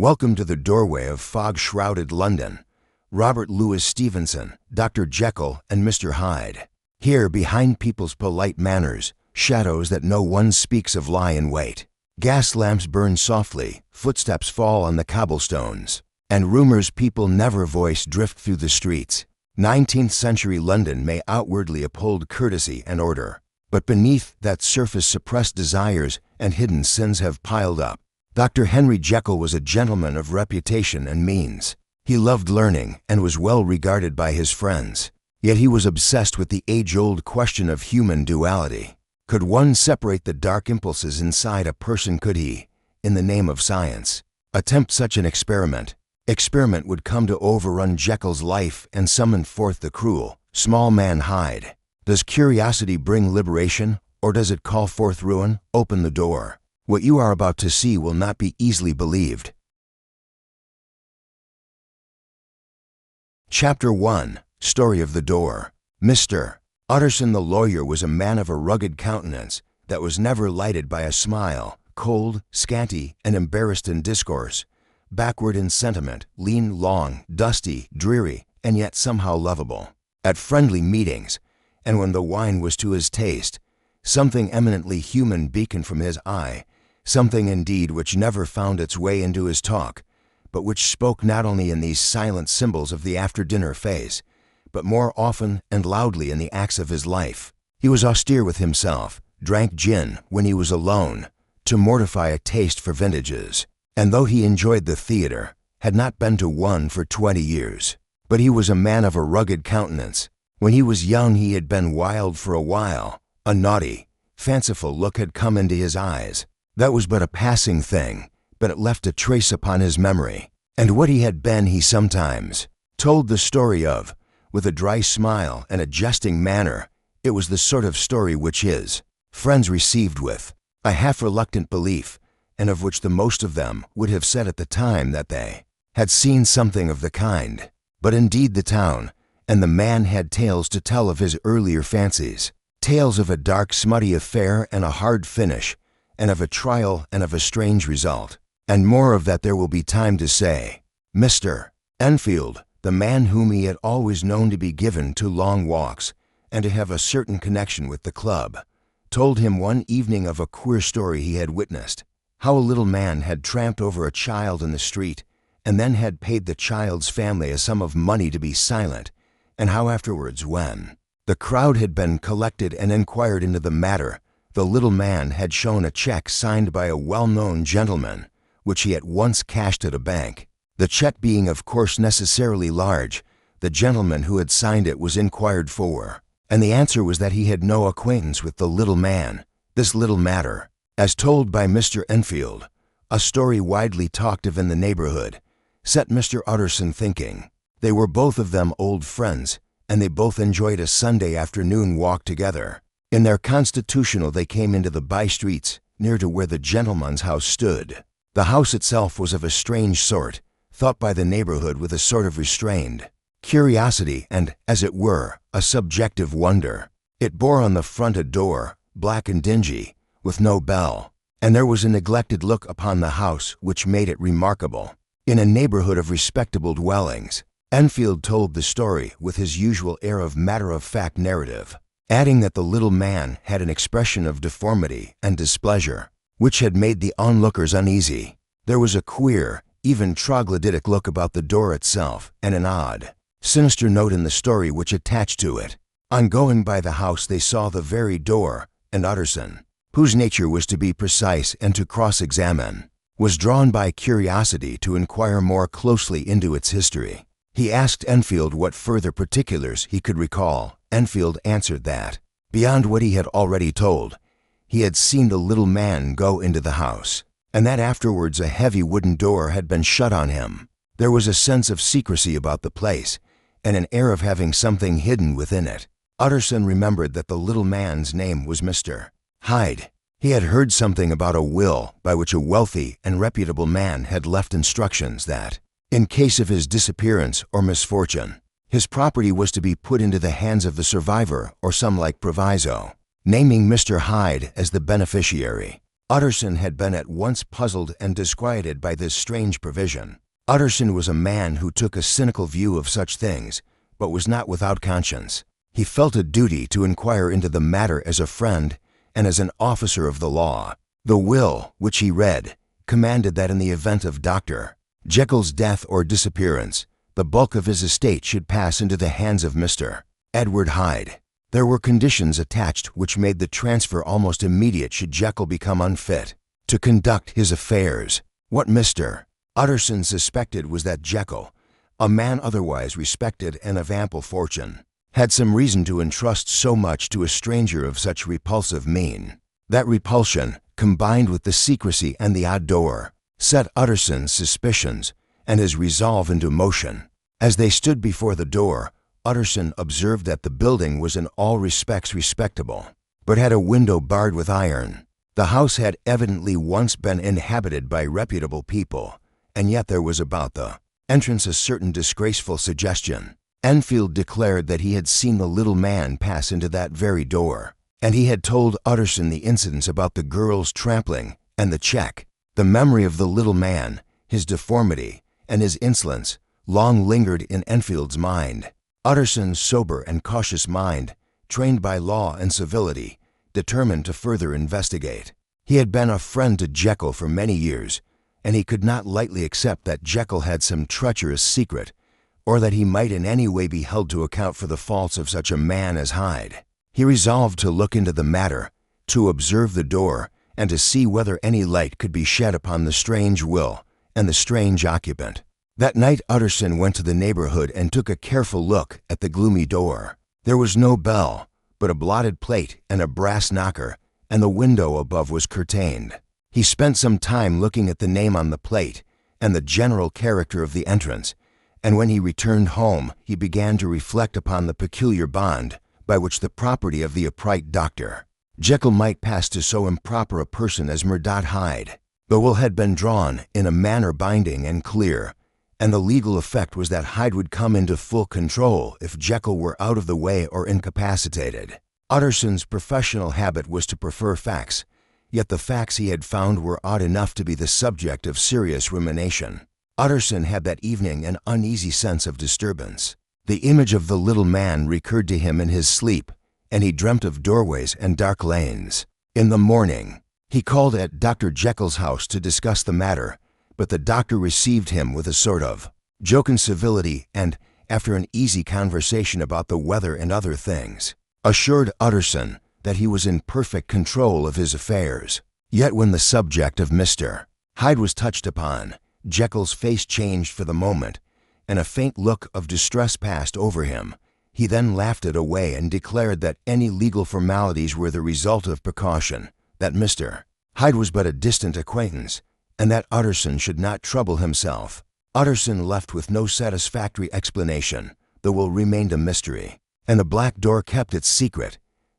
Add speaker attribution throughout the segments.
Speaker 1: Welcome to the doorway of fog-shrouded London. Robert Louis Stevenson, Dr. Jekyll, and Mr. Hyde. Here, behind people's polite manners, shadows that no one speaks of lie in wait. Gas lamps burn softly, footsteps fall on the cobblestones, and rumors people never voice drift through the streets. 19th century London may outwardly uphold courtesy and order, but beneath that surface suppressed desires and hidden sins have piled up. Dr. Henry Jekyll was a gentleman of reputation and means. He loved learning and was well regarded by his friends. Yet he was obsessed with the age-old question of human duality. Could one separate the dark impulses inside a person? Could he, in the name of science, attempt such an experiment? Experiment would come to overrun Jekyll's life and summon forth the cruel, small man Hyde. Does curiosity bring liberation, or does it call forth ruin? Open the door. What you are about to see will not be easily believed. Chapter 1. Story of the Door. Mr. Utterson the lawyer was a man of a rugged countenance that was never lighted by a smile, cold, scanty, and embarrassed in discourse, backward in sentiment, lean, long, dusty, dreary, and yet somehow lovable. At friendly meetings, and when the wine was to his taste, something eminently human beaconed from his eye, something indeed which never found its way into his talk, but which spoke not only in these silent symbols of the after-dinner phase, but more often and loudly in the acts of his life. He was austere with himself, drank gin when he was alone, to mortify a taste for vintages, and though he enjoyed the theater, had not been to one for 20 years. But he was a man of a rugged countenance. When he was young he had been wild for a while. A naughty, fanciful look had come into his eyes. That was but a passing thing, but it left a trace upon his memory. And what he had been he sometimes told the story of, with a dry smile and a jesting manner. It was the sort of story which his friends received with a half-reluctant belief, and of which the most of them would have said at the time that they had seen something of the kind. But indeed the town and the man had tales to tell of his earlier fancies, tales of a dark, smutty affair and a hard finish, and of a trial and of a strange result. And more of that there will be time to say. Mr. Enfield, the man whom he had always known to be given to long walks and to have a certain connection with the club, told him one evening of a queer story he had witnessed, how a little man had tramped over a child in the street and then had paid the child's family a sum of money to be silent, and how afterwards, when the crowd had been collected and inquired into the matter, the little man had shown a check signed by a well-known gentleman, which he at once cashed at a bank. The check being of course necessarily large, the gentleman who had signed it was inquired for, and the answer was that he had no acquaintance with the little man. This little matter, as told by Mr. Enfield, a story widely talked of in the neighborhood, set Mr. Utterson thinking. They were both of them old friends, and they both enjoyed a Sunday afternoon walk together. In their constitutional they came into the by-streets near to where the gentleman's house stood. The house itself was of a strange sort, thought by the neighborhood with a sort of restrained curiosity and, as it were, a subjective wonder. It bore on the front a door, black and dingy, with no bell, and there was a neglected look upon the house which made it remarkable. In a neighborhood of respectable dwellings, Enfield told the story with his usual air of matter-of-fact narrative, adding that the little man had an expression of deformity and displeasure, which had made the onlookers uneasy. There was a queer, even troglodytic look about the door itself, and an odd, sinister note in the story which attached to it. On going by the house they saw the very door, and Utterson, whose nature was to be precise and to cross-examine, was drawn by curiosity to inquire more closely into its history. He asked Enfield what further particulars he could recall. Enfield answered that, beyond what he had already told, he had seen the little man go into the house, and that afterwards a heavy wooden door had been shut on him. There was a sense of secrecy about the place, and an air of having something hidden within it. Utterson remembered that the little man's name was Mr. Hyde. He had heard something about a will by which a wealthy and reputable man had left instructions that, in case of his disappearance or misfortune, his property was to be put into the hands of the survivor or some like proviso, naming Mr. Hyde as the beneficiary. Utterson had been at once puzzled and disquieted by this strange provision. Utterson was a man who took a cynical view of such things, but was not without conscience. He felt a duty to inquire into the matter as a friend and as an officer of the law. The will, which he read, commanded that in the event of Dr. Jekyll's death or disappearance, the bulk of his estate should pass into the hands of Mr. Edward Hyde. There were conditions attached which made the transfer almost immediate should Jekyll become unfit to conduct his affairs. What Mr. Utterson suspected was that Jekyll, a man otherwise respected and of ample fortune, had some reason to entrust so much to a stranger of such repulsive mien. That repulsion, combined with the secrecy and the odd door, set Utterson's suspicions and his resolve into motion. As they stood before the door, Utterson observed that the building was in all respects respectable, but had a window barred with iron. The house had evidently once been inhabited by reputable people, and yet there was about the entrance a certain disgraceful suggestion. Enfield declared that he had seen the little man pass into that very door, and he had told Utterson the incidents about the girl's trampling and the check. The memory of the little man, his deformity, and his insolence long lingered in Enfield's mind. Utterson's sober and cautious mind, trained by law and civility, determined to further investigate. He had been a friend to Jekyll for many years, and he could not lightly accept that Jekyll had some treacherous secret, or that he might in any way be held to account for the faults of such a man as Hyde. He resolved to look into the matter, to observe the door, and to see whether any light could be shed upon the strange will and the strange occupant. That night Utterson went to the neighborhood and took a careful look at the gloomy door. There was no bell, but a blotted plate and a brass knocker, and the window above was curtained. He spent some time looking at the name on the plate and the general character of the entrance, and when he returned home he began to reflect upon the peculiar bond by which the property of the upright Dr. Jekyll might pass to so improper a person as Murdoch Hyde. The will had been drawn in a manner binding and clear, and the legal effect was that Hyde would come into full control if Jekyll were out of the way or incapacitated. Utterson's professional habit was to prefer facts, yet the facts he had found were odd enough to be the subject of serious rumination. Utterson had that evening an uneasy sense of disturbance. The image of the little man recurred to him in his sleep, and he dreamt of doorways and dark lanes. In the morning, he called at Dr. Jekyll's house to discuss the matter, but the doctor received him with a sort of jocund civility and, after an easy conversation about the weather and other things, assured Utterson that he was in perfect control of his affairs. Yet when the subject of Mr. Hyde was touched upon, Jekyll's face changed for the moment, and a faint look of distress passed over him. He then laughed it away and declared that any legal formalities were the result of precaution, that Mr. Hyde was but a distant acquaintance, and that Utterson should not trouble himself. Utterson left with no satisfactory explanation. The will remained a mystery, and the black door kept its secret.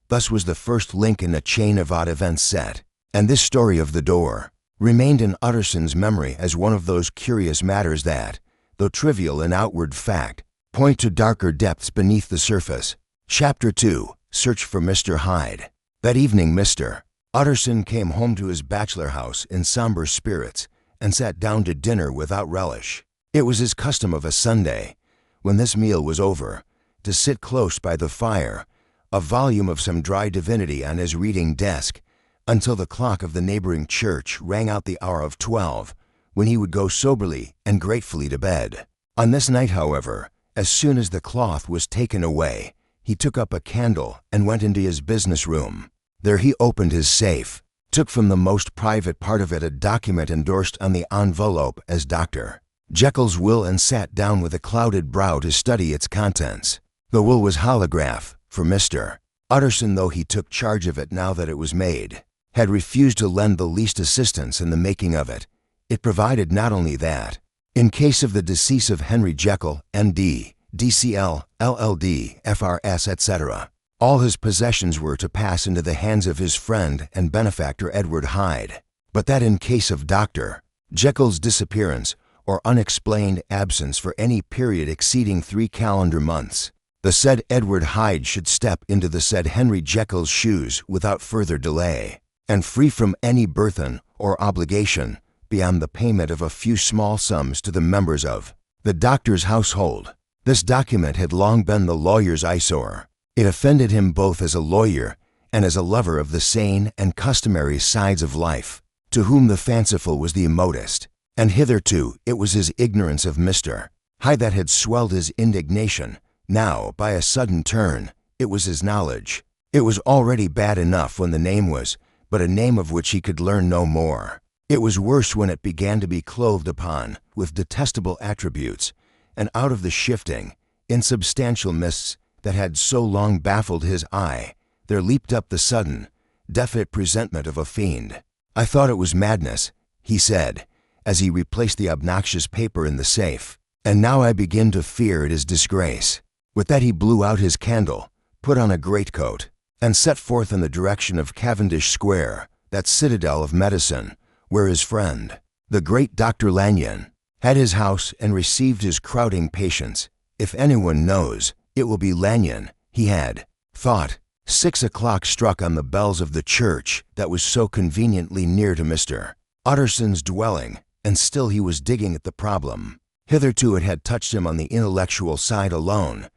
Speaker 1: Thus was the first link in a chain of odd events set, and this story of the door remained in Utterson's memory as one of those curious matters that, though trivial in outward fact, point to darker depths beneath the surface. Chapter 2. Search for Mr. Hyde. That evening Mr. Utterson came home to his bachelor house in somber spirits and sat down to dinner without relish. It was his custom of a Sunday, when this meal was over, to sit close by the fire, a volume of some dry divinity on his reading desk, until the clock of the neighboring church rang out the hour of 12, when he would go soberly and gratefully to bed. On this night, however, as soon as the cloth was taken away, he took up a candle and went into his business room. There he opened his safe, took from the most private part of it a document endorsed on the envelope as Dr. Jekyll's will, and sat down with a clouded brow to study its contents. The will was holograph, for Mr. Utterson, though he took charge of it now that it was made, had refused to lend the least assistance in the making of it. It provided not only that, in case of the decease of Henry Jekyll, M.D., D.C.L., LL.D., F.R.S., etc., all his possessions were to pass into the hands of his friend and benefactor Edward Hyde, but that in case of Dr. Jekyll's disappearance or unexplained absence for any period exceeding 3 calendar months, the said Edward Hyde should step into the said Henry Jekyll's shoes without further delay. and free from any burthen or obligation beyond the payment of a few small sums to the members of the doctor's household. This document had long been the lawyer's eyesore. It offended him both as a lawyer and as a lover of the sane and customary sides of life, to whom the fanciful was the immodest. And hitherto it was his ignorance of Mr. Hyde that had swelled his indignation. Now, by a sudden turn, it was his knowledge. It was already bad enough when the name was but a name of which he could learn no more. It was worse when it began to be clothed upon with detestable attributes, and out of the shifting, insubstantial mists that had so long baffled his eye, there leaped up the sudden, definite presentment of a fiend. "I thought it was madness," he said, as he replaced the obnoxious paper in the safe, "and now I begin to fear it is disgrace." With that he blew out his candle, put on a greatcoat, and set forth in the direction of Cavendish Square, that citadel of medicine, where his friend, the great Dr. Lanyon, had his house and received his crowding patients. If anyone knows, it will be Lanyon, he had thought. 6 o'clock struck on the bells of the church that was so conveniently near to Mr. Utterson's dwelling, and still he was digging at the problem. Hitherto it had touched him on the intellectual side alone,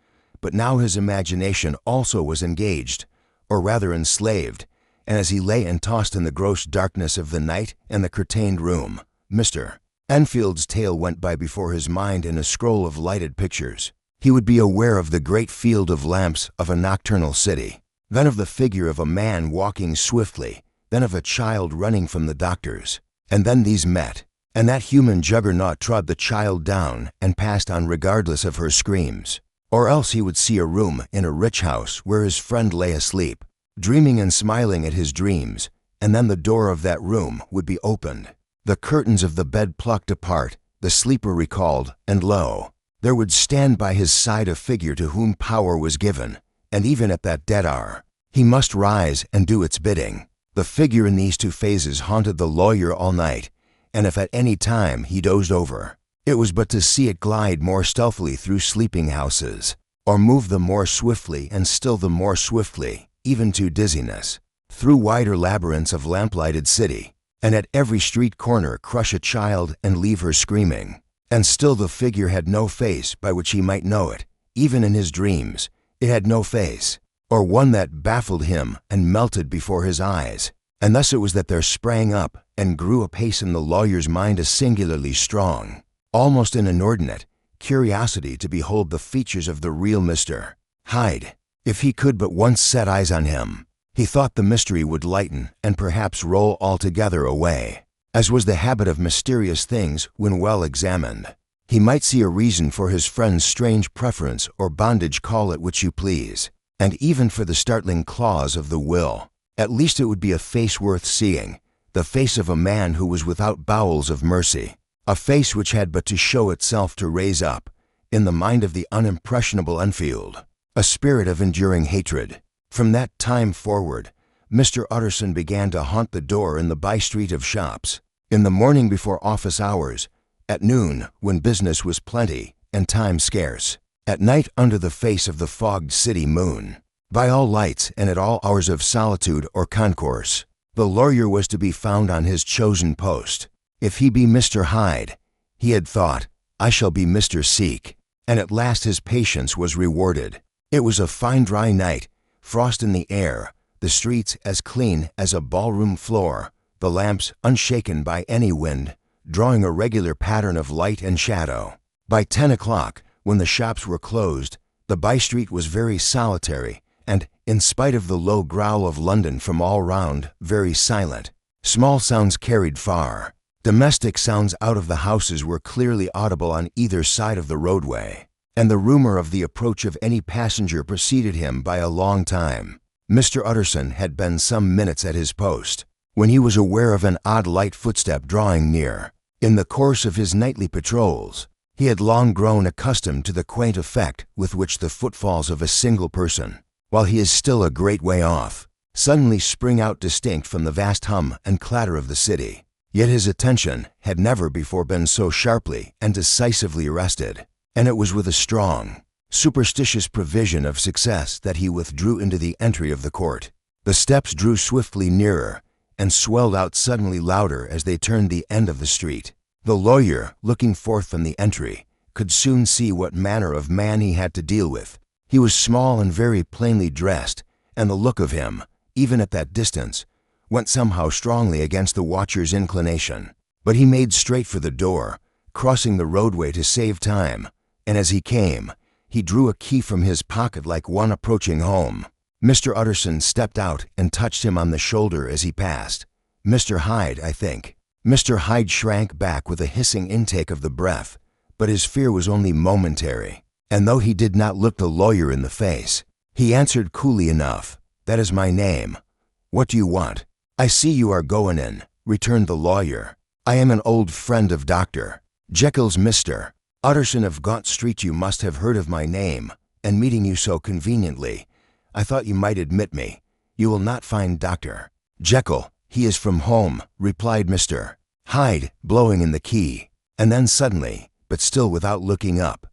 Speaker 1: but now his imagination also was engaged, or rather enslaved, and as he lay and tossed in the gross darkness of the night and the curtained room, Mr. Enfield's tale went by before his mind in a scroll of lighted pictures. He would be aware of the great field of lamps of a nocturnal city, then of the figure of a man walking swiftly, then of a child running from the doctor's, and then these met, and that human juggernaut trod the child down and passed on regardless of her screams. Or else he would see a room in a rich house where his friend lay asleep, dreaming and smiling at his dreams, and then the door of that room would be opened, the curtains of the bed plucked apart, the sleeper recalled, and lo, there would stand by his side a figure to whom power was given, and even at that dead hour, he must rise and do its bidding. The figure in these two phases haunted the lawyer all night, and if at any time he dozed over, it was but to see it glide more stealthily through sleeping houses, or move the more swiftly and still the more swiftly, even to dizziness, through wider labyrinths of lamplighted city, and at every street corner crush a child and leave her screaming. And still the figure had no face by which he might know it. Even in his dreams, it had no face, or one that baffled him and melted before his eyes. And thus it was that there sprang up and grew apace in the lawyer's mind a singularly strong, almost an inordinate, curiosity to behold the features of the real Mr. Hyde. If he could but once set eyes on him, he thought the mystery would lighten and perhaps roll altogether away. As was the habit of mysterious things when well examined, he might see a reason for his friend's strange preference or bondage, call it which you please, and even for the startling clause of the will. At least it would be a face worth seeing, the face of a man who was without bowels of mercy, a face which had but to show itself to raise up, in the mind of the unimpressionable Enfield, a spirit of enduring hatred. From that time forward, Mr. Utterson began to haunt the door in the by-street of shops, in the morning before office hours, at noon when business was plenty and time scarce, at night under the face of the fogged city moon. By all lights and at all hours of solitude or concourse, the lawyer was to be found on his chosen post. If he be Mr. Hyde, he had thought, I shall be Mr. Seek, and at last his patience was rewarded. It was a fine dry night, frost in the air, the streets as clean as a ballroom floor, the lamps unshaken by any wind, drawing a regular pattern of light and shadow. By 10 o'clock, when the shops were closed, the by-street was very solitary, and, in spite of the low growl of London from all round, very silent. Small sounds carried far. Domestic sounds out of the houses were clearly audible on either side of the roadway, and the rumor of the approach of any passenger preceded him by a long time. Mr. Utterson had been some minutes at his post, when he was aware of an odd light footstep drawing near. In the course of his nightly patrols, he had long grown accustomed to the quaint effect with which the footfalls of a single person, while he is still a great way off, suddenly spring out distinct from the vast hum and clatter of the city. Yet his attention had never before been so sharply and decisively arrested, and it was with a strong, superstitious prevision of success that he withdrew into the entry of the court. The steps drew swiftly nearer, and swelled out suddenly louder as they turned the end of the street. The lawyer, looking forth from the entry, could soon see what manner of man he had to deal with. He was small and very plainly dressed, and the look of him, even at that distance, went somehow strongly against the watcher's inclination. But he made straight for the door, crossing the roadway to save time, and as he came, he drew a key from his pocket like one approaching home. Mr. Utterson stepped out and touched him on the shoulder as he passed. "Mr. Hyde, I think." Mr. Hyde shrank back with a hissing intake of the breath, but his fear was only momentary, and though he did not look the lawyer in the face, he answered coolly enough, "That is my name. What do you want?" "I see you are going in," returned the lawyer. "I am an old friend of Dr. Jekyll's, Mr. Utterson of Gaunt Street. You must have heard of my name, and meeting you so conveniently, I thought you might admit me. You will not find Dr. Jekyll. He is from home," replied Mr. Hyde, blowing in the key. And then suddenly, but still without looking up,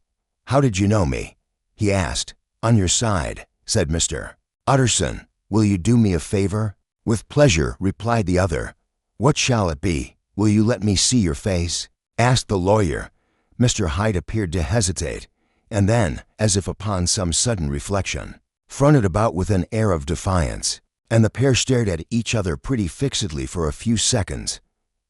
Speaker 1: "How did you know me?" he asked. "On your side," said Mr. Utterson. "Will you do me a favor?" "With pleasure," replied the other. "What shall it be? Will you let me see your face?" asked the lawyer. Mr. Hyde appeared to hesitate, and then, as if upon some sudden reflection, fronted about with an air of defiance, and the pair stared at each other pretty fixedly for a few seconds.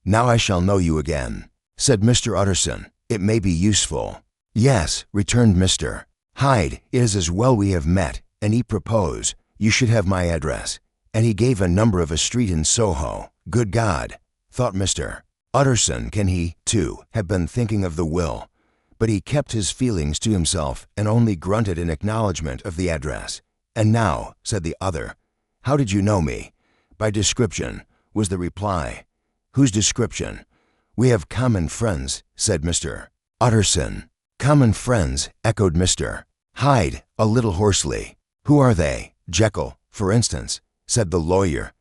Speaker 1: "Now I shall know you again," said Mr. Utterson. "It may be useful." "Yes," returned Mr. Hyde, "it is as well we have met, and he propose you should have my address." And he gave a number of a street in Soho. Good God, thought Mr. Utterson, can he, too, have been thinking of the will? But he kept his feelings to himself and only grunted in acknowledgment of the address. "And now," said the other, "how did you know me?" "By description," was the reply. "Whose description?" "We have common friends," said Mr. Utterson. "Common friends," echoed Mr. Hyde, a little hoarsely. "Who are they? Jekyll, for instance," said the lawyer.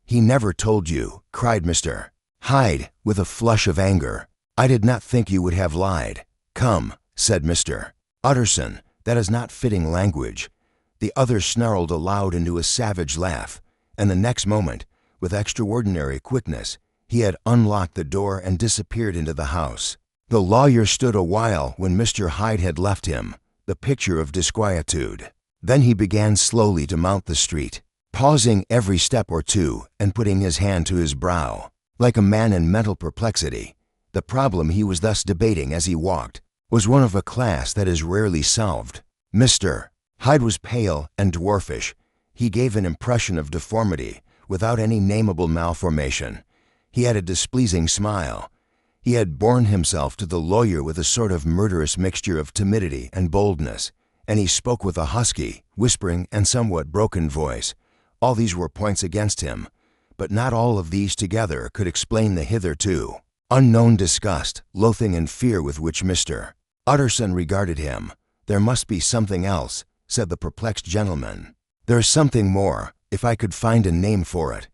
Speaker 1: "He never told you," cried Mr. Hyde, with a flush of anger. "I did not think you would have lied." "Come," said Mr. Utterson, "that is not fitting language." The other snarled aloud into a savage laugh, and the next moment, with extraordinary quickness, he had unlocked the door and disappeared into the house. The lawyer stood a while when Mr. Hyde had left him, the picture of disquietude. Then he began slowly to mount the street, pausing every step or two and putting his hand to his brow, like a man in mental perplexity. The problem he was thus debating as he walked was one of a class that is rarely solved. Mr. Hyde was pale and dwarfish. He gave an impression of deformity without any nameable malformation. He had a displeasing smile. He had borne himself to the lawyer with a sort of murderous mixture of timidity and boldness, and he spoke with a husky, whispering, and somewhat broken voice. All these were points against him, but not all of these together could explain the hitherto unknown disgust, loathing, and fear with which Mr. Utterson regarded him. "There must be something else," said the perplexed gentleman. "There is something more, if I could find a name for it.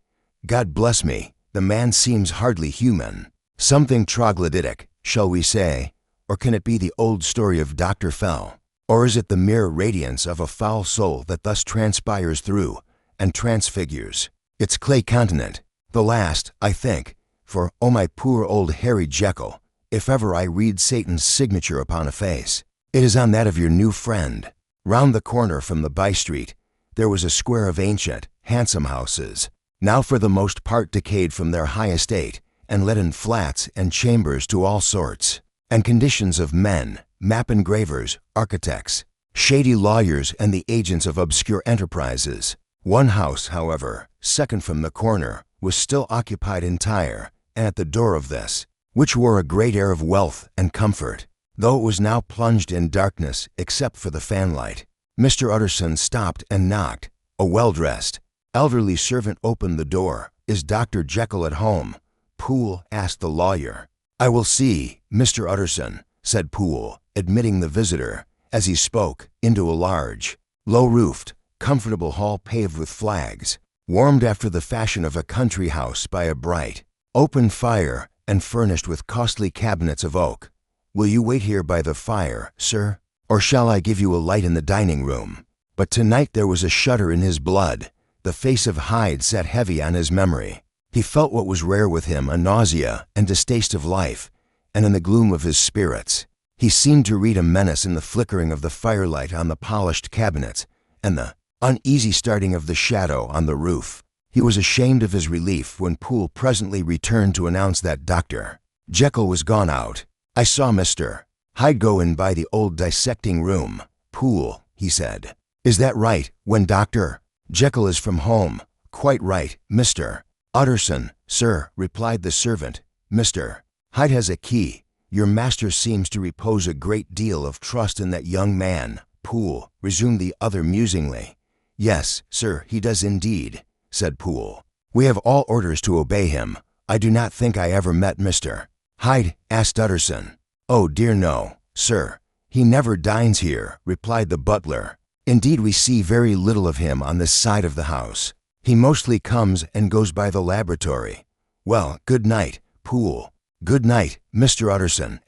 Speaker 1: God bless me, the man seems hardly human. Something troglodytic, shall we say? Or can it be the old story of Dr. Fell? Or is it the mere radiance of a foul soul that thus transpires through and transfigures its clay continent? The last, I think, for, oh my poor old Harry Jekyll, if ever I read Satan's signature upon a face, it is on that of your new friend." Round the corner from the by-street, there was a square of ancient, handsome houses, now for the most part decayed from their high estate, and let in flats and chambers to all sorts and conditions of men, map engravers, architects, shady lawyers, and the agents of obscure enterprises. One house, however, second from the corner, was still occupied entire, and at the door of this, which wore a great air of wealth and comfort, though it was now plunged in darkness except for the fanlight, Mr. Utterson stopped and knocked. A well-dressed, elderly servant opened the door. "Is Dr. Jekyll at home?" Poole asked the lawyer. "I will see, Mr. Utterson," said Poole, admitting the visitor, as he spoke, into a large, low-roofed, comfortable hall paved with flags, warmed after the fashion of a country house by a bright, open fire, and furnished with costly cabinets of oak. "Will you wait here by the fire, sir? Or shall I give you a light in the dining room?" But tonight there was a shudder in his blood. The face of Hyde sat heavy on his memory. He felt what was rare with him, a nausea and distaste of life, and in the gloom of his spirits, he seemed to read a menace in the flickering of the firelight on the polished cabinets and the uneasy starting of the shadow on the roof. He was ashamed of his relief when Poole presently returned to announce that Dr. Jekyll was gone out. "I saw Mr. Hyde go in by the old dissecting room." "Poole," he said. "Is that right, when Dr. Jekyll is from home?" "Quite right, Mr. Utterson, sir," replied the servant. "Mr. Hyde has a key. Your master seems to repose a great deal of trust in that young man." "Poole," resumed the other musingly. "Yes, sir, he does indeed," said Poole. "We have all orders to obey him. I do not think I ever met Mr. Hyde?" asked Utterson. "Oh dear no, sir. He never dines here," replied the butler. "Indeed, we see very little of him on this side of the house. He mostly comes and goes by the laboratory. Well, good night, Poole." "Good night, Mr. Utterson,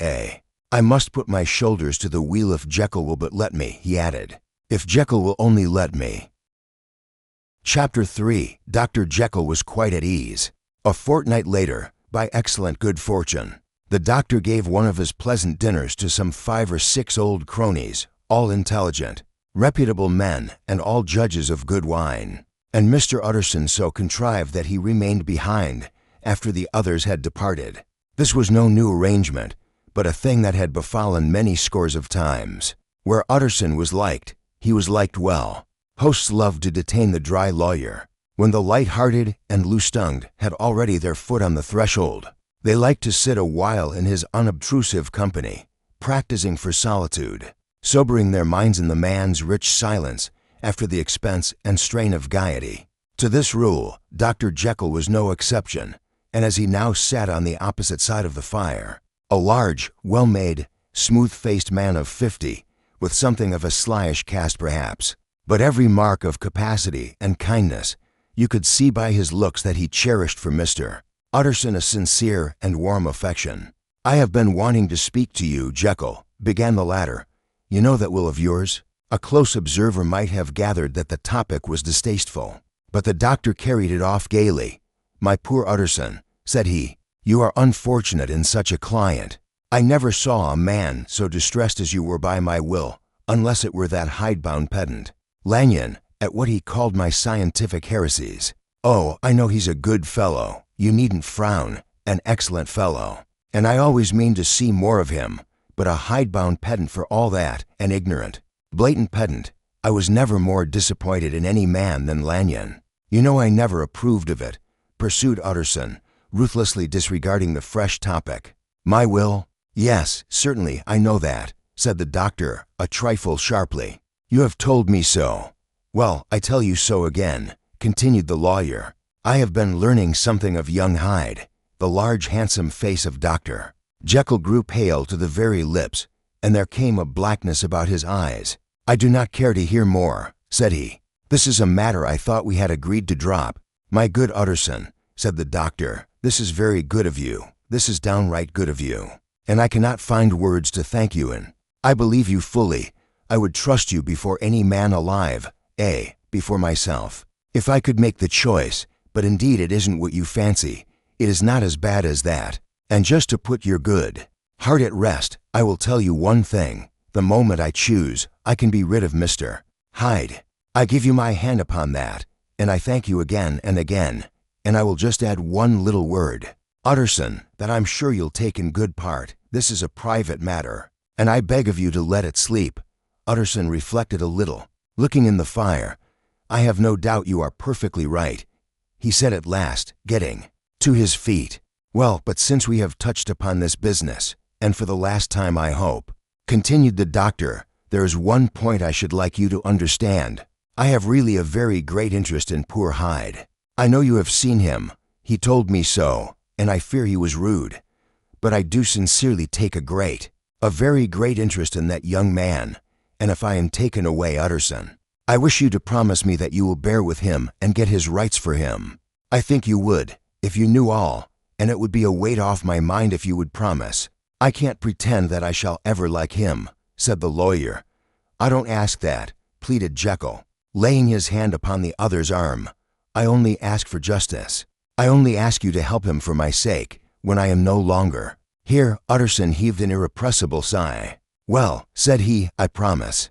Speaker 1: I must put my shoulders to the wheel if Jekyll will but let me," he added. "If Jekyll will only let me." Chapter 3. Dr. Jekyll was quite at ease. A fortnight later, by excellent good fortune, the doctor gave one of his pleasant dinners to some 5 or 6 old cronies, all intelligent, reputable men, and all judges of good wine. And Mr. Utterson so contrived that he remained behind after the others had departed. This was no new arrangement, but a thing that had befallen many scores of times. Where Utterson was liked, he was liked well. Hosts loved to detain the dry lawyer. When the light-hearted and loose-tongued had already their foot on the threshold, they liked to sit a while in his unobtrusive company, practicing for solitude, sobering their minds in the man's rich silence after the expense and strain of gaiety. To this rule, Dr. Jekyll was no exception, and as he now sat on the opposite side of the fire, a large, well-made, smooth-faced man of 50, with something of a slyish cast perhaps, but every mark of capacity and kindness, you could see by his looks that he cherished for Mr. Utterson a sincere and warm affection. "I have been wanting to speak to you, Jekyll," began the latter. "You know that will of yours?" A close observer might have gathered that the topic was distasteful, but the doctor carried it off gaily. "My poor Utterson," said he, "you are unfortunate in such a client. I never saw a man so distressed as you were by my will, unless it were that hidebound pedant, Lanyon, at what he called my scientific heresies. Oh, I know he's a good fellow, you needn't frown, an excellent fellow, and I always mean to see more of him, but a hidebound pedant for all that, and ignorant. Blatant pedant. I was never more disappointed in any man than Lanyon. You know I never approved of it," pursued Utterson, ruthlessly disregarding the fresh topic. "My will?" "Yes, certainly, I know that," said the doctor, a trifle sharply. "You have told me so." "Well, I tell you so again," continued the lawyer. "I have been learning something of young Hyde." The large, handsome face of Dr. Jekyll grew pale to the very lips, and there came a blackness about his eyes. "I do not care to hear more," said he. "This is a matter I thought we had agreed to drop." "My good Utterson," said the doctor, "this is very good of you. This is downright good of you, and I cannot find words to thank you in. I believe you fully. I would trust you before any man alive, before myself, if I could make the choice, but indeed it isn't what you fancy. It is not as bad as that. And just to put your good heart at rest, I will tell you one thing. The moment I choose, I can be rid of Mr. Hyde. I give you my hand upon that, and I thank you again and again. And I will just add one little word, Utterson, that I'm sure you'll take in good part. This is a private matter, and I beg of you to let it sleep." Utterson reflected a little, looking in the fire. "I have no doubt you are perfectly right," he said at last, getting to his feet. "Well, but since we have touched upon this business, and for the last time I hope," continued the doctor, "there is one point I should like you to understand. I have really a very great interest in poor Hyde. I know you have seen him. He told me so, and I fear he was rude. But I do sincerely take a very great interest in that young man, and if I am taken away, Utterson, I wish you to promise me that you will bear with him and get his rights for him. I think you would, if you knew all, and it would be a weight off my mind if you would promise." "I can't pretend that I shall ever like him," said the lawyer. "I don't ask that," pleaded Jekyll, laying his hand upon the other's arm. "I only ask for justice. I only ask you to help him for my sake, when I am no longer." Here Utterson heaved an irrepressible sigh. "Well," said he, "I promise."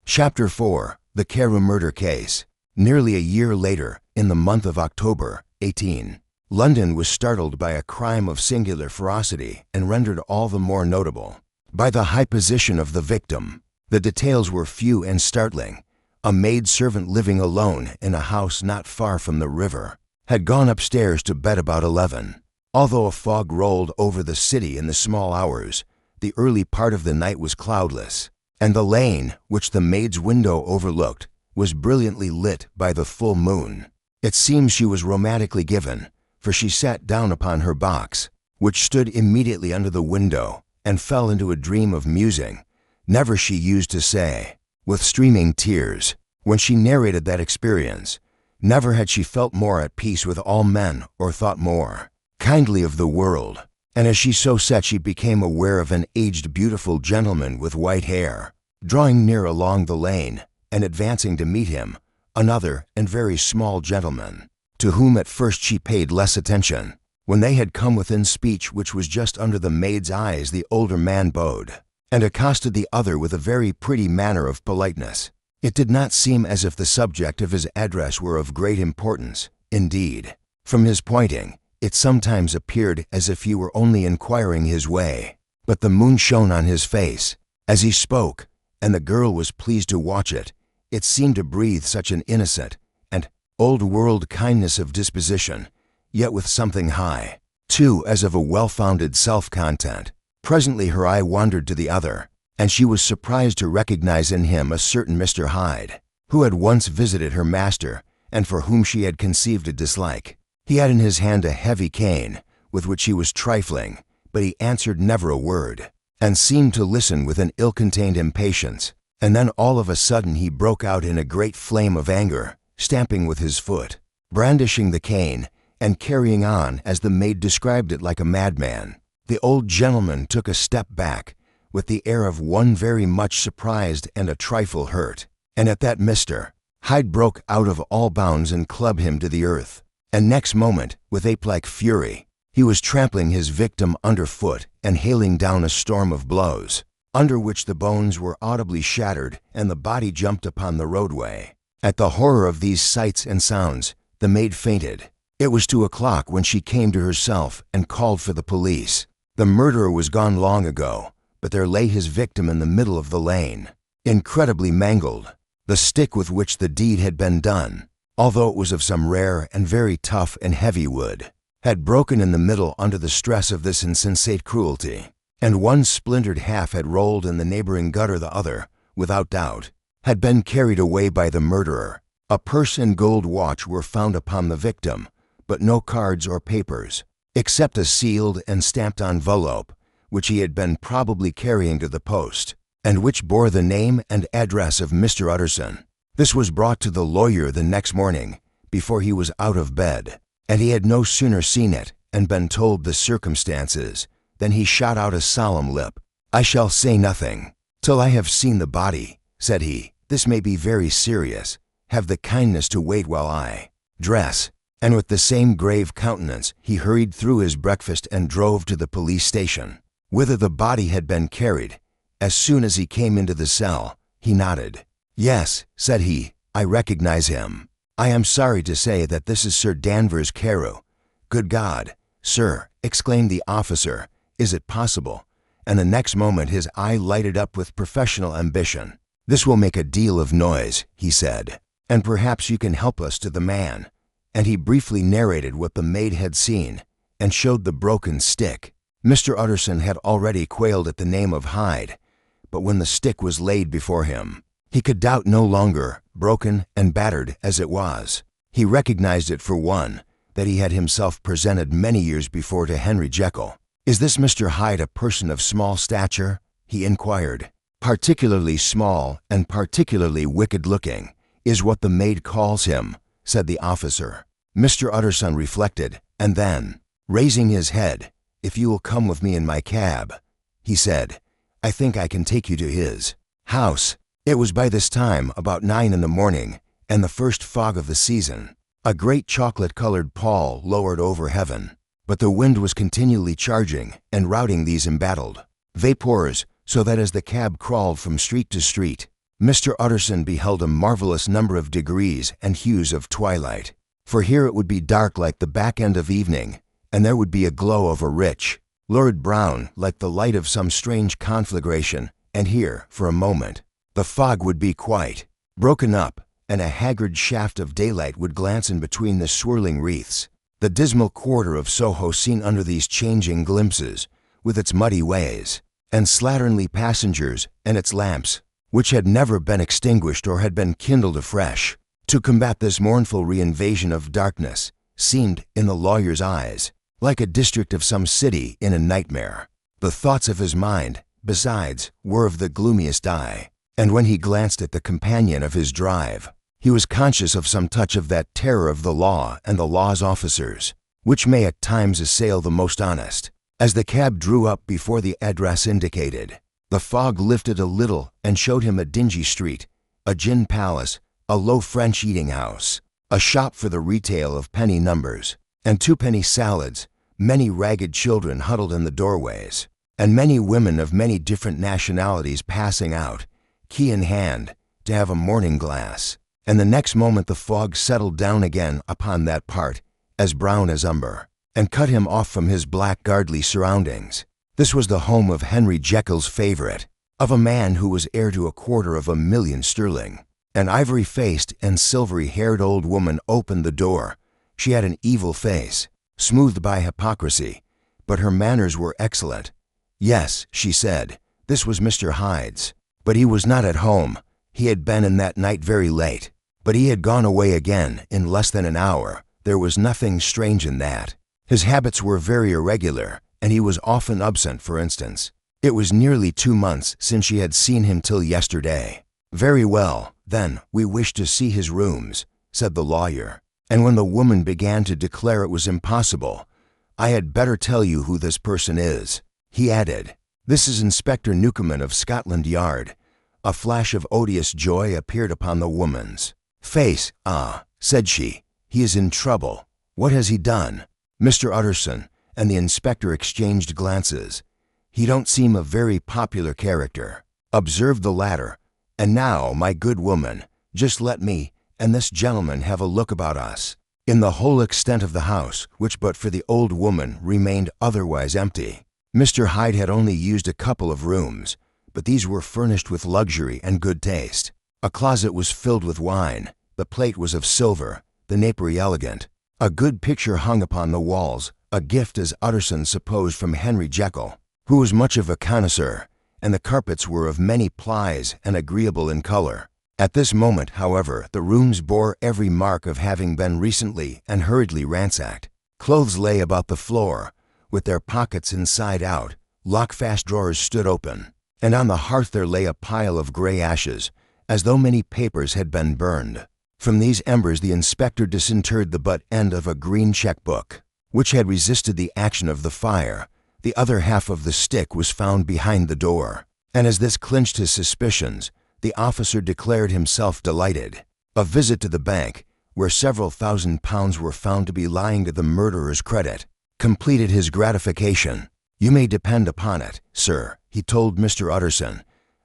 Speaker 1: Chapter 4. The Carew Murder Case. Nearly a year later, in the month of October, 18, London was startled by a crime of singular ferocity and rendered all the more notable by the high position of the victim. The details were few and startling. A maid-servant living alone in a house not far from the river had gone upstairs to bed about 11. Although a fog rolled over the city in the small hours, the early part of the night was cloudless, and the lane, which the maid's window overlooked, was brilliantly lit by the full moon. It seems she was romantically given, for she sat down upon her box, which stood immediately under the window, and fell into a dream of musing, never she used to say, with streaming tears, when she narrated that experience. Never had she felt more at peace with all men or thought more kindly of the world. And as she so sat, she became aware of an aged, beautiful gentleman with white hair, drawing near along the lane, and advancing to meet him, another and very small gentleman, to whom at first she paid less attention. When they had come within speech, which was just under the maid's eyes, the older man bowed, and accosted the other with a very pretty manner of politeness. It did not seem as if the subject of his address were of great importance. Indeed, from his pointing, it sometimes appeared as if he were only inquiring his way. But the moon shone on his face as he spoke, and the girl was pleased to watch it. It seemed to breathe such an innocent and old-world kindness of disposition, yet with something high, too, as of a well-founded self-content. Presently her eye wandered to the other, and she was surprised to recognize in him a certain Mr. Hyde, who had once visited her master, and for whom she had conceived a dislike. He had in his hand a heavy cane, with which he was trifling, but he answered never a word, and seemed to listen with an ill-contained impatience. And then all of a sudden he broke out in a great flame of anger, stamping with his foot, brandishing the cane, and carrying on, as the maid described it, like a madman. The old gentleman took a step back, with the air of one very much surprised and a trifle hurt, and at that Mr. Hyde broke out of all bounds and clubbed him to the earth. And next moment, with ape-like fury, he was trampling his victim underfoot and hailing down a storm of blows, under which the bones were audibly shattered and the body jumped upon the roadway. At the horror of these sights and sounds, the maid fainted. It was 2 o'clock when she came to herself and called for the police. The murderer was gone long ago, but there lay his victim in the middle of the lane, incredibly mangled. The stick with which the deed had been done, although it was of some rare and very tough and heavy wood, had broken in the middle under the stress of this insensate cruelty, and one splintered half had rolled in the neighboring gutter. The other, without doubt, had been carried away by the murderer. A purse and gold watch were found upon the victim, but no cards or papers, except a sealed and stamped envelope, which he had been probably carrying to the post, and which bore the name and address of Mr. Utterson. This was brought to the lawyer the next morning, before he was out of bed, and he had no sooner seen it and been told the circumstances than he shot out a solemn lip. "I shall say nothing till I have seen the body," said he. "This may be very serious. Have the kindness to wait while I dress." And with the same grave countenance, he hurried through his breakfast and drove to the police station, whither the body had been carried. As soon as he came into the cell, he nodded. "Yes," said he, "I recognize him. I am sorry to say that this is Sir Danvers Carew." "Good God, sir," exclaimed the officer, "is it possible?" And the next moment his eye lighted up with professional ambition. "This will make a deal of noise," he said, "and perhaps you can help us to the man." And he briefly narrated what the maid had seen, and showed the broken stick. Mr. Utterson had already quailed at the name of Hyde, but when the stick was laid before him, he could doubt no longer. Broken and battered as it was, he recognized it for one that he had himself presented many years before to Henry Jekyll. "Is this Mr. Hyde a person of small stature?" he inquired. "Particularly small and particularly wicked-looking is what the maid calls him," said the officer. Mr. Utterson reflected, and then, raising his head, "If you will come with me in my cab," he said, "I think I can take you to his house." It was by this time about 9 in the morning, and the first fog of the season. A great chocolate-colored pall lowered over heaven, but the wind was continually charging and routing these embattled vapors, so that as the cab crawled from street to street, Mr. Utterson beheld a marvelous number of degrees and hues of twilight. For here it would be dark like the back end of evening, and there would be a glow of a rich, lurid brown like the light of some strange conflagration, and here, for a moment, the fog would be quite broken up, and a haggard shaft of daylight would glance in between the swirling wreaths. The dismal quarter of Soho seen under these changing glimpses, with its muddy ways, and slatternly passengers, and its lamps, which had never been extinguished or had been kindled afresh, to combat this mournful reinvasion of darkness, seemed, in the lawyer's eyes, like a district of some city in a nightmare. The thoughts of his mind, besides, were of the gloomiest dye, and when he glanced at the companion of his drive, he was conscious of some touch of that terror of the law and the law's officers, which may at times assail the most honest. As the cab drew up before the address indicated, the fog lifted a little and showed him a dingy street, a gin palace, a low French eating-house, a shop for the retail of penny numbers, and twopenny salads, many ragged children huddled in the doorways, and many women of many different nationalities passing out, key in hand, to have a morning glass. And the next moment the fog settled down again upon that part, as brown as umber, and cut him off from his blackguardly surroundings. This was the home of Henry Jekyll's favorite, of a man who was heir to £250,000 sterling. An ivory-faced and silvery-haired old woman opened the door. She had an evil face, smoothed by hypocrisy, but her manners were excellent. Yes, she said, this was Mr. Hyde's, but he was not at home. He had been in that night very late, but he had gone away again in less than an hour. There was nothing strange in that. His habits were very irregular, and he was often absent, for instance. It was nearly 2 months since she had seen him till yesterday. Very well, then, we wish to see his rooms, said the lawyer. And when the woman began to declare it was impossible, I had better tell you who this person is. He added, this is Inspector Newcomen of Scotland Yard. A flash of odious joy appeared upon the woman's face. Ah, said she, he is in trouble. What has he done? Mr. Utterson and the inspector exchanged glances. He don't seem a very popular character, observed the latter. And now, my good woman, just let me and this gentleman have a look about us. In the whole extent of the house, which but for the old woman remained otherwise empty, Mr. Hyde had only used a couple of rooms, but these were furnished with luxury and good taste. A closet was filled with wine, the plate was of silver, the napery elegant. A good picture hung upon the walls, a gift as Utterson supposed from Henry Jekyll, who was much of a connoisseur, and the carpets were of many plies and agreeable in color. At this moment, however, the rooms bore every mark of having been recently and hurriedly ransacked. Clothes lay about the floor, with their pockets inside out, lock-fast drawers stood open, and on the hearth there lay a pile of gray ashes, as though many papers had been burned. From these embers the inspector disinterred the butt end of a green cheque-book, which had resisted the action of the fire. The other half of the stick was found behind the door, and as this clinched his suspicions, the officer declared himself delighted. A visit to the bank, where several £1,000s were found to be lying to the murderer's credit, completed his gratification. You may depend upon it, sir, he told Mr. Utterson.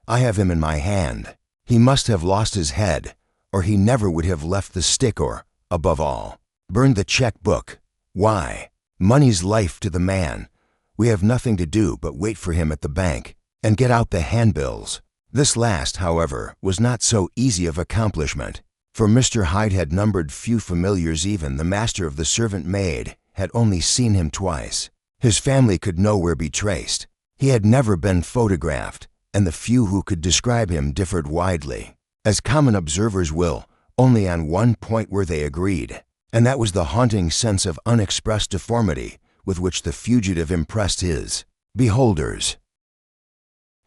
Speaker 1: I have him in my hand. He must have lost his head, or he never would have left the stick or, above all, burned the cheque-book. Why, money's life to the man. We have nothing to do but wait for him at the bank and get out the handbills. This last, however, was not so easy of accomplishment, for Mr. Hyde had numbered few familiars. Even the master of the servant maid had only seen him twice. His family could nowhere be traced. He had never been photographed, and the few who could describe him differed widely. As common observers will, only on one point were they agreed, and that was the haunting sense of unexpressed deformity with which the fugitive impressed his beholders.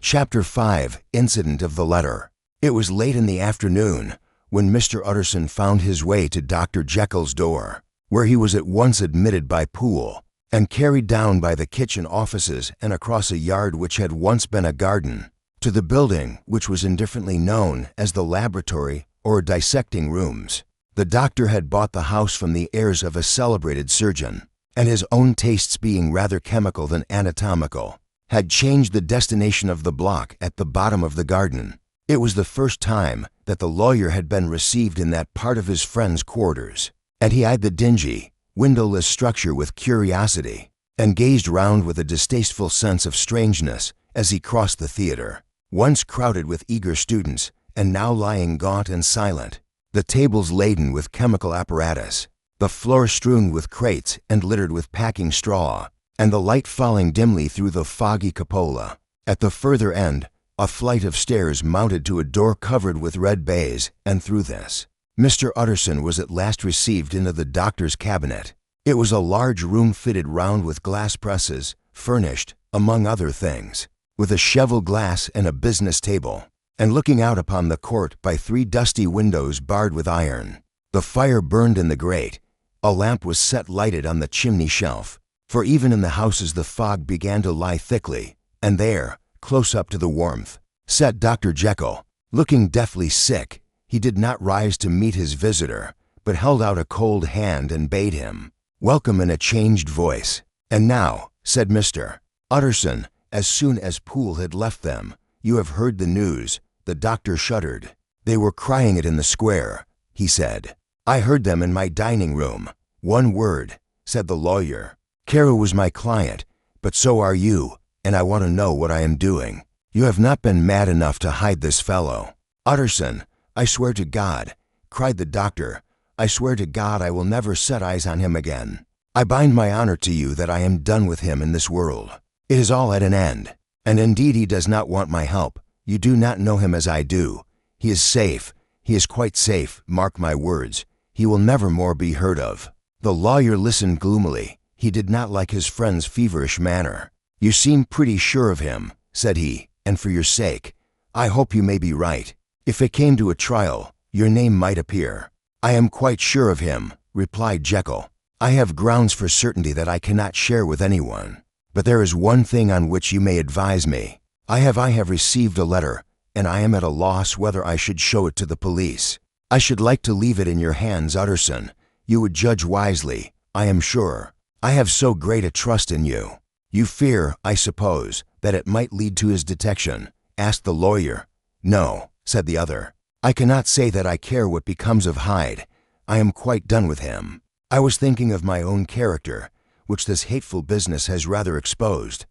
Speaker 1: Chapter 5. Incident of the letter. It was late in the afternoon when Mr. Utterson found his way to Dr. Jekyll's door, where he was at once admitted by Poole and carried down by the kitchen offices and across a yard which had once been a garden, to the building which was indifferently known as the laboratory or dissecting rooms. The doctor had bought the house from the heirs of a celebrated surgeon, and his own tastes being rather chemical than anatomical, had changed the destination of the block at the bottom of the garden. It was the first time that the lawyer had been received in that part of his friend's quarters, and he eyed the dingy, windowless structure with curiosity, and gazed round with a distasteful sense of strangeness as he crossed the theater, once crowded with eager students, and now lying gaunt and silent, the tables laden with chemical apparatus, the floor strewn with crates and littered with packing straw, and the light falling dimly through the foggy cupola. At the further end, a flight of stairs mounted to a door covered with red baize, and through this, Mr. Utterson was at last received into the doctor's cabinet. It was a large room fitted round with glass presses, furnished, among other things, with a cheval glass and a business table, and looking out upon the court by 3 dusty windows barred with iron. The fire burned in the grate. A lamp was set lighted on the chimney shelf, for even in the houses the fog began to lie thickly, and there, close up to the warmth, sat Dr. Jekyll, looking deathly sick. He did not rise to meet his visitor, but held out a cold hand and bade him welcome in a changed voice. "And now," said Mr. Utterson, as soon as Poole had left them, "you have heard the news." The doctor shuddered. "They were crying it in the square," he said. "I heard them in my dining room." "One word," said the lawyer. "Carew was my client, but so are you, and I want to know what I am doing. You have not been mad enough to hide this fellow." "Utterson, I swear to God," cried the doctor, "I swear to God I will never set eyes on him again. I bind my honor to you that I am done with him in this world. It is all at an end. And indeed he does not want my help. You do not know him as I do. He is safe. He is quite safe, mark my words. He will never more be heard of." The lawyer listened gloomily. He did not like his friend's feverish manner. "You seem pretty sure of him," said he, "and for your sake, I hope you may be right. If it came to a trial, your name might appear." "I am quite sure of him," replied Jekyll. "I have grounds for certainty that I cannot share with anyone. But there is one thing on which you may advise me. I have received a letter, and I am at a loss whether I should show it to the police. I should like to leave it in your hands, Utterson. You would judge wisely, I am sure. I have so great a trust in you." "You fear, I suppose, that it might lead to his detection?" asked the lawyer. "No," said the other. "I cannot say that I care what becomes of Hyde. I am quite done with him. I was thinking of my own character, which this hateful business has rather exposed."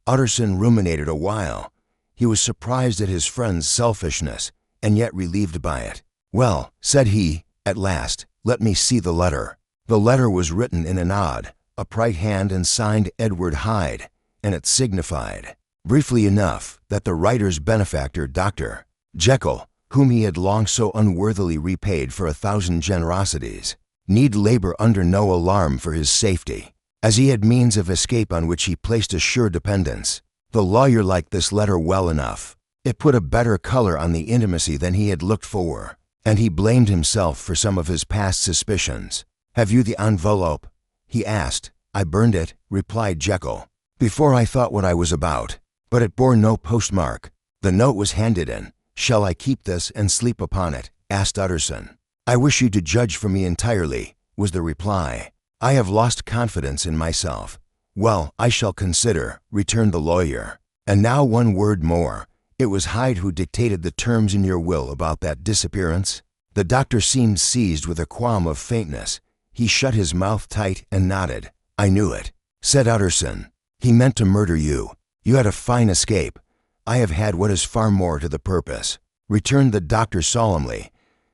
Speaker 1: Utterson ruminated a while. He was surprised at his friend's selfishness, and yet relieved by it. "Well," said he, at last, "let me see the letter." The letter was written in an odd, upright hand and signed Edward Hyde, and it signified, briefly enough, that the writer's benefactor, Dr. Jekyll, whom he had long so unworthily repaid for 1,000 generosities, need labor under no alarm for his safety, as he had means of escape on which he placed a sure dependence. The lawyer liked this letter well enough. It put a better color on the intimacy than he had looked for, and he blamed himself for some of his past suspicions. "Have you the envelope?" he asked. "I burned it," replied Jekyll, "before I thought what I was about, but it bore no postmark. The note was handed in. "Shall I keep this and sleep upon it?" asked Utterson. "I wish you to judge for me entirely," was the reply. "I have lost confidence in myself." "Well, I shall consider," returned the lawyer. "And now one word more. It was Hyde who dictated the terms in your will about that disappearance?" The doctor seemed seized with a qualm of faintness. He shut his mouth tight and nodded. "I knew it," said Utterson. "He meant to murder you. You had a fine escape. I have had what is far more to the purpose," returned the doctor solemnly.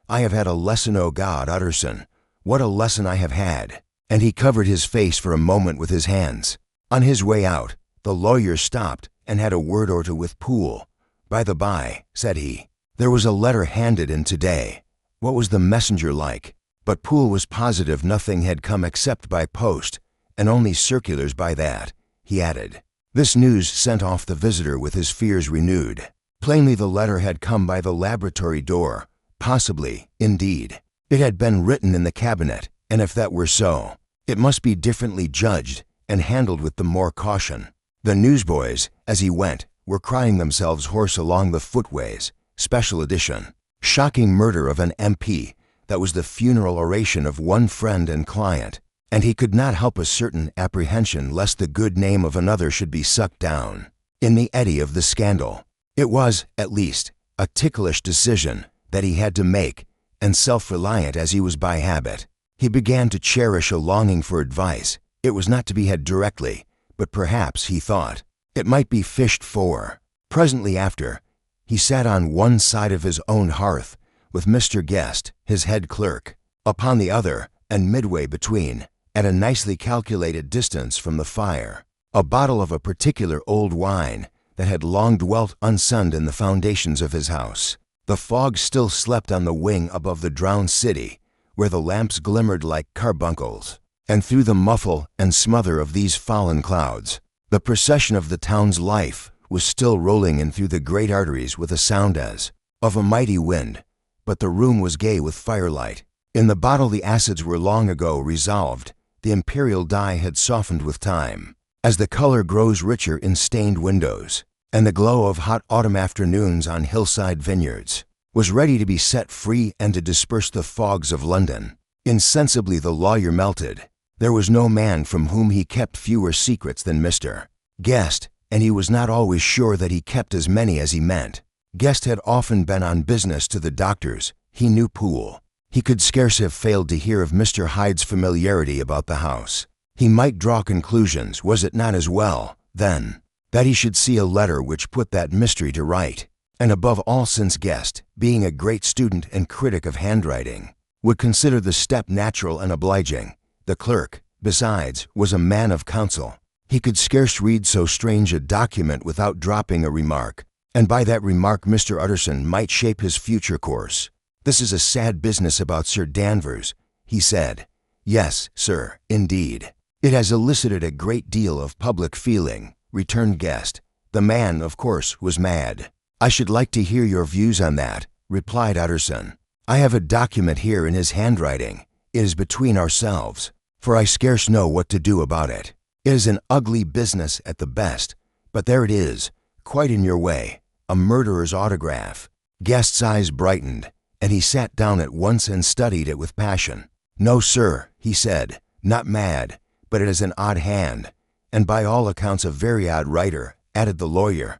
Speaker 1: "I have had a lesson, O God, Utterson. What a lesson I have had." And he covered his face for a moment with his hands. On his way out, the lawyer stopped and had a word or two with Poole. "By the by," said he, "there was a letter handed in today. What was the messenger like?" But Poole was positive nothing had come except by post, and only circulars by that, he added. This news sent off the visitor with his fears renewed. Plainly the letter had come by the laboratory door. Possibly, indeed, it had been written in the cabinet, and if that were so, it must be differently judged and handled with the more caution. The newsboys, as he went, were crying themselves hoarse along the footways. Special edition. Shocking murder of an MP. that was the funeral oration of one friend and client, and he could not help a certain apprehension lest the good name of another should be sucked down. In the eddy of the scandal, it was, at least, a ticklish decision that he had to make, and self-reliant as he was by habit, he began to cherish a longing for advice. It was not to be had directly, but perhaps, he thought, it might be fished for. Presently after, he sat on one side of his own hearth, with Mr. Guest, his head clerk, upon the other, and midway between, at a nicely calculated distance from the fire, a bottle of a particular old wine that had long dwelt unsunned in the foundations of his house. The fog still slept on the wing above the drowned city, where the lamps glimmered like carbuncles, and through the muffle and smother of these fallen clouds, the procession of the town's life was still rolling in through the great arteries with a sound as of a mighty wind, but the room was gay with firelight. In the bottle the acids were long ago resolved, the imperial dye had softened with time. As the color grows richer in stained windows, and the glow of hot autumn afternoons on hillside vineyards was ready to be set free and to disperse the fogs of London, insensibly the lawyer melted. There was no man from whom he kept fewer secrets than Mr. Guest, and he was not always sure that he kept as many as he meant. Guest had often been on business to the doctors. He knew Poole. He could scarce have failed to hear of Mr. Hyde's familiarity about the house. He might draw conclusions, was it not as well, then, that he should see a letter which put that mystery to right, and above all, since Guest, being a great student and critic of handwriting, would consider the step natural and obliging. The clerk, besides, was a man of counsel. He could scarce read so strange a document without dropping a remark, and by that remark Mr. Utterson might shape his future course. "This is a sad business about Sir Danvers," he said. "Yes, sir, indeed. It has elicited a great deal of public feeling," returned Guest. "The man, of course, was mad." "I should like to hear your views on that," replied Utterson. "I have a document here in his handwriting. It is between ourselves, for I scarce know what to do about it. It is an ugly business at the best, but there it is, quite in your way, a murderer's autograph." Guest's eyes brightened, and he sat down at once and studied it with passion. "No, sir," he said, "not mad, but it is an odd hand, and by all accounts a very odd writer," added the lawyer.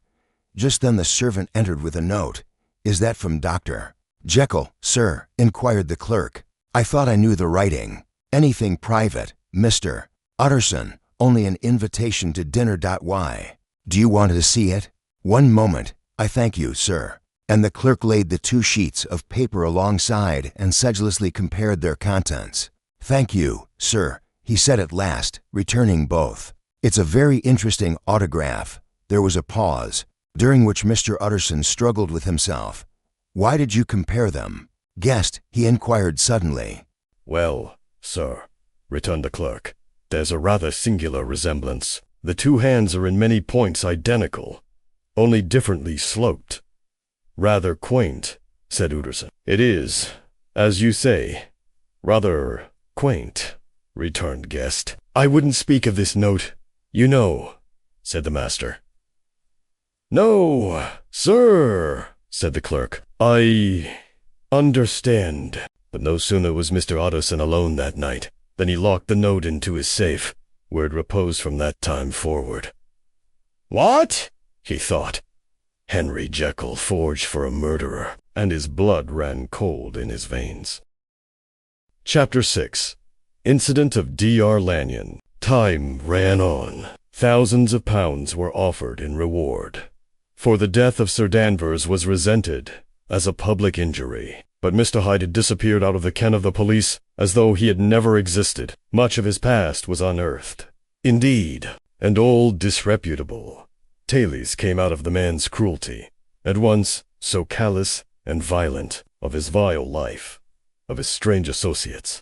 Speaker 1: Just then the servant entered with a note. "Is that from Dr. Jekyll, sir?" inquired the clerk. "I thought I knew the writing. Anything private, Mr. Utterson, only an invitation to dinner. Why? Do you want to see it?" "One moment. I thank you, sir." And the clerk laid the two sheets of paper alongside and sedulously compared their contents. "Thank you, sir," he said at last, returning both. "It's a very interesting autograph." There was a pause, during which Mr. Utterson struggled with himself. "Why did you compare them?" "Guest," he inquired suddenly.
Speaker 2: "Well, sir," returned the clerk, "there's a rather singular resemblance. The two hands are in many points identical, only differently sloped." "Rather quaint," said Utterson. "It is, as you say, rather quaint," returned Guest. "I wouldn't speak of this note, you know," said the master. "No, sir," said the clerk. "I understand." But no sooner was Mr. Utterson alone that night than he locked the note into his safe, where it reposed from that time forward. "What?" he thought. Henry Jekyll forged for a murderer, and his blood ran cold in his veins. Chapter 6. Incident of D.R. Lanyon. Time ran on. Thousands of pounds were offered in reward, for the death of Sir Danvers was resented as a public injury. But Mr. Hyde had disappeared out of the ken of the police as though he had never existed. Much of his past was unearthed. Indeed, and old disreputable tales came out of the man's cruelty, at once so callous and violent, of his vile life, of his strange associates,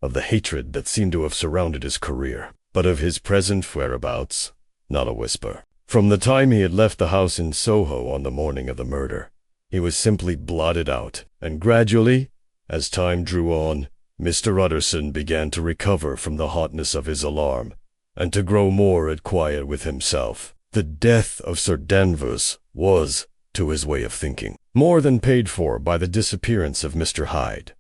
Speaker 2: of the hatred that seemed to have surrounded his career, but of his present whereabouts, not a whisper. From the time he had left the house in Soho on the morning of the murder, he was simply blotted out, and gradually, as time drew on, Mr. Utterson began to recover from the hotness of his alarm, and to grow more at quiet with himself. The death of Sir Danvers was, to his way of thinking, more than paid for by the disappearance of Mr. Hyde.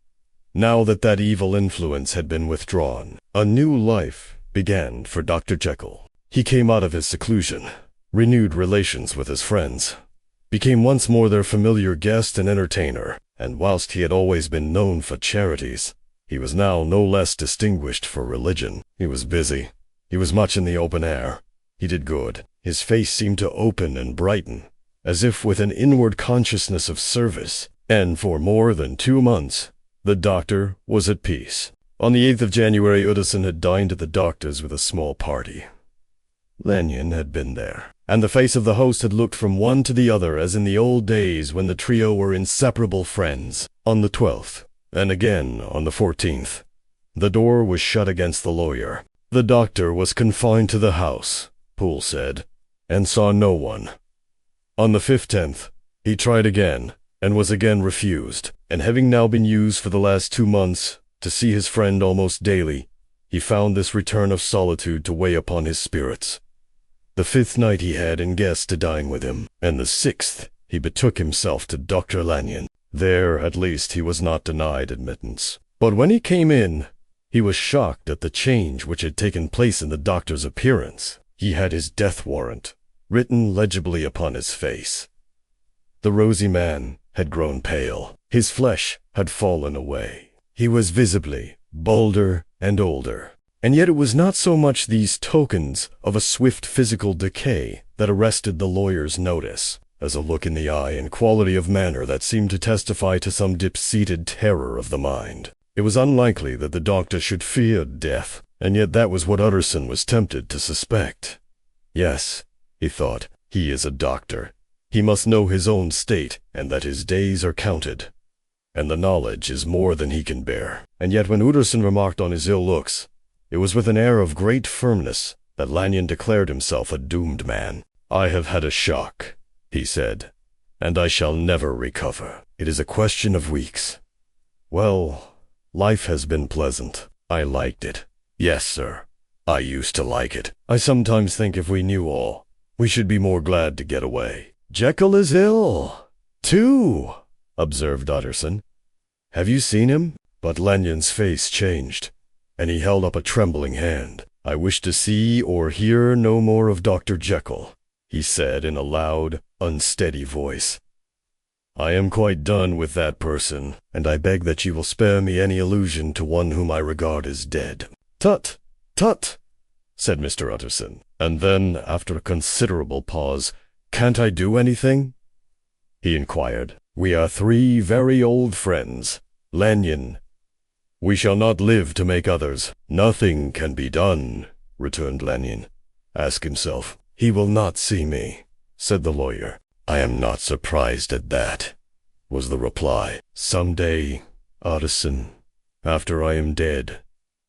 Speaker 2: Now that that evil influence had been withdrawn, a new life began for Dr. Jekyll. He came out of his seclusion, renewed relations with his friends, became once more their familiar guest and entertainer, and whilst he had always been known for charities, he was now no less distinguished for religion. He was busy. He was much in the open air. He did good. His face seemed to open and brighten, as if with an inward consciousness of service, and for more than 2 months, the doctor was at peace. On the 8th of January, Utterson had dined at the doctor's with a small party. Lanyon had been there, and the face of the host had looked from one to the other as in the old days when the trio were inseparable friends. On the 12th, and again on the 14th, the door was shut against the lawyer. The doctor was confined to the house, Poole said, and saw no one. On the 15th, he tried again, and was again refused, and having now been used for the last 2 months to see his friend almost daily, he found this return of solitude to weigh upon his spirits. The 5th night he had in guests to dine with him, and the 6th he betook himself to Dr. Lanyon. There, at least, he was not denied admittance. But when he came in, he was shocked at the change which had taken place in the doctor's appearance. He had his death warrant written legibly upon his face. The rosy man had grown pale. His flesh had fallen away. He was visibly bolder and older. And yet it was not so much these tokens of a swift physical decay that arrested the lawyer's notice, as a look in the eye and quality of manner that seemed to testify to some deep-seated terror of the mind. It was unlikely that the doctor should fear death, and yet that was what Utterson was tempted to suspect. Yes, he thought, he is a doctor. He must know his own state, and that his days are counted. And the knowledge is more than he can bear. And yet when Utterson remarked on his ill looks, it was with an air of great firmness that Lanyon declared himself a doomed man. "I have had a shock," he said, "and I shall never recover. It is a question of weeks. Well, life has been pleasant. I liked it. Yes, sir, I used to like it. I sometimes think if we knew all, we should be more glad to get away." "Jekyll is ill, too," observed Utterson. "Have you seen him?" But Lanyon's face changed, and he held up a trembling hand. "I wish to see or hear no more of Dr. Jekyll," he said in a loud, unsteady voice. "I am quite done with that person, and I beg that you will spare me any allusion to one whom I regard as dead." "Tut, tut," said Mr. Utterson, and then, after a considerable pause, "Can't I do anything?" he inquired. "We are 3 very old friends, Lanyon. We shall not live to make others." "Nothing can be done," returned Lanyon. "Ask himself." "He will not see me," said the lawyer. "I am not surprised at that," was the reply. "Some day, Utterson, after I am dead,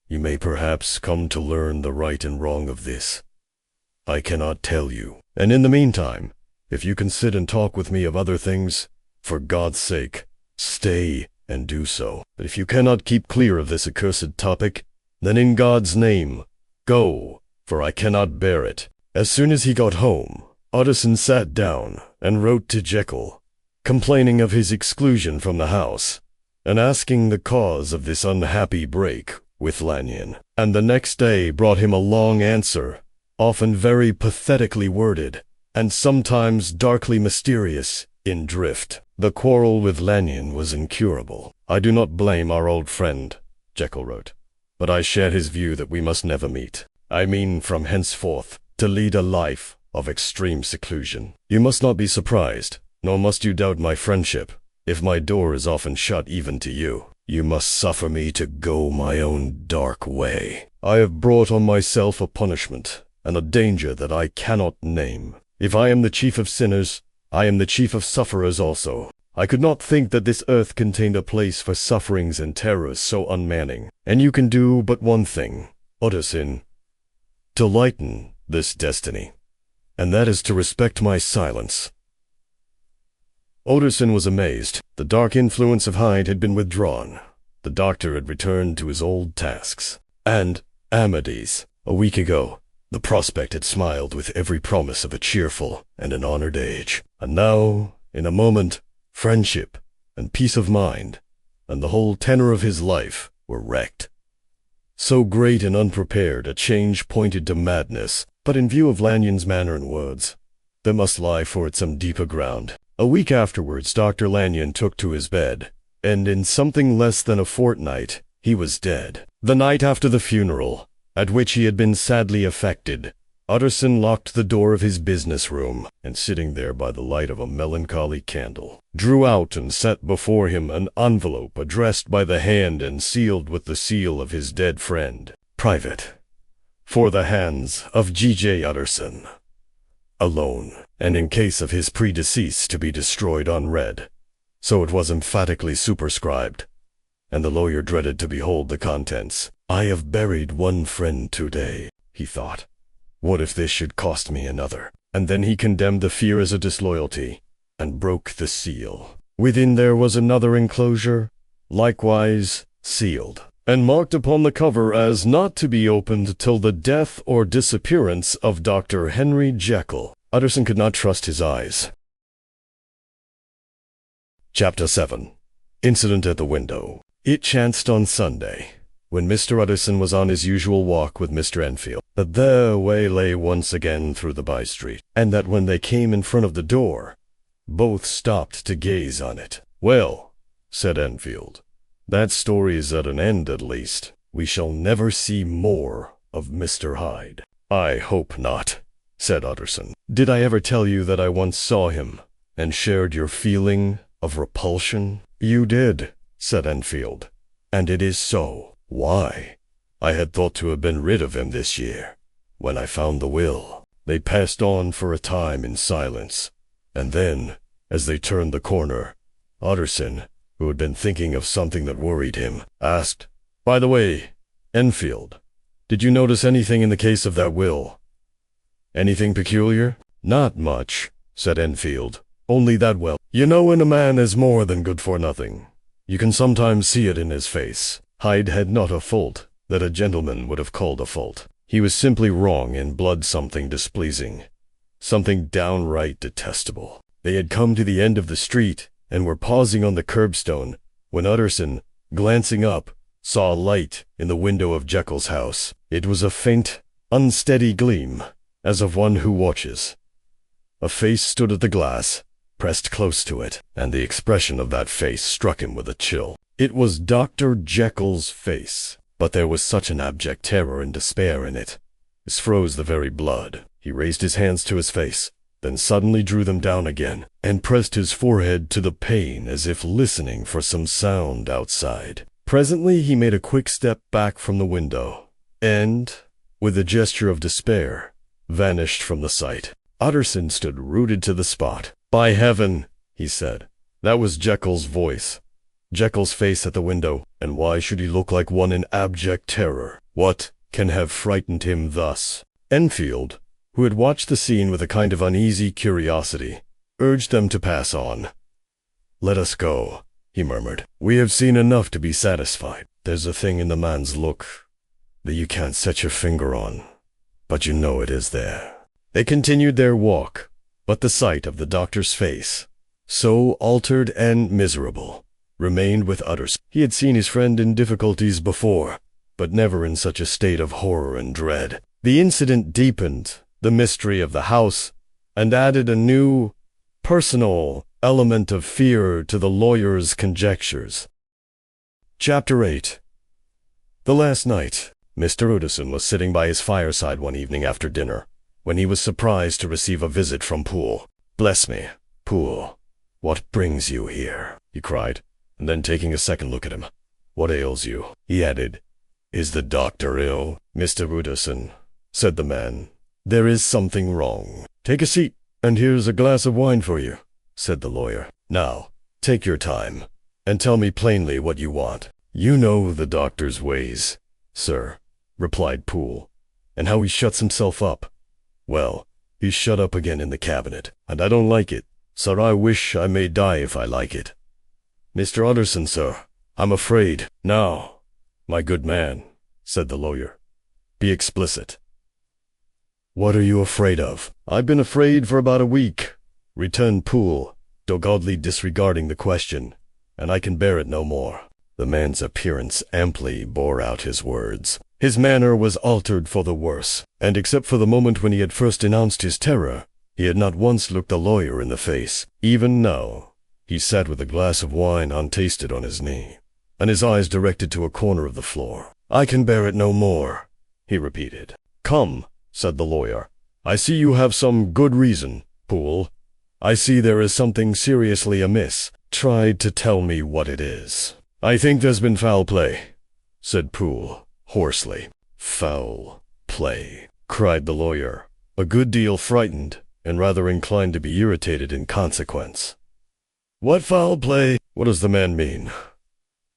Speaker 2: you may perhaps come to learn the right and wrong of this. I cannot tell you. And in the meantime, if you can sit and talk with me of other things, for God's sake, stay and do so. But if you cannot keep clear of this accursed topic, then in God's name, go, for I cannot bear it." As soon as he got home, Utterson sat down and wrote to Jekyll, complaining of his exclusion from the house, and asking the cause of this unhappy break with Lanyon. And the next day brought him a long answer, often very pathetically worded, and sometimes darkly mysterious in drift. The quarrel with Lanyon was incurable. "I do not blame our old friend," Jekyll wrote, "but I share his view that we must never meet. I mean from henceforth to lead a life of extreme seclusion. You must not be surprised, nor must you doubt my friendship, if my door is often shut even to you. You must suffer me to go my own dark way. I have brought on myself a punishment and a danger that I cannot name. If I am the chief of sinners, I am the chief of sufferers also. I could not think that this earth contained a place for sufferings and terrors so unmanning. And you can do but one thing, Utterson, to lighten this destiny, and that is to respect my silence." Utterson was amazed. The dark influence of Hyde had been withdrawn. The doctor had returned to his old tasks. And Amades, a week ago, the prospect had smiled with every promise of a cheerful and an honored age. And now, in a moment, friendship and peace of mind and the whole tenor of his life were wrecked. So great and unprepared a change pointed to madness, but in view of Lanyon's manner and words, there must lie for it some deeper ground. A week afterwards, Dr. Lanyon took to his bed, and in something less than a fortnight, he was dead. The night after the funeral, at which he had been sadly affected, Utterson locked the door of his business room, and sitting there by the light of a melancholy candle, drew out and set before him an envelope addressed by the hand and sealed with the seal of his dead friend. Private. For the hands of G.J. Utterson. Alone, and in case of his predecease to be destroyed unread. So it was emphatically superscribed, and the lawyer dreaded to behold the contents. I have buried one friend today, he thought. What if this should cost me another? And then he condemned the fear as a disloyalty, and broke the seal. Within there was another enclosure, likewise sealed, and marked upon the cover as not to be opened till the death or disappearance of Dr. Henry Jekyll. Utterson could not trust his eyes. Chapter 7. Incident at the window. It chanced on Sunday, when Mr. Utterson was on his usual walk with Mr. Enfield, that their way lay once again through the by-street, and that when they came in front of the door, both stopped to gaze on it. Well, said Enfield, that story is at an end at least. We shall never see more of Mr. Hyde. I hope not, said Utterson. Did I ever tell you that I once saw him, and shared your feeling of repulsion? You did, said Enfield, and it is so. Why? I had thought to have been rid of him this year, when I found the will. They passed on for a time in silence, and then, as they turned the corner, Utterson, who had been thinking of something that worried him, asked, By the way, Enfield, did you notice anything in the case of that will? Anything peculiar? Not much, said Enfield, only that well. You know when a man is more than good for nothing. You can sometimes see it in his face. Hyde had not a fault that a gentleman would have called a fault. He was simply wrong in blood something displeasing, something downright detestable. They had come to the end of the street, and were pausing on the curbstone, when Utterson, glancing up, saw a light in the window of Jekyll's house. It was a faint, unsteady gleam, as of one who watches. A face stood at the glass, pressed close to it, and the expression of that face struck him with a chill. It was Dr. Jekyll's face, but there was such an abject terror and despair in it. It froze the very blood. He raised his hands to his face, then suddenly drew them down again, and pressed his forehead to the pane as if listening for some sound outside. Presently he made a quick step back from the window, and, with a gesture of despair, vanished from the sight. Utterson stood rooted to the spot. By heaven, he said, that was Jekyll's voice. Jekyll's face at the window, and why should he look like one in abject terror? What can have frightened him thus? Enfield, who had watched the scene with a kind of uneasy curiosity, urged them to pass on. Let us go, he murmured. We have seen enough to be satisfied. There's a thing in the man's look that you can't set your finger on, but you know it is there. They continued their walk, but the sight of the doctor's face, so altered and miserable, remained with Utterson. He had seen his friend in difficulties before, but never in such a state of horror and dread. The incident deepened the mystery of the house, and added a new, personal element of fear to the lawyer's conjectures. Chapter 8. The last night, Mr. Utterson was sitting by his fireside one evening after dinner, when he was surprised to receive a visit from Poole. Bless me, Poole, what brings you here? He cried, and then taking a second look at him. What ails you? He added, Is the doctor ill? Mr. Utterson, said the man, there is something wrong. Take a seat, and here's a glass of wine for you, said the lawyer. Now, take your time, and tell me plainly what you want. You know the doctor's ways, sir, replied Poole, and how he shuts himself up. Well, he's shut up again in the cabinet, and I don't like it, sir. I wish I may die if I like it. Mr. Utterson, sir, I'm afraid. Now, my good man, said the lawyer, be explicit. What are you afraid of? I've been afraid for about a week, returned Poole, doggedly disregarding the question, and I can bear it no more. The man's appearance amply bore out his words. His manner was altered for the worse, and except for the moment when he had first announced his terror, he had not once looked the lawyer in the face. Even now, he sat with a glass of wine untasted on his knee, and his eyes directed to a corner of the floor. "I can bear it no more," he repeated. "Come," said the lawyer. "I see you have some good reason, Poole. I see there is something seriously amiss. Try to tell me what it is." "I think there's been foul play," said Poole, hoarsely. "Foul play," cried the lawyer, a good deal frightened, and rather inclined to be irritated in consequence. "What foul play? What does the man mean?"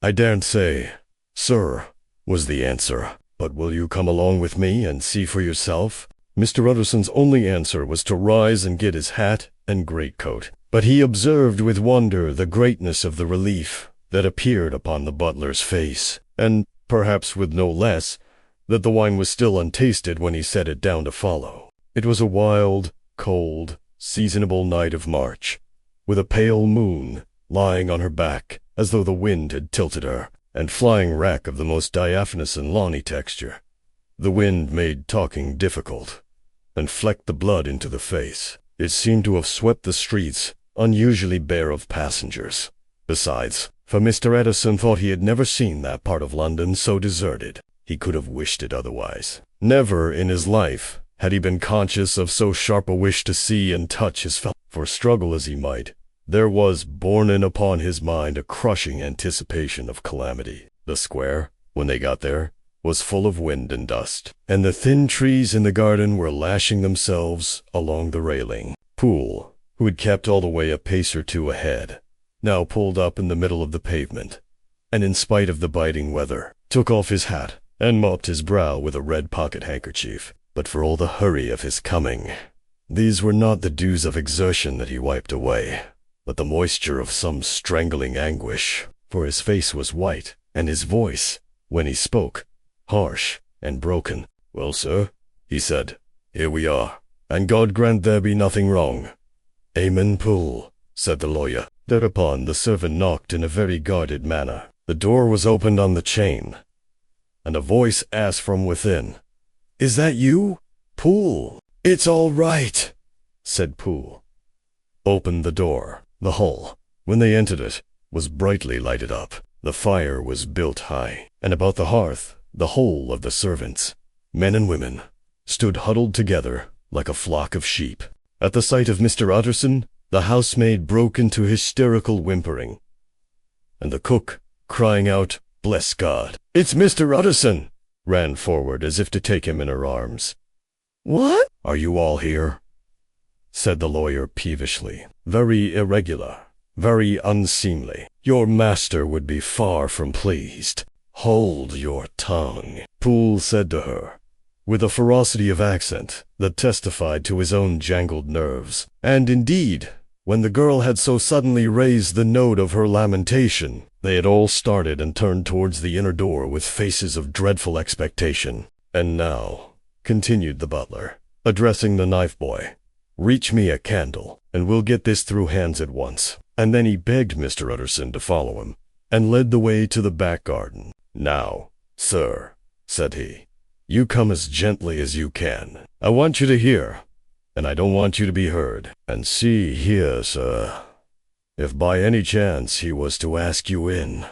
Speaker 2: "I daren't say, sir," was the answer. "But will you come along with me and see for yourself?" Mr. Utterson's only answer was to rise and get his hat and greatcoat, but he observed with wonder the greatness of the relief that appeared upon the butler's face, and, perhaps with no less, that the wine was still untasted when he set it down to follow. It was a wild, cold, seasonable night of March, with a pale moon lying on her back as though the wind had tilted her, and flying wrack of the most diaphanous and lawny texture. The wind made talking difficult, and flecked the blood into the face. It seemed to have swept the streets unusually bare of passengers. Besides, for Mr. Edison thought he had never seen that part of London so deserted. He could have wished it otherwise. Never in his life had he been conscious of so sharp a wish to see and touch his fellow. For struggle as he might, there was borne in upon his mind a crushing anticipation of calamity. The square, when they got there, was full of wind and dust, and the thin trees in the garden were lashing themselves along the railing. Poole, who had kept all the way a pace or two ahead, now pulled up in the middle of the pavement, and in spite of the biting weather, took off his hat and mopped his brow with a red pocket-handkerchief. But for all the hurry of his coming, these were not the dews of exertion that he wiped away, but the moisture of some strangling anguish, for his face was white, and his voice, when he spoke, harsh and broken. "Well, sir," he said, "here we are, and God grant there be nothing wrong." "Amen, Poole," said the lawyer. Thereupon the servant knocked in a very guarded manner. The door was opened on the chain, and a voice asked from within, "Is that you, Poole?" "It's all right," said Poole. Opened the door. The hall, when they entered it, was brightly lighted up. The fire was built high, and about the hearth the whole of the servants, men and women, stood huddled together like a flock of sheep. At the sight of Mr. Utterson, the housemaid broke into hysterical whimpering, and the cook, crying out, "Bless God, it's Mr. Utterson!" ran forward as if to take him in her arms. "What? Are you all here?" said the lawyer peevishly. "Very irregular, very unseemly. Your master would be far from pleased." "Hold your tongue," Poole said to her, with a ferocity of accent that testified to his own jangled nerves. And indeed, when the girl had so suddenly raised the note of her lamentation, they had all started and turned towards the inner door with faces of dreadful expectation. "And now," continued the butler, addressing the knife boy, "reach me a candle, and we'll get this through hands at once." And then he begged Mr. Utterson to follow him, and led the way to the back garden. "Now, sir," said he, "you come as gently as you can. I want you to hear, and I don't want you to be heard. And see here, sir, if by any chance he was to ask you in,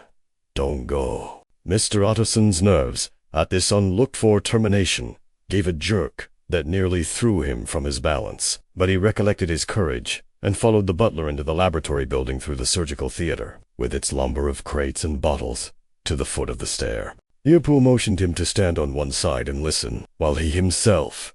Speaker 2: don't go." Mr. Utterson's nerves, at this unlooked-for termination, gave a jerk that nearly threw him from his balance, but he recollected his courage, and followed the butler into the laboratory building through the surgical theater, with its lumber of crates and bottles, to the foot of the stair. Here Poole motioned him to stand on one side and listen, while he himself,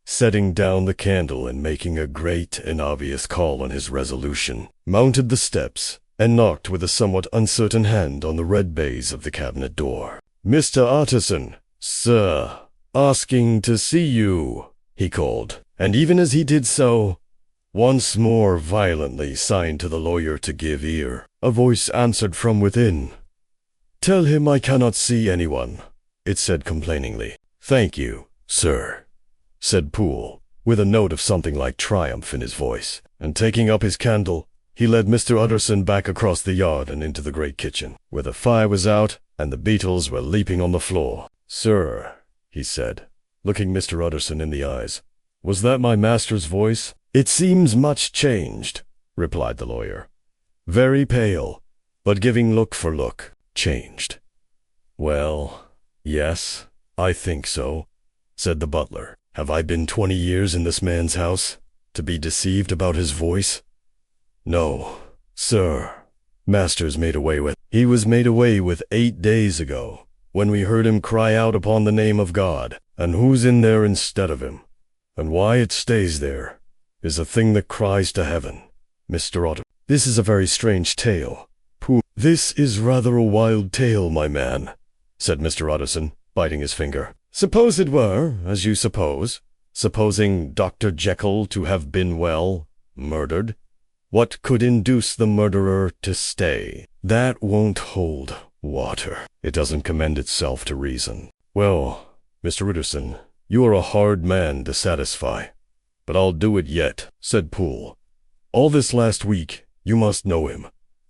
Speaker 2: setting down the candle and making a great and obvious call on his resolution, mounted the steps and knocked with a somewhat uncertain hand on the red baize of the cabinet door. "Mr. Utterson, sir, asking to see you," he called, and even as he did so, once more violently signed to the lawyer to give ear. A voice answered from within. "Tell him I cannot see anyone," it said complainingly. "Thank you, sir," said Poole, with a note of something like triumph in his voice, and taking up his candle, He led Mr. Utterson back across the yard and into the great kitchen, where the fire was out and the beetles were leaping on the floor. "Sir," he said, looking Mr. Utterson in the eyes, "was that my master's voice?" "It seems much changed," replied the lawyer. "Very pale, but giving look for look. Changed." "Well, yes, I think so," said the butler. "Have I been 20 years in this man's house to be deceived about his voice? No, sir. Master's made away with. He was made away with 8 days ago, when we heard him cry out upon the name of God. And who's in there instead of him? And why it stays there is a thing that cries to heaven. Mr. Otter, this is a very strange tale. Pooh, this is rather a wild tale, my man," said Mr. Utterson, biting his finger. "Suppose it were, as you suppose, supposing Dr. Jekyll to have been, well, murdered. What could induce the murderer to stay? That won't hold water. It doesn't commend itself to reason." "Well, Mr. Utterson, you are a hard man to satisfy, but I'll do it yet," said Poole. "All this last week, you must know him,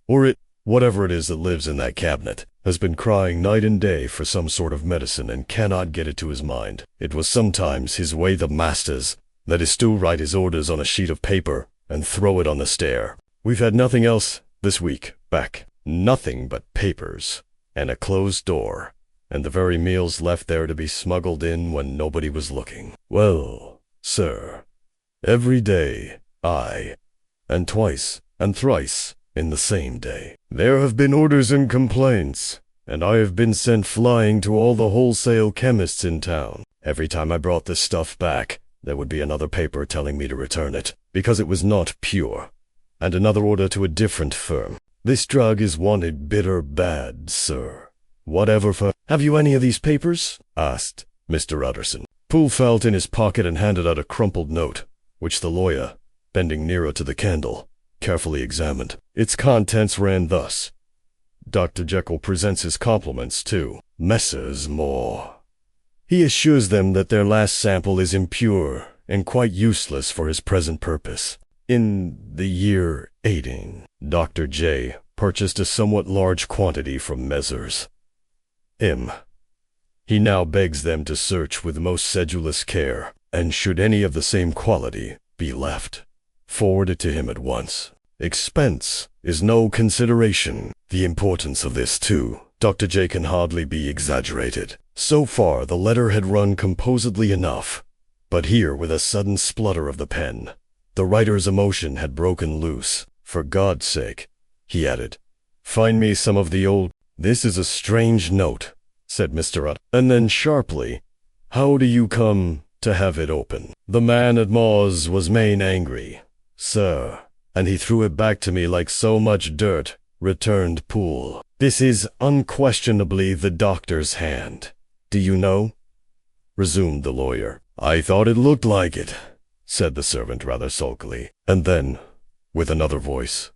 Speaker 2: or it, whatever it is that lives in that cabinet, has been crying night and day for some sort of medicine and cannot get it to his mind. It was sometimes his way the masters, that is to write his orders on a sheet of paper and throw it on the stair. We've had nothing else this week back. Nothing but papers and a closed door, and the very meals left there to be smuggled in when nobody was looking. Well, sir, every day, aye, and twice and thrice in the same day, there have been orders and complaints, and I have been sent flying to all the wholesale chemists in town. Every time I brought this stuff back, there would be another paper telling me to return it, because it was not pure, and another order to a different firm. This drug is wanted bitter bad, sir. Whatever for— "Have you any of these papers?" asked Mr. Utterson. Poole felt in his pocket and handed out a crumpled note, which the lawyer, bending nearer to the candle, carefully examined. Its contents ran thus: "Dr. Jekyll presents his compliments to Messrs. Moore. He assures them that their last sample is impure and quite useless for his present purpose. In the year 18, Dr. J. purchased a somewhat large quantity from Messrs. M. He now begs them to search with most sedulous care, and should any of the same quality be left, forward it to him at once. Expense is no consideration. The importance of this, too, Dr. J. can hardly be exaggerated." So far the letter had run composedly enough, but here, with a sudden splutter of the pen, the writer's emotion had broken loose. "For God's sake," he added, "find me some of the old—" "This is a strange note," said Mr. Utt. And then sharply, "How do you come to have it open?" "The man at Mawes was main angry, sir, and he threw it back to me like so much dirt," returned Poole. "This is unquestionably the doctor's hand. Do you know?" resumed the lawyer. "I thought it looked like it," said the servant rather sulkily. And then, with another voice,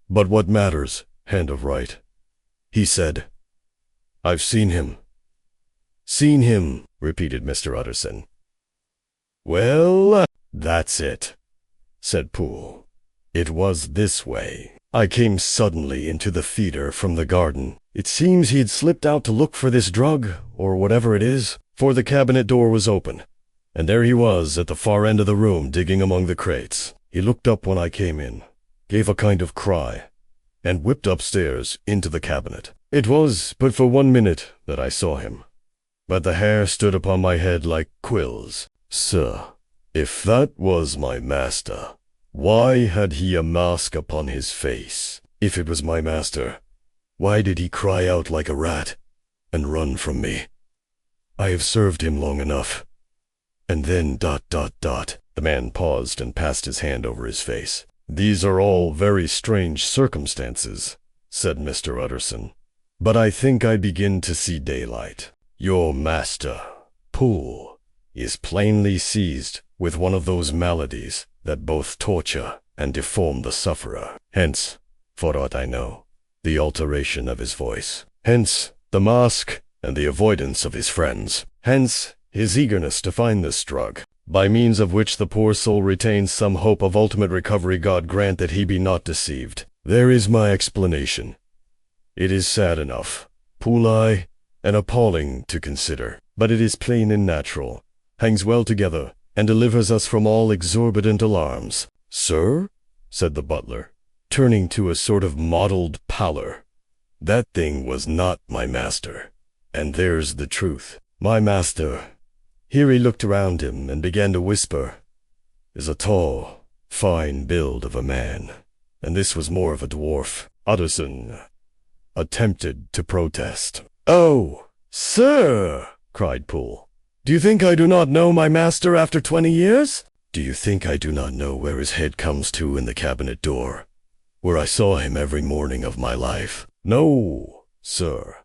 Speaker 2: "But what matters, hand of right?" he said. "I've seen him." "Seen him," repeated Mr. Utterson. "Well, that's it," said Poole. "It was this way. I came suddenly into the theater from the garden. It seems he had slipped out to look for this drug, or whatever it is, for the cabinet door was open, and there he was at the far end of the room digging among the crates. He looked up when I came in, gave a kind of cry, and whipped upstairs into the cabinet. It was but for 1 minute that I saw him, but the hair stood upon my head like quills. Sir, if that was my master, why had he a mask upon his face? If it was my master, why did he cry out like a rat and run from me? I have served him long enough. And then ... The man paused and passed his hand over his face. "These are all very strange circumstances," said Mr. Utterson, "but I think I begin to see daylight. Your master, Poole, is plainly seized with one of those maladies that both torture and deform the sufferer. Hence, for aught I know, the alteration of his voice. Hence, the mask and the avoidance of his friends. Hence, his eagerness to find this drug. by means of which the poor soul retains some hope of ultimate recovery. God grant that he be not deceived. There is my explanation. It is sad enough, Pooleye, and appalling to consider, but it is plain and natural, hangs well together, and delivers us from all exorbitant alarms. Sir, said the butler, turning to a sort of mottled pallor, that thing was not my master, and there's the truth. My master, here he looked around him and began to whisper, is a tall, fine build of a man, and this was more of a dwarf. Utterson attempted to protest. Oh, sir, cried Poole, do you think I do not know my master after 20 years? Do you think I do not know where his head comes to in the cabinet door, where I saw him every morning of my life? No, sir,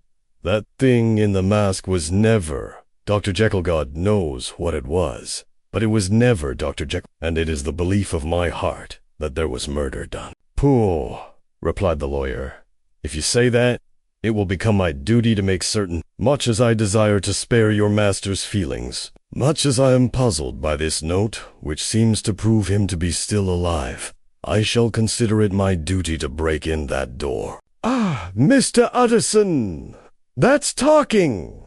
Speaker 2: that thing in the mask was never Dr. Jekyll. God knows what it was, but it was never Dr. Jekyll, and it is the belief of my heart that there was murder done. Poole, replied the lawyer, if you say that, it will become my duty to make certain, much as I desire to spare your master's feelings, much as I am puzzled by this note, which seems to prove him to be still alive, I shall consider it my duty to break in that door. Ah, Mr. Utterson, that's talking,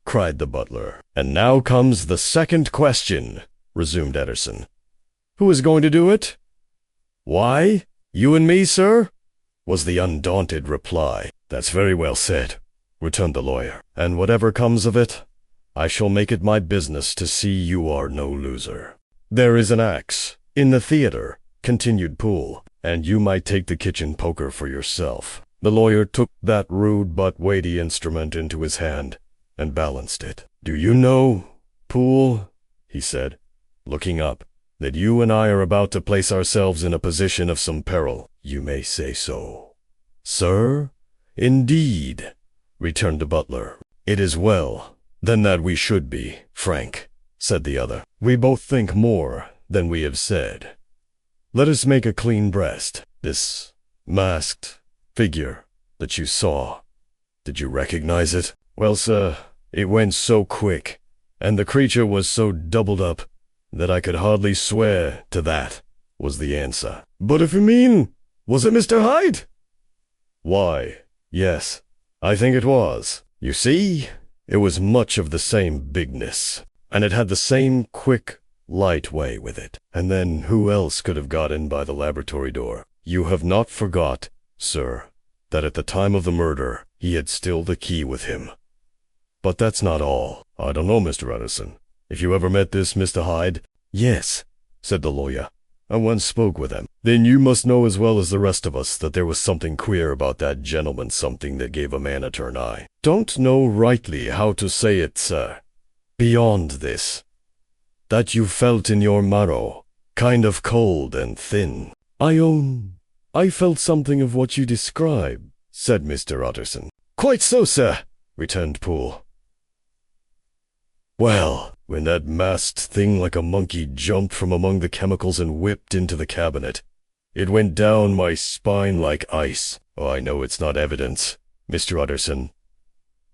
Speaker 2: cried the butler. And now comes the second question, resumed Utterson. Who is going to do it? Why, you and me, sir, was the undaunted reply. That's very well said, returned the lawyer, and whatever comes of it, I shall make it my business to see you are no loser. There is an axe in the theater, continued Poole, and you might take the kitchen poker for yourself. The lawyer took that rude but weighty instrument into his hand and balanced it. Do you know, Poole, he said, looking up, that you and I are about to place ourselves in a position of some peril? You may say so. Sir? Indeed, returned the butler. It is well, then, that we should be, Frank, said the other. We both think more than we have said. Let us make a clean breast. This masked figure that you saw, did you recognize it? Well, sir, it went so quick, and the creature was so doubled up, that I could hardly swear to that, was the answer. But if you mean, was it Mr. Hyde? Why, yes, I think it was. You see, it was much of the same bigness, and it had the same quick, light way with it. And then who else could have got in by the laboratory door? You have not forgot, sir, that at the time of the murder he had still the key with him. But that's not all. I don't know, Mr. Utterson, if you ever met this Mr. Hyde. Yes, said the lawyer. I once spoke with him. Then you must know as well as the rest of us that there was something queer about that gentleman, something that gave a man a turn eye. Don't know rightly how to say it, sir. Beyond this, that you felt in your marrow, kind of cold and thin. I own I felt something of what you describe, said Mr. Utterson. Quite so, sir, returned Poole. Well, when that masked thing like a monkey jumped from among the chemicals and whipped into the cabinet, it went down my spine like ice. Oh, I know it's not evidence, Mr. Utterson.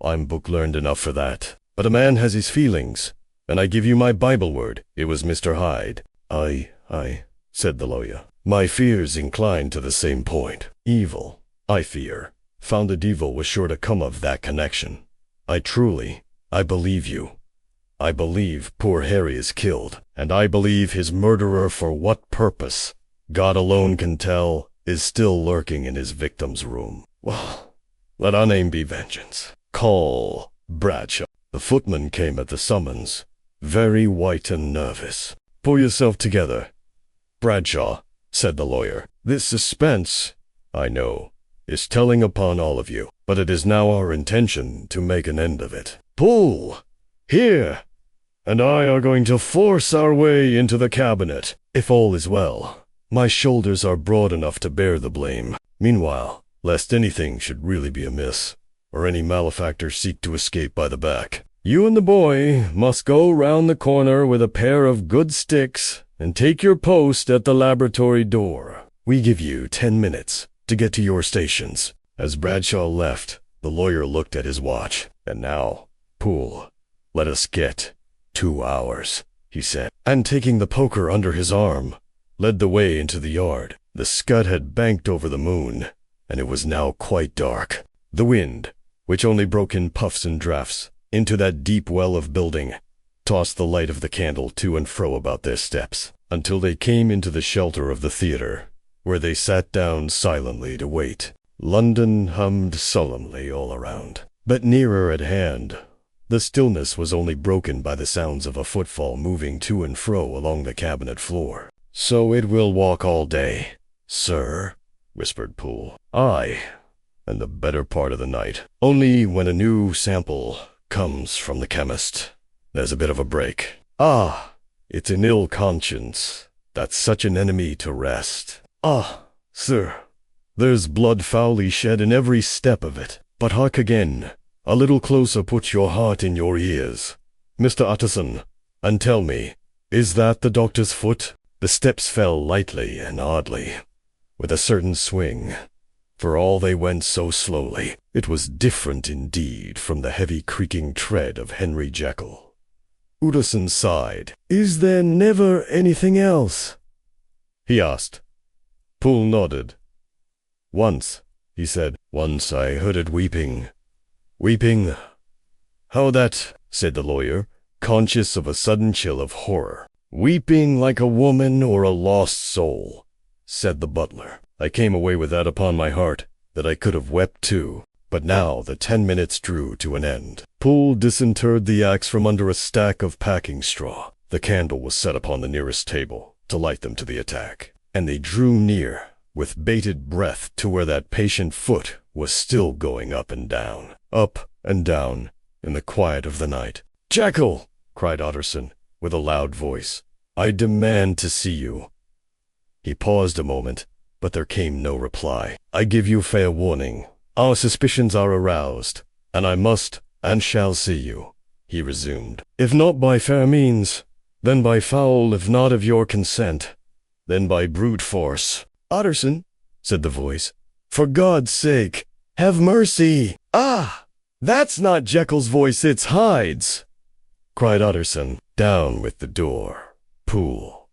Speaker 2: I'm book-learned enough for that. But a man has his feelings, and I give you my Bible word, it was Mr. Hyde. Aye, said the lawyer. My fears incline to the same point. Evil, I fear, founded evil was sure to come of that connection. I believe you. I believe poor Harry is killed, and I believe his murderer, for what purpose, God alone can tell, is still lurking in his victim's room. Well, let our name be vengeance. Call Bradshaw. The footman came at the summons, very white and nervous. Pull yourself together, Bradshaw, said the lawyer. This suspense, I know, is telling upon all of you, but it is now our intention to make an end of it. Poole, here, and I are going to force our way into the cabinet. If all is well, my shoulders are broad enough to bear the blame. Meanwhile, lest anything should really be amiss, or any malefactor seek to escape by the back, you and the boy must go round the corner with a pair of good sticks and take your post at the laboratory door. We give you 10 minutes to get to your stations. As Bradshaw left, the lawyer looked at his watch. And now, Poole, let us get 2 hours, he he said, and taking the poker under his arm, led the way into the yard. The scud had banked over the moon, and it was now quite dark. The wind, which only broke in puffs and draughts into that deep well of building, tossed the light of the candle to and fro about their steps, until they came into the shelter of the theatre, where they sat down silently to wait. London hummed solemnly all around, but nearer at hand, the stillness was only broken by the sounds of a footfall moving to and fro along the cabinet floor. "So it will walk all day, sir," whispered Poole. "Aye, and the better part of the night. Only when a new sample comes from the chemist, there's a bit of a break. Ah, it's an ill conscience that's such an enemy to rest. Ah, sir, there's blood foully shed in every step of it. But hark again, a little closer, put your heart in your ears, Mr. Utterson, and tell me, is that the doctor's foot?" The steps fell lightly and oddly, with a certain swing. For all they went so slowly, it was different indeed from the heavy creaking tread of Henry Jekyll. Utterson sighed. "Is there never anything else?" he asked. Poole nodded. "Once," he said, "once I heard it weeping. Weeping? How that?" said the lawyer, conscious of a sudden chill of horror. "Weeping like a woman or a lost soul," said the butler. "I came away with that upon my heart, that I could have wept too." But now the 10 minutes drew to an end. Poole disinterred the axe from under a stack of packing straw. The candle was set upon the nearest table to light them to the attack, and they drew near with bated breath to where that patient foot was still going up and down, in the quiet of the night. "Jekyll!" cried Utterson, with a loud voice, "I demand to see you." He paused a moment, but there came no reply. "I give you fair warning. Our suspicions are aroused, and I must and shall see you," he resumed. "If not by fair means, then by foul. If not of your consent, then by brute force." "Utterson," said the voice, "for God's sake, have mercy." "Ah, that's not Jekyll's voice, it's Hyde's," cried Utterson. "Down with the door, Poole."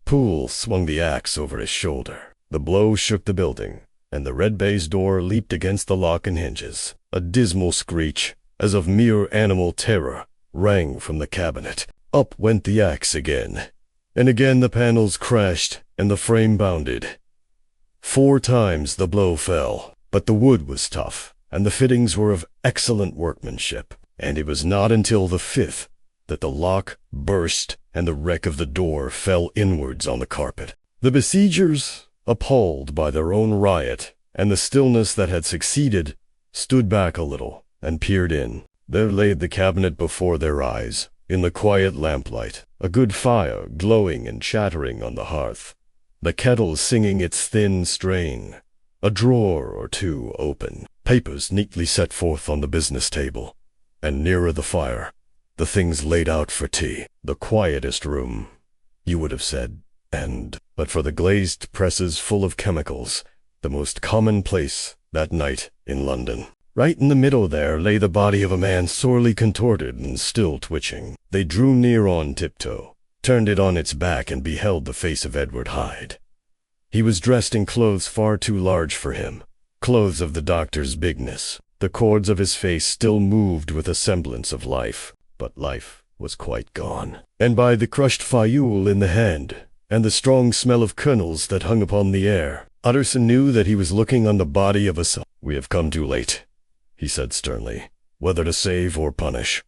Speaker 2: Poole swung the axe over his shoulder. The blow shook the building, and the red baize door leaped against the lock and hinges. A dismal screech, as of mere animal terror, rang from the cabinet. Up went the axe again, and again the panels crashed and the frame bounded. 4 times the blow fell, but the wood was tough, and the fittings were of excellent workmanship, and it was not until the 5th that the lock burst and the wreck of the door fell inwards on the carpet. The besiegers, appalled by their own riot and the stillness that had succeeded, stood back a little and peered in. There lay the cabinet before their eyes, in the quiet lamplight, a good fire glowing and chattering on the hearth, the kettle singing its thin strain, a drawer or two open, papers neatly set forth on the business table, and nearer the fire, the things laid out for tea. The quietest room, you would have said, and, but for the glazed presses full of chemicals, the most commonplace that night in London. Right in the middle there lay the body of a man sorely contorted and still twitching. They drew near on tiptoe, turned it on its back, and beheld the face of Edward Hyde. He was dressed in clothes far too large for him, clothes of the doctor's bigness. The cords of his face still moved with a semblance of life, but life was quite gone. And by the crushed fioul in the hand, and the strong smell of kernels that hung upon the air, Utterson knew that he was looking on the body of a son. "We have come too late," he said sternly, "whether to save or punish.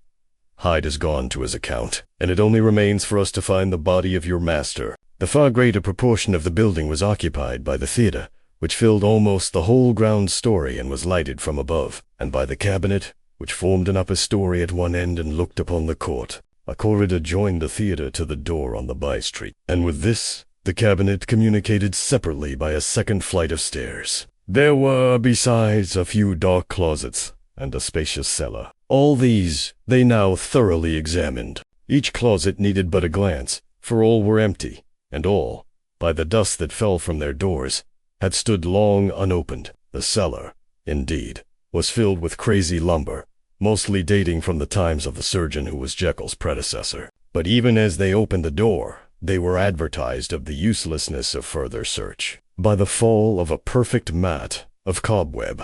Speaker 2: Hyde has gone to his account, and it only remains for us to find the body of your master." The far greater proportion of the building was occupied by the theatre, which filled almost the whole ground story and was lighted from above, and by the cabinet, which formed an upper story at one end and looked upon the court. A corridor joined the theatre to the door on the by-street, and with this the cabinet communicated separately by a second flight of stairs. There were, besides, a few dark closets and a spacious cellar. All these they now thoroughly examined. Each closet needed but a glance, for all were empty, and all, by the dust that fell from their doors, had stood long unopened. The cellar, indeed, was filled with crazy lumber, mostly dating from the times of the surgeon who was Jekyll's predecessor. But even as they opened the door, they were advertised of the uselessness of further search by the fall of a perfect mat of cobweb,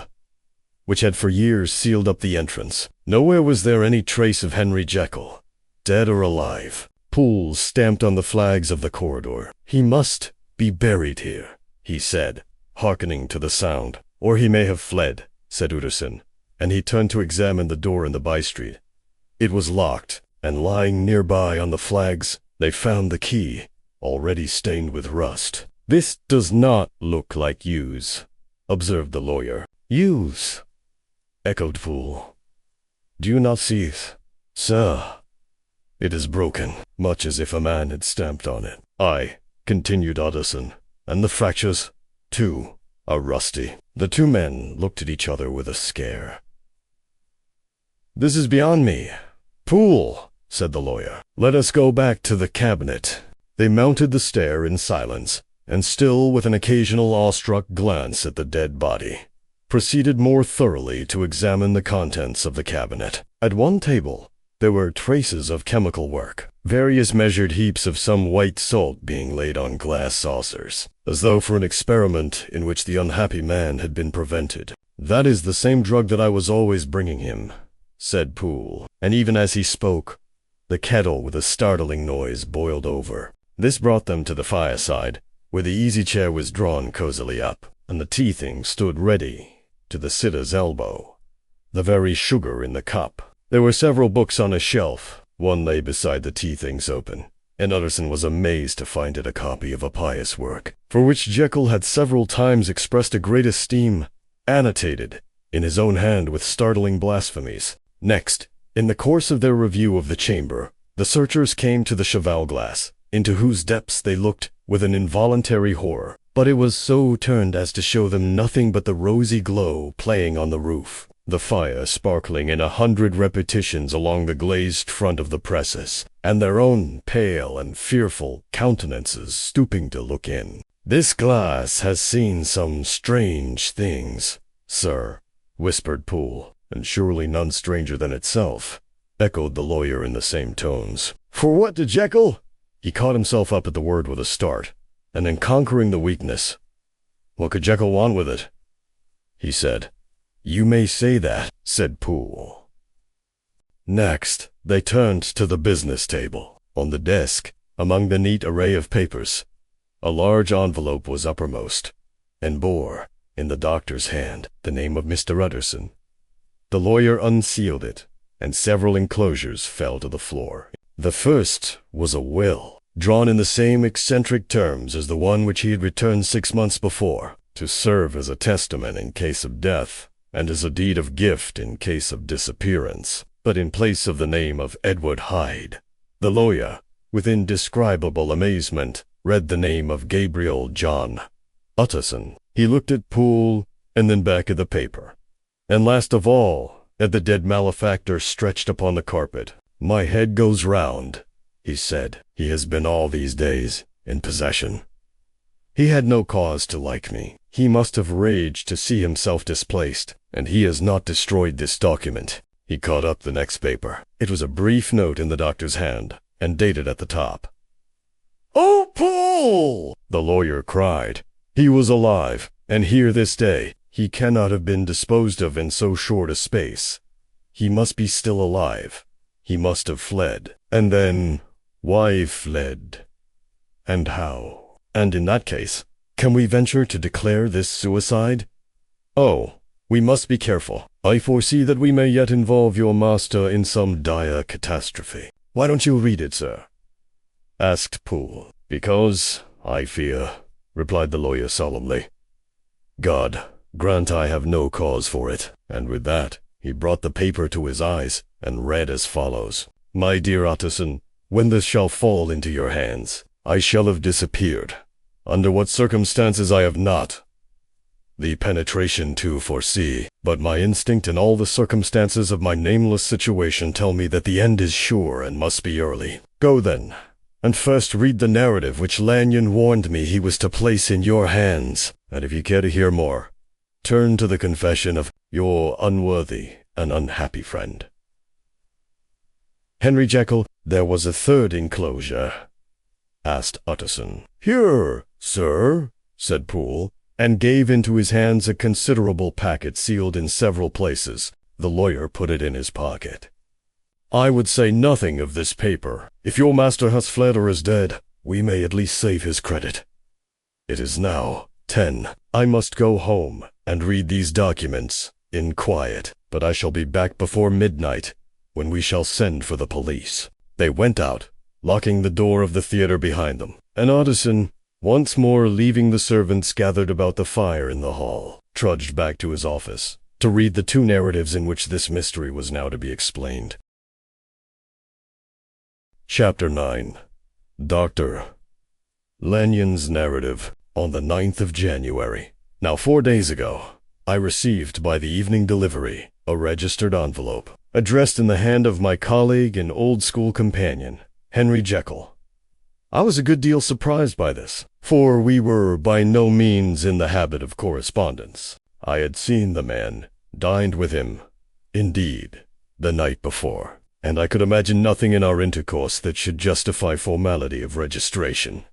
Speaker 2: which had for years sealed up the entrance. Nowhere was there any trace of Henry Jekyll, dead or alive. Poole stamped on the flags of the corridor. "He must be buried here," he said, hearkening to the sound. "Or he may have fled," said Utterson, and he turned to examine the door in the by-street. It was locked, and lying nearby on the flags, they found the key, already stained with rust. "This does not look like use," observed the lawyer. "Use?" echoed Poole. "Do you not see it, sir? It is broken, much as if a man had stamped on it." "Aye," continued Utterson, "and the fractures, too, are rusty." The two men looked at each other with a scare. "This is beyond me. Poole," said the lawyer, "let us go back to the cabinet." They mounted the stair in silence, and still with an occasional awestruck glance at the dead body, proceeded more thoroughly to examine the contents of the cabinet. At one table there were traces of chemical work, various measured heaps of some white salt being laid on glass saucers, as though for an experiment in which the unhappy man had been prevented. "That is the same drug that I was always bringing him," said Poole, and even as he spoke, the kettle with a startling noise boiled over. This brought them to the fireside, where the easy-chair was drawn cosily up, and the tea-thing stood ready to the sitter's elbow, the very sugar in the cup. There were several books on a shelf. One lay beside the tea-things open, and Utterson was amazed to find it a copy of a pious work, for which Jekyll had several times expressed a great esteem, annotated in his own hand with startling blasphemies. Next, in the course of their review of the chamber, the searchers came to the cheval-glass, into whose depths they looked with an involuntary horror, but it was so turned as to show them nothing but the rosy glow playing on the roof, the fire sparkling in 100 repetitions along the glazed front of the presses, and their own pale and fearful countenances stooping to look in. "This glass has seen some strange things, sir," whispered Poole. "And surely none stranger than itself," echoed the lawyer in the same tones. "For what did Jekyll—" He caught himself up at the word with a start, and then conquering the weakness, "What could Jekyll want with it?" he said. "You may say that," said Poole. Next, they turned to the business table. On the desk, among the neat array of papers, a large envelope was uppermost, and bore, in the doctor's hand, the name of Mr. Utterson. The lawyer unsealed it, and several enclosures fell to the floor. The first was a will, drawn in the same eccentric terms as the one which he had returned 6 months before, to serve as a testament in case of death, and as a deed of gift in case of disappearance, but in place of the name of Edward Hyde. The lawyer, with indescribable amazement, read the name of Gabriel John Utterson. He looked at Poole, and then back at the paper, and last of all, at the dead malefactor stretched upon the carpet. "My head goes round," he said. "He has been all these days in possession. He had no cause to like me. He must have raged to see himself displaced, and he has not destroyed this document." He caught up the next paper. It was a brief note in the doctor's hand, and dated at the top. "Oh, Poole!" the lawyer cried. "He was alive, and here this day. He cannot have been disposed of in so short a space. He must be still alive. He must have fled. And then, why fled? And how? And in that case, can we venture to declare this suicide? Oh, we must be careful. I foresee that we may yet involve your master in some dire catastrophe." "Why don't you read it, sir?" asked Poole. "Because, I fear," replied the lawyer solemnly, "God grant I have no cause for it." And with that, he brought the paper to his eyes, and read as follows. "My dear Utterson, when this shall fall into your hands, I shall have disappeared. Under what circumstances I have not the penetration to foresee, but my instinct and all the circumstances of my nameless situation tell me that the end is sure and must be early. Go then, and first read the narrative which Lanyon warned me he was to place in your hands, and if you care to hear more, turn to the confession of your unworthy and unhappy friend." Henry Jekyll, there was a third enclosure?" asked Utterson. "Here, sir," said Poole, and gave into his hands a considerable packet sealed in several places. The lawyer put it in his pocket. "I would say nothing of this paper. If your master has fled or is dead, we may at least save his credit. It is now 10. I must go home and read these documents in quiet, but I shall be back before midnight, when we shall send for the police." They went out, locking the door of the theater behind them, and Utterson, once more leaving the servants gathered about the fire in the hall, trudged back to his office to read the 2 narratives in which this mystery was now to be explained. Chapter 9. Dr. Lanyon's narrative. On the 9th of January. Now 4 days ago, I received by the evening delivery a registered envelope, addressed in the hand of my colleague and old school companion, Henry Jekyll. I was a good deal surprised by this, for we were by no means in the habit of correspondence. I had seen the man, dined with him, indeed, the night before, and I could imagine nothing in our intercourse that should justify formality of registration.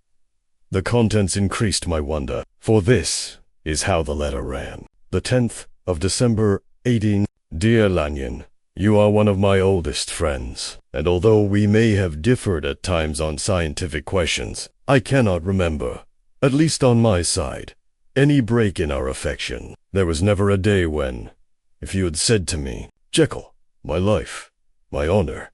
Speaker 2: The contents increased my wonder, for this is how the letter ran. The 10th of December, 18. Dear Lanyon, you are one of my oldest friends, and although we may have differed at times on scientific questions, I cannot remember, at least on my side, any break in our affection. There was never a day when, if you had said to me, "Jekyll, my life, my honor,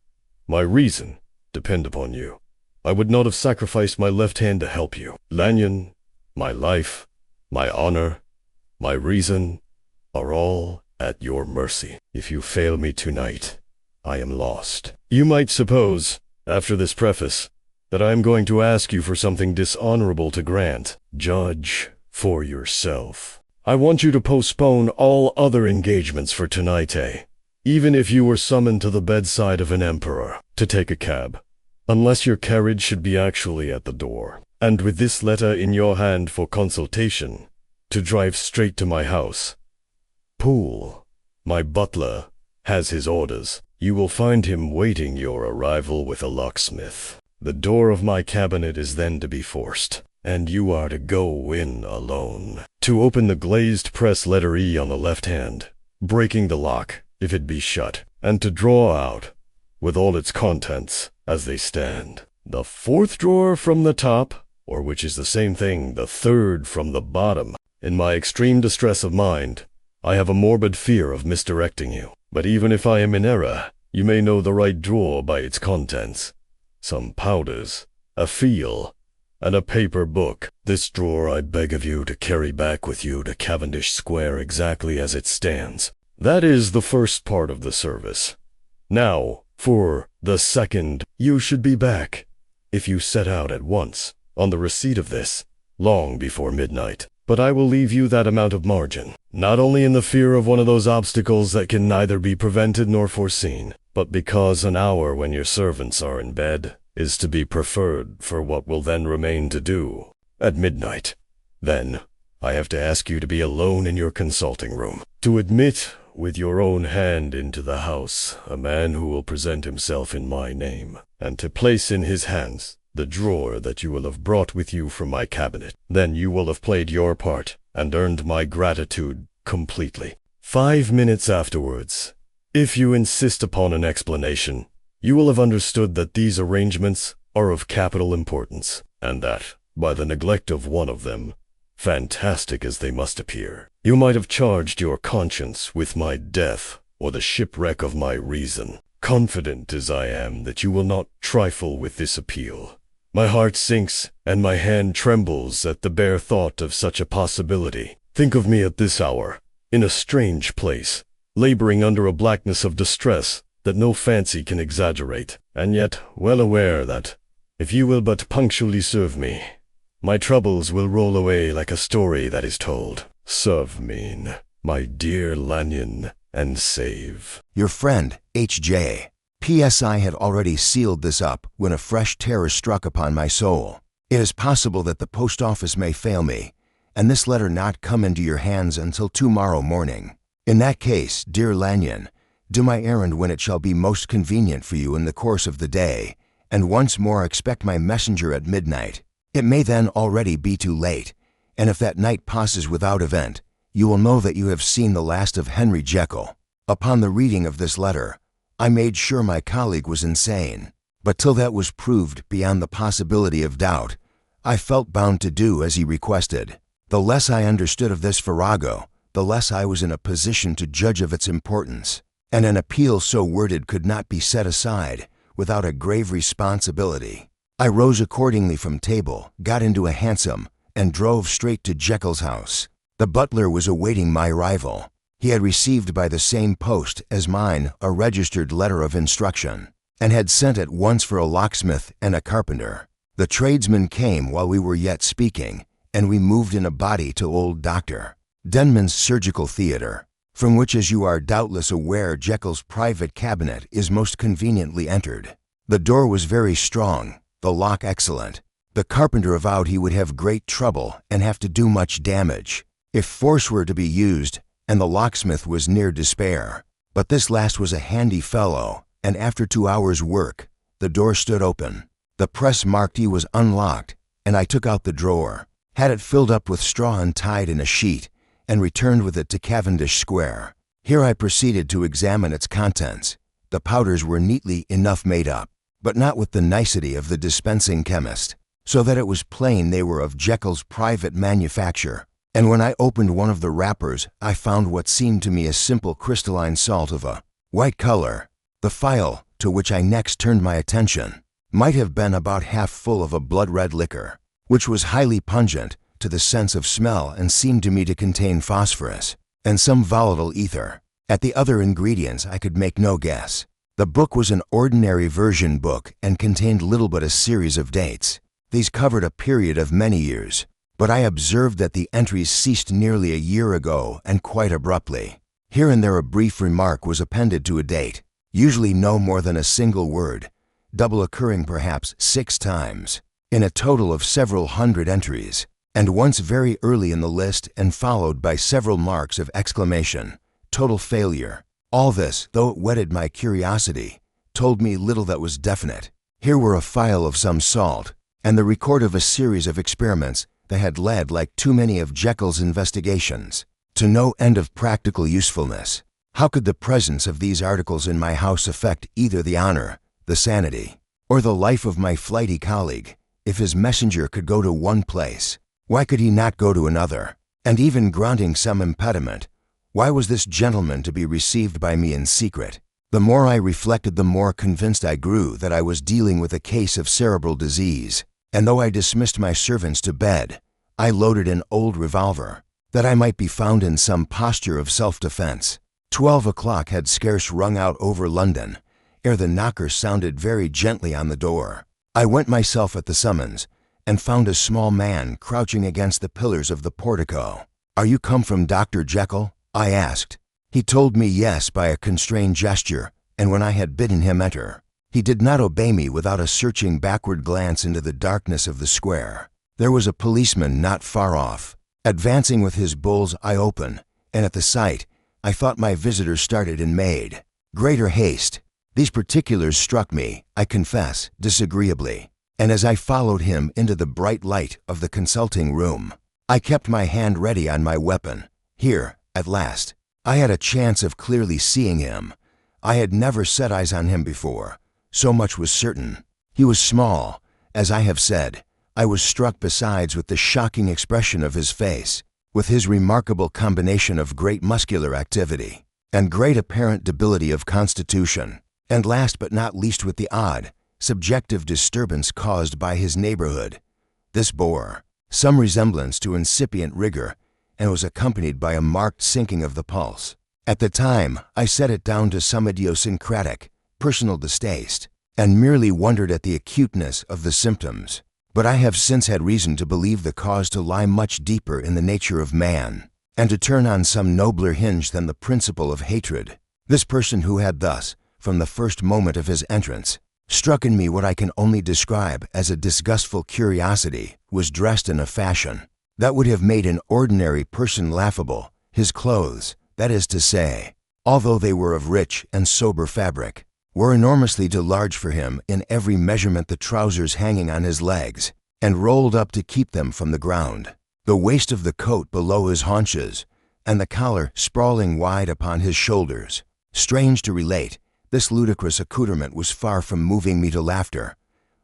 Speaker 2: my reason depend upon you," I would not have sacrificed my left hand to help you. Lanyon, my life, my honor, my reason are all at your mercy. If you fail me tonight, I am lost. You might suppose, after this preface, that I am going to ask you for something dishonorable to grant. Judge for yourself. I want you to postpone all other engagements for tonight, even if you were summoned to the bedside of an emperor, to take a cab, unless your carriage should be actually at the door, and with this letter in your hand for consultation, to drive straight to my house. Poole, my butler, has his orders. You will find him waiting your arrival with a locksmith. The door of my cabinet is then to be forced, and you are to go in alone. To open the glazed press letter E on the left hand, breaking the lock, if it be shut, and to draw out, with all its contents, as they stand, the 4th drawer from the top, or which is the same thing, the 3rd from the bottom. In my extreme distress of mind, I have a morbid fear of misdirecting you, but even if I am in error, you may know the right drawer by its contents. Some powders, a feel, and a paper book. This drawer I beg of you to carry back with you to Cavendish Square exactly as it stands. That is the first part of the service. Now, for the second, you should be back, if you set out at once, on the receipt of this, long before midnight. But I will leave you that amount of margin, not only in the fear of one of those obstacles that can neither be prevented nor foreseen, but because an hour when your servants are in bed is to be preferred for what will then remain to do. At midnight, then, I have to ask you to be alone in your consulting room, to admit with your own hand into the house a man who will present himself in my name, and to place in his hands the drawer that you will have brought with you from my cabinet. Then you will have played your part and earned my gratitude completely. 5 minutes afterwards, if you insist upon an explanation, you will have understood that these arrangements are of capital importance, and that, by the neglect of one of them, fantastic as they must appear, you might have charged your conscience with my death or the shipwreck of my reason. Confident as I am that you will not trifle with this appeal, my heart sinks and my hand trembles at the bare thought of such a possibility. Think of me at this hour, in a strange place, laboring under a blackness of distress that no fancy can exaggerate, and yet well aware that, if you will but punctually serve me, my troubles will roll away like a story that is told. Serve me, my dear Lanyon, and save.
Speaker 1: Your friend, H.J. P.S. I had already sealed this up when a fresh terror struck upon my soul. It is possible that the post office may fail me, and this letter not come into your hands until tomorrow morning. In that case, dear Lanyon, Do my errand when it shall be most convenient for you in the course of the day, and once more expect my messenger at midnight. It may then already be too late, and if that night passes without event, you will know that you have seen the last of Henry Jekyll. Upon the reading of this letter, I made sure my colleague was insane, but till that was proved beyond the possibility of doubt, I felt bound to do as he requested. The less I understood of this farrago, the less I was in a position to judge of its importance, and an appeal so worded could not be set aside without a grave responsibility. I rose accordingly from table, got into a hansom, and drove straight to Jekyll's house. The butler was awaiting my arrival. He had received by the same post as mine a registered letter of instruction, and had sent at once for a locksmith and a carpenter. The tradesmen came while we were yet speaking, and we moved in a body to old Dr. Denman's surgical theatre, from which, as you are doubtless aware, Jekyll's private cabinet is most conveniently entered. The door was very strong, the lock excellent. The carpenter avowed he would have great trouble and have to do much damage if force were to be used, and the locksmith was near despair. But this last was a handy fellow, and after 2 hours' work, the door stood open. The press marked he was unlocked, and I took out the drawer, had it filled up with straw and tied in a sheet, and returned with it to Cavendish Square. Here I proceeded to examine its contents. The powders were neatly enough made up, but not with the nicety of the dispensing chemist, so that it was plain they were of Jekyll's private manufacture. And when I opened one of the wrappers, I found what seemed to me a simple crystalline salt of a white color. The phial, to which I next turned my attention, might have been about half full of a blood-red liquor, which was highly pungent to the sense of smell and seemed to me to contain phosphorus and some volatile ether. At the other ingredients I could make no guess. The book was an ordinary version book and contained little but a series of dates. These covered a period of many years, but I observed that the entries ceased nearly a year ago and quite abruptly. Here and there a brief remark was appended to a date, usually no more than a single word, double occurring perhaps 6 times, in a total of several hundred entries, and once very early in the list and followed by several marks of exclamation. Total failure. All this, though it whetted my curiosity, told me little that was definite. Here were a phial of some salt, and the record of a series of experiments that had led, like too many of Jekyll's investigations, to no end of practical usefulness. How could the presence of these articles in my house affect either the honor, the sanity, or the life of my flighty colleague? If his messenger could go to one place, why could he not go to another? And even granting some impediment, why was this gentleman to be received by me in secret? The more I reflected, the more convinced I grew that I was dealing with a case of cerebral disease, and though I dismissed my servants to bed, I loaded an old revolver, that I might be found in some posture of self-defense. 12 o'clock had scarce rung out over London, ere the knocker sounded very gently on the door. I went myself at the summons, and found a small man crouching against the pillars of the portico. "Are you come from Dr. Jekyll?" I asked. He told me yes by a constrained gesture, and when I had bidden him enter, he did not obey me without a searching backward glance into the darkness of the square. There was a policeman not far off, advancing with his bull's eye open, and at the sight, I thought my visitor started and made greater haste. These particulars struck me, I confess, disagreeably, and as I followed him into the bright light of the consulting room, I kept my hand ready on my weapon. Here, at last, I had a chance of clearly seeing him. I had never set eyes on him before, so much was certain. He was small, as I have said. I was struck besides with the shocking expression of his face, with his remarkable combination of great muscular activity and great apparent debility of constitution, and last but not least with the odd, subjective disturbance caused by his neighborhood. This bore some resemblance to incipient rigor, and was accompanied by a marked sinking of the pulse. At the time, I set it down to some idiosyncratic, personal distaste, and merely wondered at the acuteness of the symptoms. But I have since had reason to believe the cause to lie much deeper in the nature of man, and to turn on some nobler hinge than the principle of hatred. This person who had thus, from the first moment of his entrance, struck in me what I can only describe as a disgustful curiosity, was dressed in a fashion that would have made an ordinary person laughable. His clothes, that is to say, although they were of rich and sober fabric, were enormously too large for him in every measurement, the trousers hanging on his legs and rolled up to keep them from the ground, the waist of the coat below his haunches, and the collar sprawling wide upon his shoulders. Strange to relate, this ludicrous accoutrement was far from moving me to laughter.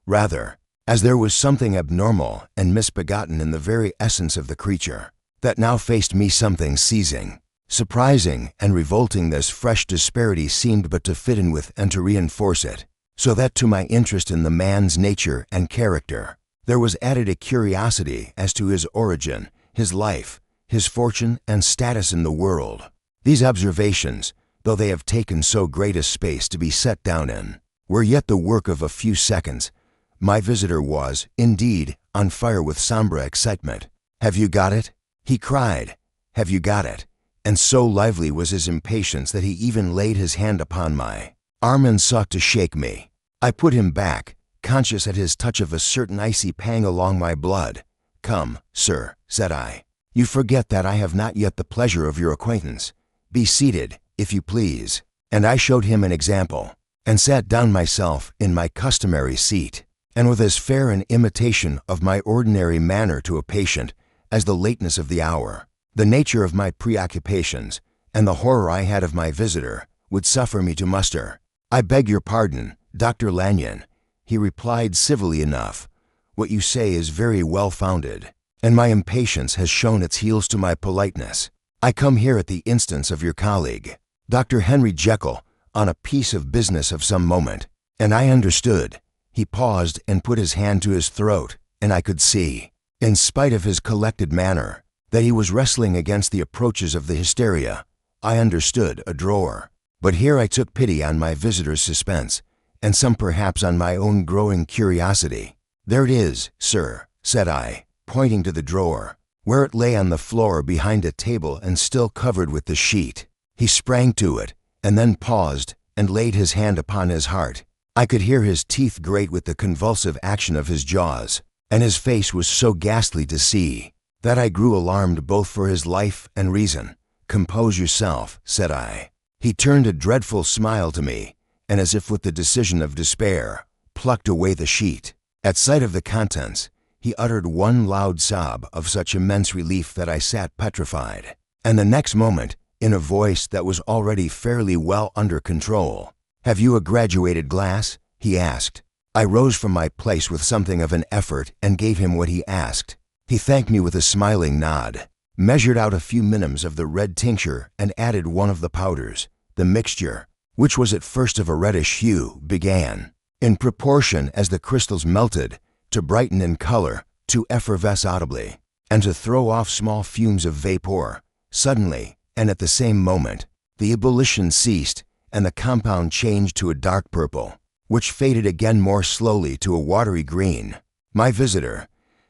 Speaker 1: Rather, as there was something abnormal and misbegotten in the very essence of the creature, that now faced me, something seizing, surprising, and revolting. This fresh disparity seemed but to fit in with and to reinforce it, so that to my interest in the man's nature and character, there was added a curiosity as to his origin, his life, his fortune, and status in the world. These observations, though they have taken so great a space to be set down in, were yet the work of a few seconds. My visitor was, indeed, on fire with sombre excitement. "Have you got it?" he cried. "Have you got it?" And so lively was his impatience that he even laid his hand upon my arm and sought to shake me. I put him back, conscious at his touch of a certain icy pang along my blood. "Come, sir," said I. "You forget that I have not yet the pleasure of your acquaintance. Be seated, if you please." And I showed him an example, and sat down myself in my customary seat, and with as fair an imitation of my ordinary manner to a patient as the lateness of the hour, the nature of my preoccupations, and the horror I had of my visitor, would suffer me to muster. "I beg your pardon, Dr. Lanyon," he replied civilly enough. "What you say is very well founded, and my impatience has shown its heels to my politeness. I come here at the instance of your colleague, Dr. Henry Jekyll, on a piece of business of some moment." And I understood. He paused and put his hand to his throat, and I could see, in spite of his collected manner, that he was wrestling against the approaches of the hysteria. I understood a drawer. But here I took pity on my visitor's suspense, and some perhaps on my own growing curiosity. "There it is, sir," said I, pointing to the drawer, where it lay on the floor behind a table and still covered with the sheet. He sprang to it, and then paused and laid his hand upon his heart. I could hear his teeth grate with the convulsive action of his jaws, and his face was so ghastly to see that I grew alarmed both for his life and reason. "Compose yourself," said I. He turned a dreadful smile to me, and as if with the decision of despair, plucked away the sheet. At sight of the contents, he uttered one loud sob of such immense relief that I sat petrified. And the next moment, in a voice that was already fairly well under control, "Have you a graduated glass?" he asked. I rose from my place with something of an effort and gave him what he asked. He thanked me with a smiling nod, measured out a few minims of the red tincture, and added one of the powders. The mixture, which was at first of a reddish hue, began, in proportion as the crystals melted, to brighten in color, to effervesce audibly, and to throw off small fumes of vapor. Suddenly, and at the same moment, the ebullition ceased, and the compound changed to a dark purple, which faded again more slowly to a watery green. My visitor,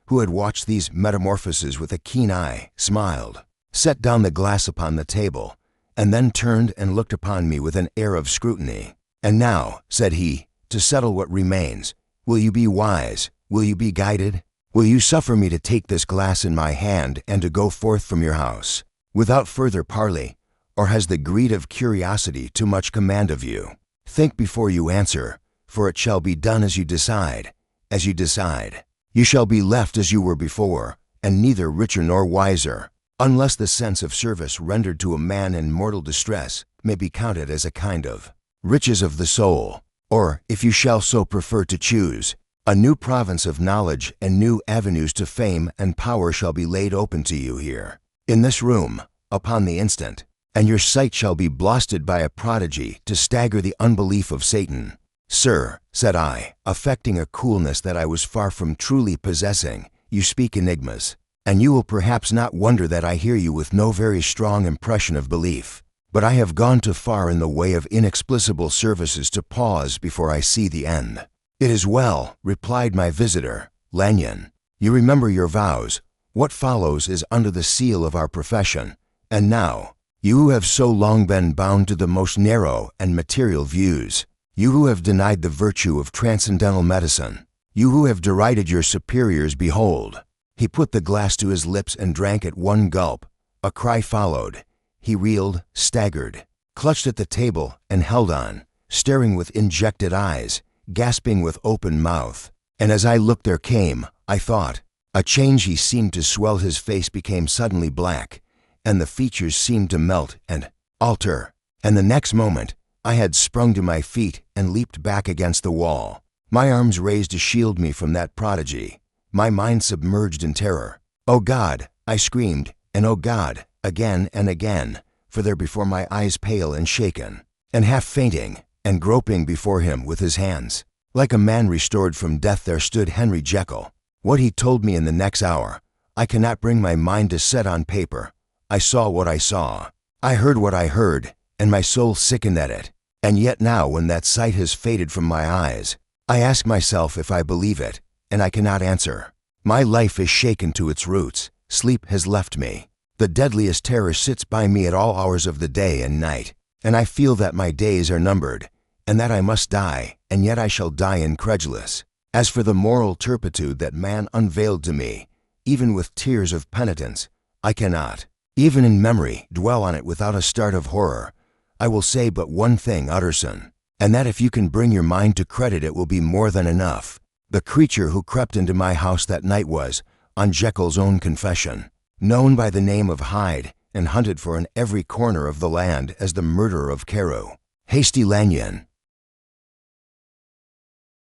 Speaker 1: who had watched these metamorphoses with a keen eye, smiled, set down the glass upon the table, and then turned and looked upon me with an air of scrutiny. "And now," said he, "to settle what remains, will you be wise? Will you be guided? Will you suffer me to take this glass in my hand and to go forth from your house, without further parley, or has the greed of curiosity too much command of you? Think before you answer, for it shall be done as you decide. As you decide, you shall be left as you were before, and neither richer nor wiser, unless the sense of service rendered to a man in mortal distress may be counted as a kind of riches of the soul, or, if you shall so prefer to choose, a new province of knowledge and new avenues to fame and power shall be laid open to you here, in this room, upon the instant, and your sight shall be blasted by a prodigy to stagger the unbelief of Satan." "Sir," said I, affecting a coolness that I was far from truly possessing, "you speak enigmas, and you will perhaps not wonder that I hear you with no very strong impression of belief. But I have gone too far in the way of inexplicable services to pause before I see the end." "It is well," replied my visitor, "Lanyon. You remember your vows. What follows is under the seal of our profession. And now, you who have so long been bound to the most narrow and material views, you who have denied the virtue of transcendental medicine, you who have derided your superiors, behold." He put the glass to his lips and drank at one gulp. A cry followed. He reeled, staggered, clutched at the table and held on, staring with injected eyes, gasping with open mouth. And as I looked there came, I thought, a change. He seemed to swell, his face became suddenly black, and the features seemed to melt and alter. And the next moment, I had sprung to my feet and leaped back against the wall, my arms raised to shield me from that prodigy, my mind submerged in terror. "Oh God!" I screamed, and "Oh God!" again and again, for there before my eyes, pale and shaken, and half fainting, and groping before him with his hands, like a man restored from death, there stood Henry Jekyll. What he told me in the next hour, I cannot bring my mind to set on paper. I saw what I saw. I heard what I heard, and my soul sickened at it. And yet now, when that sight has faded from my eyes, I ask myself if I believe it, and I cannot answer. My life is shaken to its roots. Sleep has left me. The deadliest terror sits by me at all hours of the day and night, and I feel that my days are numbered, and that I must die, and yet I shall die incredulous. As for the moral turpitude that man unveiled to me, even with tears of penitence, I cannot, even in memory, dwell on it without a start of horror. I will say but one thing, Utterson, and that if you can bring your mind to credit it will be more than enough. The creature who crept into my house that night was, on Jekyll's own confession, known by the name of Hyde and hunted for in every corner of the land as the murderer of Carew. Hasty Lanyon.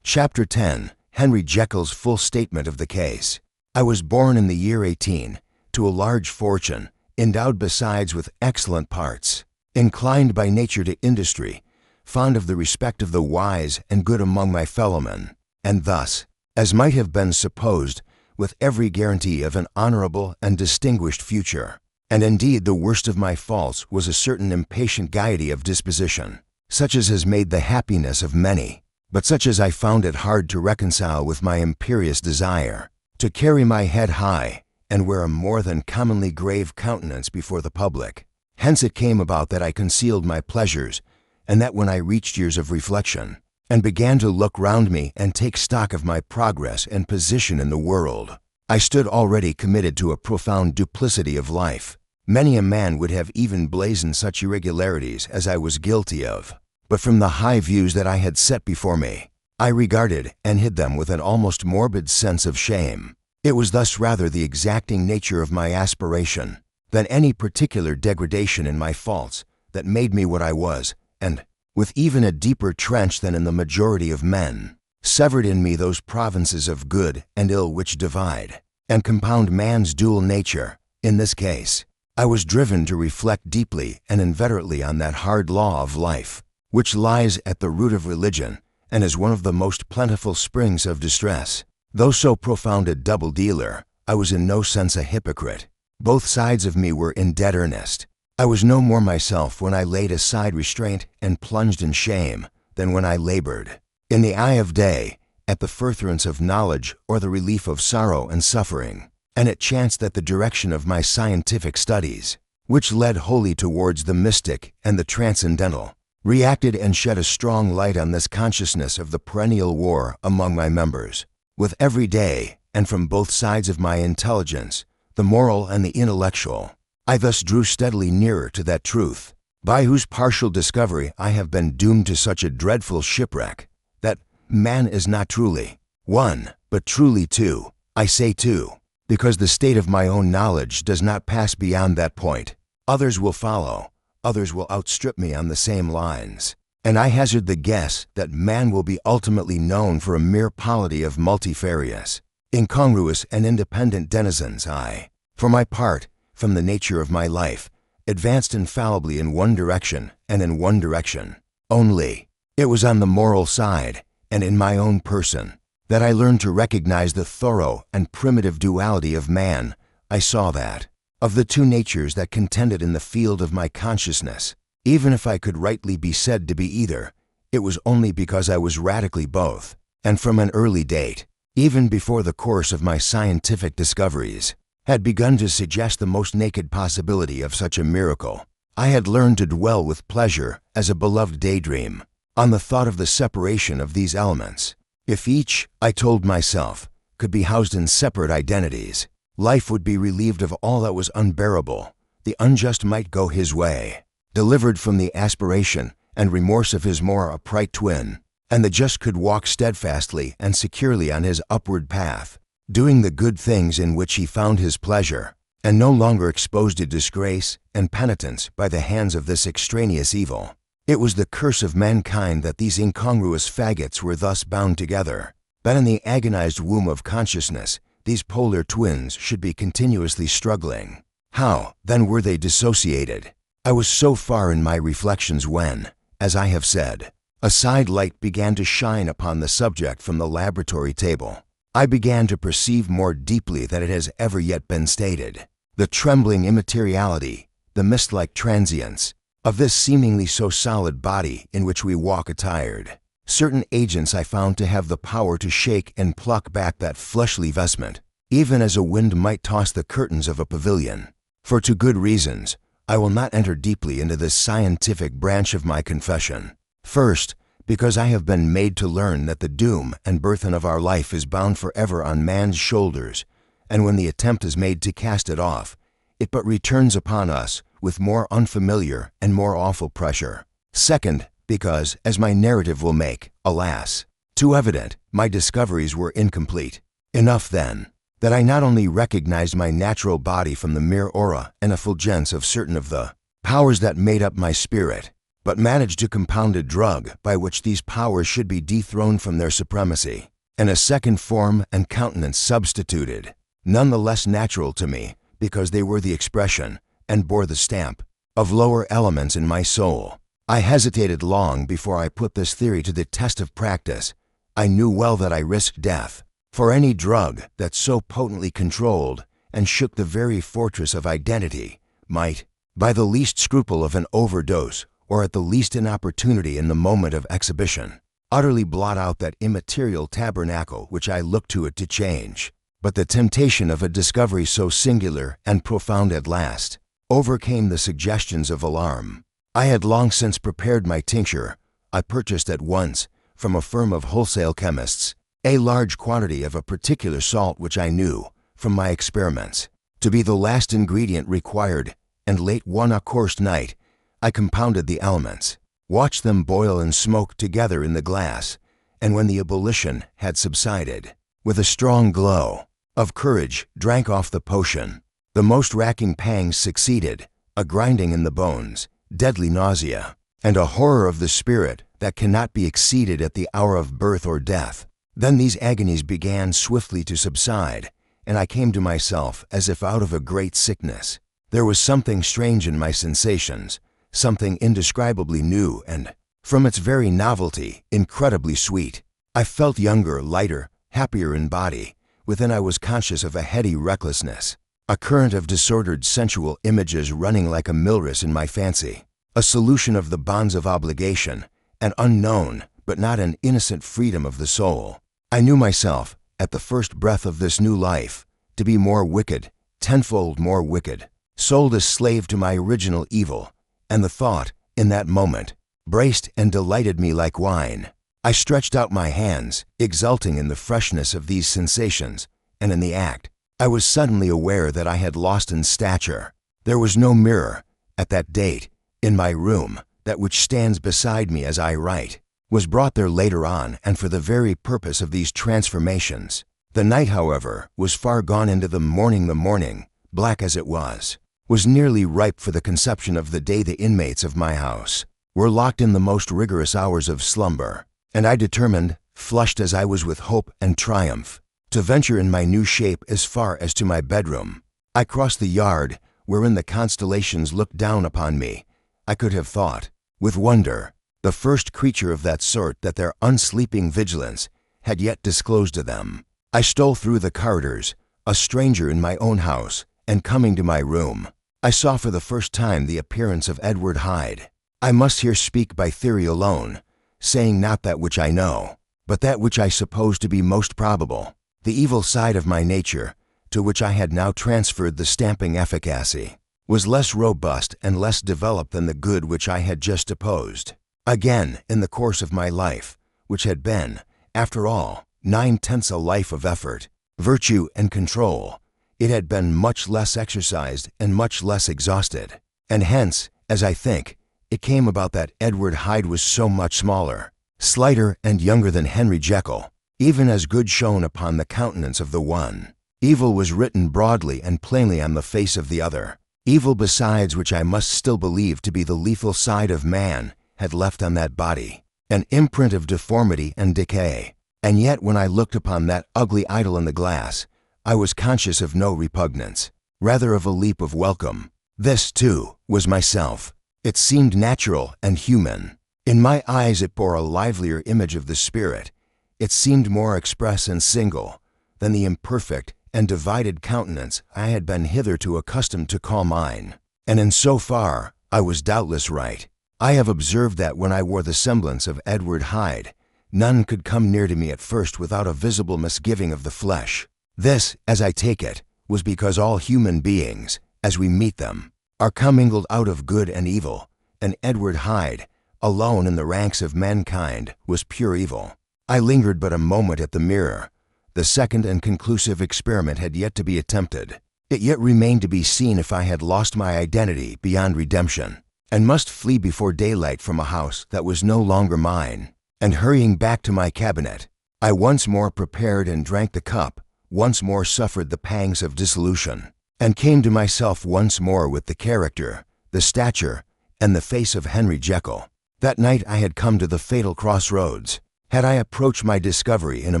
Speaker 1: Chapter 10. Henry Jekyll's full statement of the case. I was born in the year 18, to a large fortune, endowed besides with excellent parts, inclined by nature to industry, fond of the respect of the wise and good among my fellowmen, and thus, as might have been supposed, with every guarantee of an honorable and distinguished future. And indeed the worst of my faults was a certain impatient gaiety of disposition, such as has made the happiness of many, but such as I found it hard to reconcile with my imperious desire to carry my head high and wear a more than commonly grave countenance before the public. Hence it came about that I concealed my pleasures, and that when I reached years of reflection, and began to look round me and take stock of my progress and position in the world, I stood already committed to a profound duplicity of life. Many a man would have even blazoned such irregularities as I was guilty of, but from the high views that I had set before me, I regarded and hid them with an almost morbid sense of shame. It was thus rather the exacting nature of my aspiration than any particular degradation in my faults that made me what I was, and, with even a deeper trench than in the majority of men, severed in me those provinces of good and ill which divide and compound man's dual nature. In this case, I was driven to reflect deeply and inveterately on that hard law of life, which lies at the root of religion and is one of the most plentiful springs of distress. Though so profound a double dealer, I was in no sense a hypocrite. Both sides of me were in dead earnest. I was no more myself when I laid aside restraint and plunged in shame than when I labored, in the eye of day, at the furtherance of knowledge or the relief of sorrow and suffering. And it chanced that the direction of my scientific studies, which led wholly towards the mystic and the transcendental, reacted and shed a strong light on this consciousness of the perennial war among my members. With every day, and from both sides of my intelligence, the moral and the intellectual, I thus drew steadily nearer to that truth, by whose partial discovery I have been doomed to such a dreadful shipwreck, that man is not truly one, but truly two. I say two, because the state of my own knowledge does not pass beyond that point. Others will follow, others will outstrip me on the same lines, and I hazard the guess that man will be ultimately known for a mere polity of multifarious, incongruous and independent denizens. I, for my part, from the nature of my life, advanced infallibly in one direction and in one direction only. It was on the moral side, and in my own person, that I learned to recognize the thorough and primitive duality of man. I saw that, of the two natures that contended in the field of my consciousness, even if I could rightly be said to be either, it was only because I was radically both, and from an early date, even before the course of my scientific discoveries had begun to suggest the most naked possibility of such a miracle. I had learned to dwell with pleasure, as a beloved daydream, on the thought of the separation of these elements. If each, I told myself, could be housed in separate identities, life would be relieved of all that was unbearable. The unjust might go his way, delivered from the aspiration and remorse of his more upright twin, and the just could walk steadfastly and securely on his upward path, doing the good things in which he found his pleasure, and no longer exposed to disgrace and penitence by the hands of this extraneous evil. It was the curse of mankind that these incongruous faggots were thus bound together, that in the agonized womb of consciousness these polar twins should be continuously struggling. How, then, were they dissociated? I was so far in my reflections when, as I have said, a side light began to shine upon the subject from the laboratory table. I began to perceive more deeply than it has ever yet been stated the trembling immateriality, the mist-like transience, of this seemingly so solid body in which we walk attired. Certain agents I found to have the power to shake and pluck back that fleshly vestment, even as a wind might toss the curtains of a pavilion. For to good reasons, I will not enter deeply into this scientific branch of my confession. First, because I have been made to learn that the doom and burthen of our life is bound forever on man's shoulders, and when the attempt is made to cast it off, it but returns upon us with more unfamiliar and more awful pressure. Second, because, as my narrative will make, alas, too evident, my discoveries were incomplete. Enough, then, that I not only recognized my natural body from the mere aura and effulgence of certain of the powers that made up my spirit, but managed to compound a drug by which these powers should be dethroned from their supremacy, and a second form and countenance substituted, none the less natural to me because they were the expression, and bore the stamp, of lower elements in my soul. I hesitated long before I put this theory to the test of practice. I knew well that I risked death, for any drug that so potently controlled and shook the very fortress of identity might, by the least scruple of an overdose or at the least inopportunity in the moment of exhibition, utterly blot out that immaterial tabernacle which I looked to it to change. But the temptation of a discovery so singular and profound at last overcame the suggestions of alarm. I had long since prepared my tincture. I purchased at once, from a firm of wholesale chemists, a large quantity of a particular salt which I knew, from my experiments, to be the last ingredient required, and late one accursed night, I compounded the elements, watched them boil and smoke together in the glass, and when the ebullition had subsided, with a strong glow of courage drank off the potion. The most racking pangs succeeded, a grinding in the bones, deadly nausea, and a horror of the spirit that cannot be exceeded at the hour of birth or death. Then these agonies began swiftly to subside, and I came to myself as if out of a great sickness. There was something strange in my sensations, something indescribably new and, from its very novelty, incredibly sweet. I felt younger, lighter, happier in body. Within I was conscious of a heady recklessness, a current of disordered sensual images running like a millrace in my fancy, a solution of the bonds of obligation, an unknown but not an innocent freedom of the soul. I knew myself, at the first breath of this new life, to be more wicked, tenfold more wicked, sold a slave to my original evil, and the thought, in that moment, braced and delighted me like wine. I stretched out my hands, exulting in the freshness of these sensations, and in the act, I was suddenly aware that I had lost in stature. There was no mirror, at that date, in my room. That which stands beside me as I write was brought there later on and for the very purpose of these transformations. The night, however, was far gone into the morning, black as it was nearly ripe for the conception of the day. The inmates of my house were locked in the most rigorous hours of slumber, and I determined, flushed as I was with hope and triumph, to venture in my new shape as far as to my bedroom. I crossed the yard, wherein the constellations looked down upon me. I could have thought, with wonder, the first creature of that sort that their unsleeping vigilance had yet disclosed to them. I stole through the corridors, a stranger in my own house, and coming to my room, I saw for the first time the appearance of Edward Hyde. I must here speak by theory alone, saying not that which I know, but that which I suppose to be most probable. The evil side of my nature, to which I had now transferred the stamping efficacy, was less robust and less developed than the good which I had just opposed. Again, in the course of my life, which had been, after all, 9/10 a life of effort, virtue, and control, it had been much less exercised and much less exhausted, and hence, as I think, it came about that Edward Hyde was so much smaller, slighter, and younger than Henry Jekyll, even as good shone upon the countenance of the one. Evil was written broadly and plainly on the face of the other. Evil besides which I must still believe to be the lethal side of man had left on that body an imprint of deformity and decay. And yet when I looked upon that ugly idol in the glass, I was conscious of no repugnance, rather of a leap of welcome. This, too, was myself. It seemed natural and human. In my eyes it bore a livelier image of the spirit. It seemed more express and single than the imperfect and divided countenance I had been hitherto accustomed to call mine. And in so far, I was doubtless right. I have observed that when I wore the semblance of Edward Hyde, none could come near to me at first without a visible misgiving of the flesh. This, as I take it, was because all human beings, as we meet them, are commingled out of good and evil, and Edward Hyde, alone in the ranks of mankind, was pure evil. I lingered but a moment at the mirror. The second and conclusive experiment had yet to be attempted. It yet remained to be seen if I had lost my identity beyond redemption, and must flee before daylight from a house that was no longer mine. And hurrying back to my cabinet, I once more prepared and drank the cup, once more suffered the pangs of dissolution, and came to myself once more with the character, the stature, and the face of Henry Jekyll. That night I had come to the fatal crossroads. Had I approached my discovery in a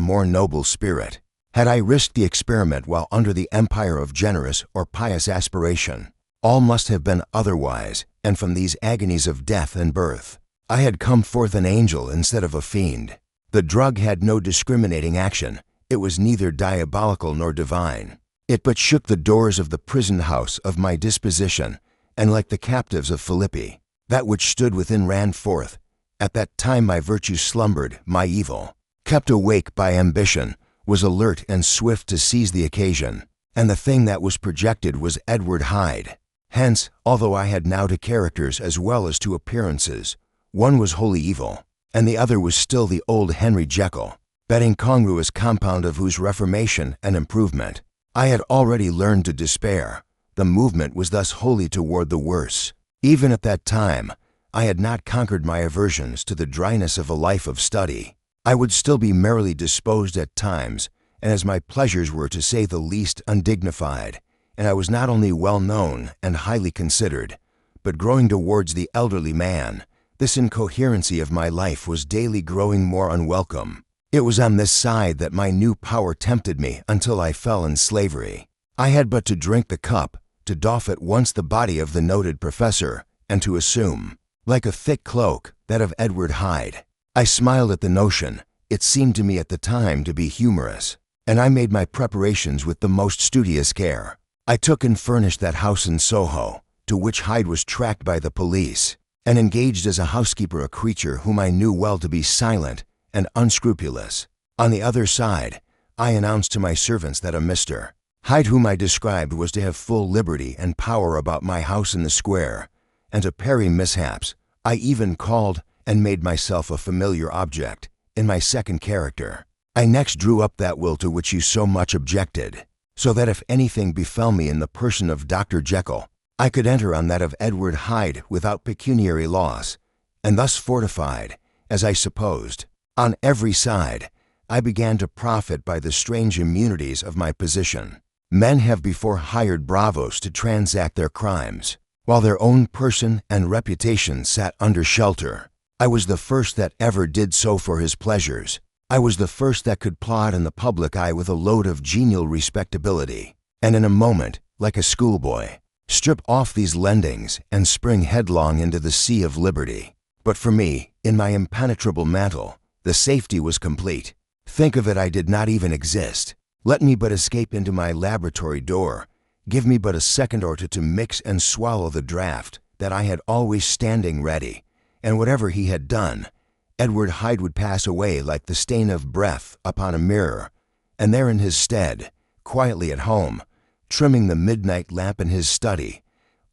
Speaker 1: more noble spirit, had I risked the experiment while under the empire of generous or pious aspiration, all must have been otherwise, and from these agonies of death and birth, I had come forth an angel instead of a fiend. The drug had no discriminating action. It was neither diabolical nor divine. It but shook the doors of the prison house of my disposition, and like the captives of Philippi, that which stood within ran forth. At that time my virtue slumbered, my evil, kept awake by ambition, was alert and swift to seize the occasion, and the thing that was projected was Edward Hyde. Hence, although I had now to characters as well as to appearances, one was wholly evil, and the other was still the old Henry Jekyll, that incongruous compound of whose reformation and improvement I had already learned to despair. The movement was thus wholly toward the worse. Even at that time, I had not conquered my aversions to the dryness of a life of study. I would still be merrily disposed at times, and as my pleasures were to say the least undignified, and I was not only well known and highly considered, but growing towards the elderly man, this incoherency of my life was daily growing more unwelcome. It was on this side that my new power tempted me until I fell in slavery. I had but to drink the cup, to doff at once the body of the noted professor, and to assume, like a thick cloak, that of Edward Hyde. I smiled at the notion. It seemed to me at the time to be humorous, and I made my preparations with the most studious care. I took and furnished that house in Soho, to which Hyde was tracked by the police, and engaged as a housekeeper a creature whom I knew well to be silent and unscrupulous. On the other side, I announced to my servants that a Mr. Hyde whom I described was to have full liberty and power about my house in the square, and to parry mishaps, I even called and made myself a familiar object in my second character. I next drew up that will to which you so much objected, so that if anything befell me in the person of Dr. Jekyll, I could enter on that of Edward Hyde without pecuniary loss, and thus fortified, as I supposed, on every side, I began to profit by the strange immunities of my position. Men have before hired bravos to transact their crimes, while their own person and reputation sat under shelter. I was the first that ever did so for his pleasures. I was the first that could plod in the public eye with a load of genial respectability, and in a moment, like a schoolboy, strip off these lendings and spring headlong into the sea of liberty. But for me, in my impenetrable mantle, the safety was complete. Think of it, I did not even exist. Let me but escape into my laboratory door, give me but a second or two to mix and swallow the draught that I had always standing ready, and whatever he had done, Edward Hyde would pass away like the stain of breath upon a mirror, and there in his stead, quietly at home, trimming the midnight lamp in his study,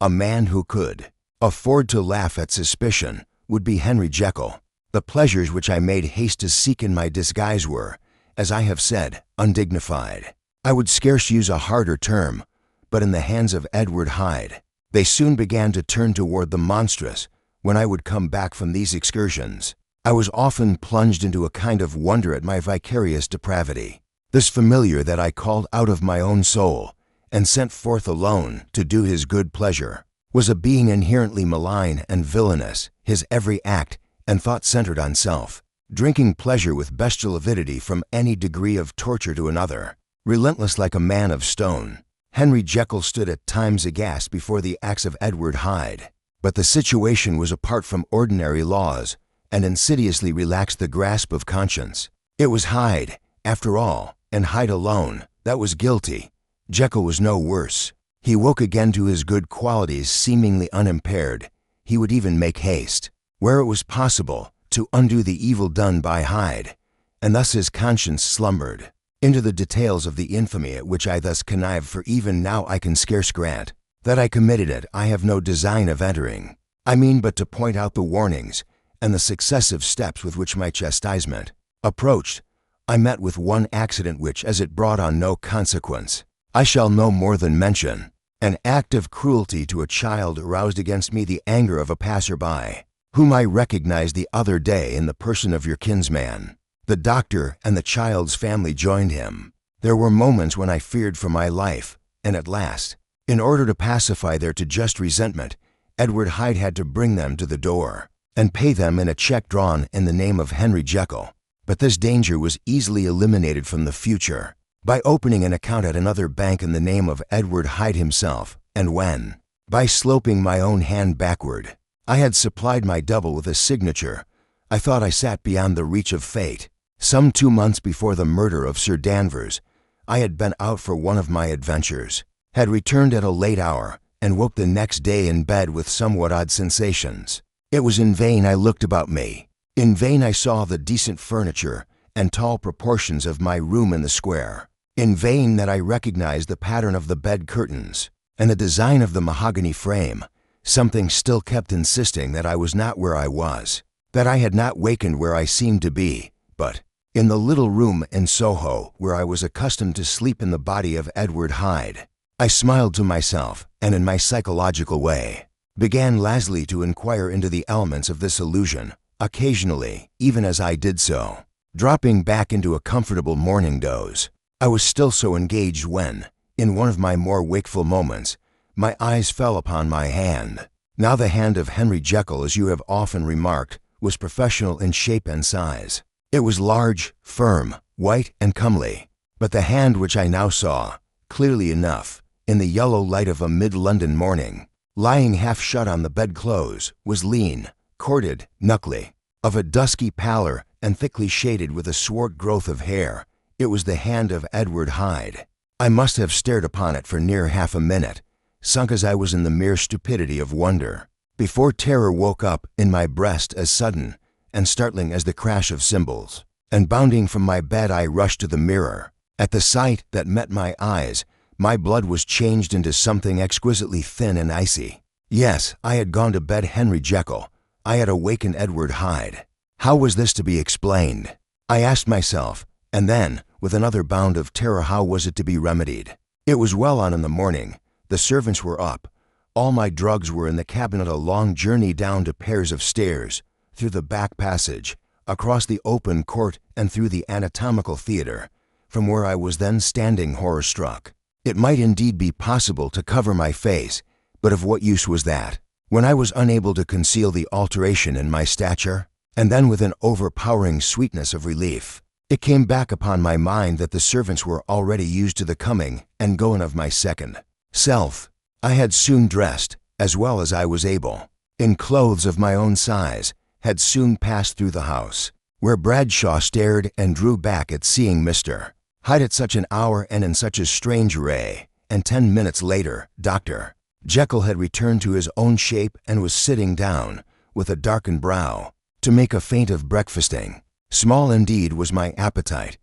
Speaker 1: a man who could afford to laugh at suspicion would be Henry Jekyll. The pleasures which I made haste to seek in my disguise were, as I have said, undignified. I would scarce use a harder term, but in the hands of Edward Hyde, they soon began to turn toward the monstrous, when I would come back from these excursions, I was often plunged into a kind of wonder at my vicarious depravity. This familiar that I called out of my own soul and sent forth alone to do his good pleasure was a being inherently malign and villainous, his every act and thought centered on self, drinking pleasure with bestial avidity from any degree of torture to another, relentless like a man of stone. Henry Jekyll stood at times aghast before the acts of Edward Hyde, but the situation was apart from ordinary laws and insidiously relaxed the grasp of conscience. It was Hyde, after all, and Hyde alone, that was guilty. Jekyll was no worse. He woke again to his good qualities seemingly unimpaired. He would even make haste, where it was possible, to undo the evil done by Hyde, and thus his conscience slumbered. Into the details of the infamy at which I thus connived, for even now I can scarce grant that I committed it, I have no design of entering. I mean but to point out the warnings and the successive steps with which my chastisement approached. I met with one accident which, as it brought on no consequence, I shall no more than mention. An act of cruelty to a child aroused against me the anger of a passer-by, whom I recognized the other day in the person of your kinsman. The doctor and the child's family joined him. There were moments when I feared for my life, and at last, in order to pacify their too just resentment, Edward Hyde had to bring them to the door and pay them in a check drawn in the name of Henry Jekyll. But this danger was easily eliminated from the future by opening an account at another bank in the name of Edward Hyde himself, and when, by sloping my own hand backward, I had supplied my double with a signature, I thought I sat beyond the reach of fate. Some 2 months before the murder of Sir Danvers, I had been out for one of my adventures, had returned at a late hour, and woke the next day in bed with somewhat odd sensations. It was in vain I looked about me. In vain I saw the decent furniture and tall proportions of my room in the square. In vain that I recognized the pattern of the bed curtains and the design of the mahogany frame. Something still kept insisting that I was not where I was, that I had not wakened where I seemed to be, but in the little room in Soho where I was accustomed to sleep in the body of Edward Hyde. I smiled to myself, and in my psychological way, began lazily to inquire into the elements of this illusion, occasionally, even as I did so, dropping back into a comfortable morning doze. I was still so engaged when, in one of my more wakeful moments, my eyes fell upon my hand. Now the hand of Henry Jekyll, as you have often remarked, was professional in shape and size. It was large, firm, white, and comely. But the hand which I now saw, clearly enough, in the yellow light of a mid-London morning, lying half shut on the bedclothes, was lean, corded, knuckly, of a dusky pallor and thickly shaded with a swart growth of hair. It was the hand of Edward Hyde. I must have stared upon it for near half a minute, sunk as I was in the mere stupidity of wonder, before terror woke up in my breast as sudden and startling as the crash of cymbals, and bounding from my bed I rushed to the mirror. At the sight that met my eyes, my blood was changed into something exquisitely thin and icy. Yes, I had gone to bed Henry Jekyll. I had awakened Edward Hyde. How was this to be explained? I asked myself, and then, with another bound of terror, how was it to be remedied? It was well on in the morning. The servants were up. All my drugs were in the cabinet. A long journey down to pairs of stairs, through the back passage, across the open court, and through the anatomical theater, from where I was then standing horror-struck. It might indeed be possible to cover my face, but of what use was that, when I was unable to conceal the alteration in my stature? And then, with an overpowering sweetness of relief, it came back upon my mind that the servants were already used to the coming and going of my second self. I had soon dressed, as well as I was able, in clothes of my own size, had soon passed through the house, where Bradshaw stared and drew back at seeing Mr. Hyde at such an hour and in such a strange array, and 10 minutes later, Dr. Jekyll had returned to his own shape and was sitting down, with a darkened brow, to make a feint of breakfasting. Small indeed was my appetite.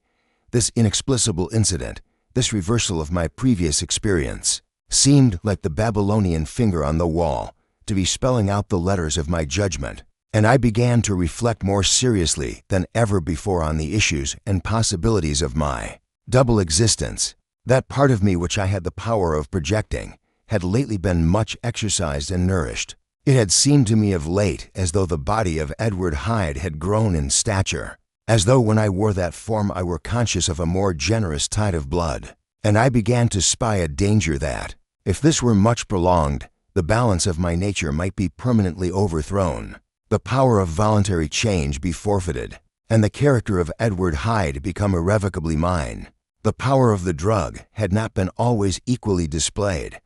Speaker 1: This inexplicable incident, this reversal of my previous experience, seemed, like the Babylonian finger on the wall, to be spelling out the letters of my judgment, and I began to reflect more seriously than ever before on the issues and possibilities of my double existence. That part of me which I had the power of projecting had lately been much exercised and nourished. It had seemed to me of late as though the body of Edward Hyde had grown in stature, as though when I wore that form I were conscious of a more generous tide of blood, and I began to spy a danger that, if this were much prolonged, the balance of my nature might be permanently overthrown, the power of voluntary change be forfeited, and the character of Edward Hyde become irrevocably mine. The power of the drug had not been always equally displayed.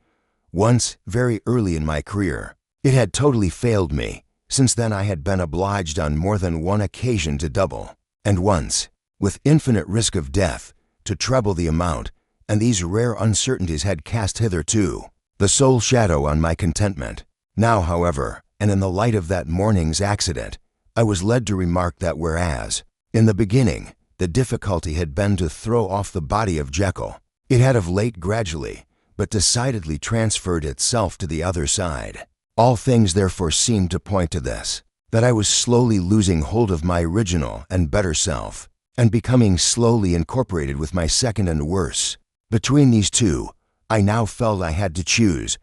Speaker 1: Once, very early in my career, it had totally failed me. Since then I had been obliged on more than one occasion to double, and once, with infinite risk of death, to treble the amount, and these rare uncertainties had cast hitherto the sole shadow on my contentment. Now, however, and in the light of that morning's accident, I was led to remark that whereas, in the beginning, the difficulty had been to throw off the body of Jekyll, it had of late gradually, but decidedly transferred itself to the other side. All things therefore seemed to point to this, that I was slowly losing hold of my original and better self, and becoming slowly incorporated with my second and worse. Between these two, I now felt I had to choose.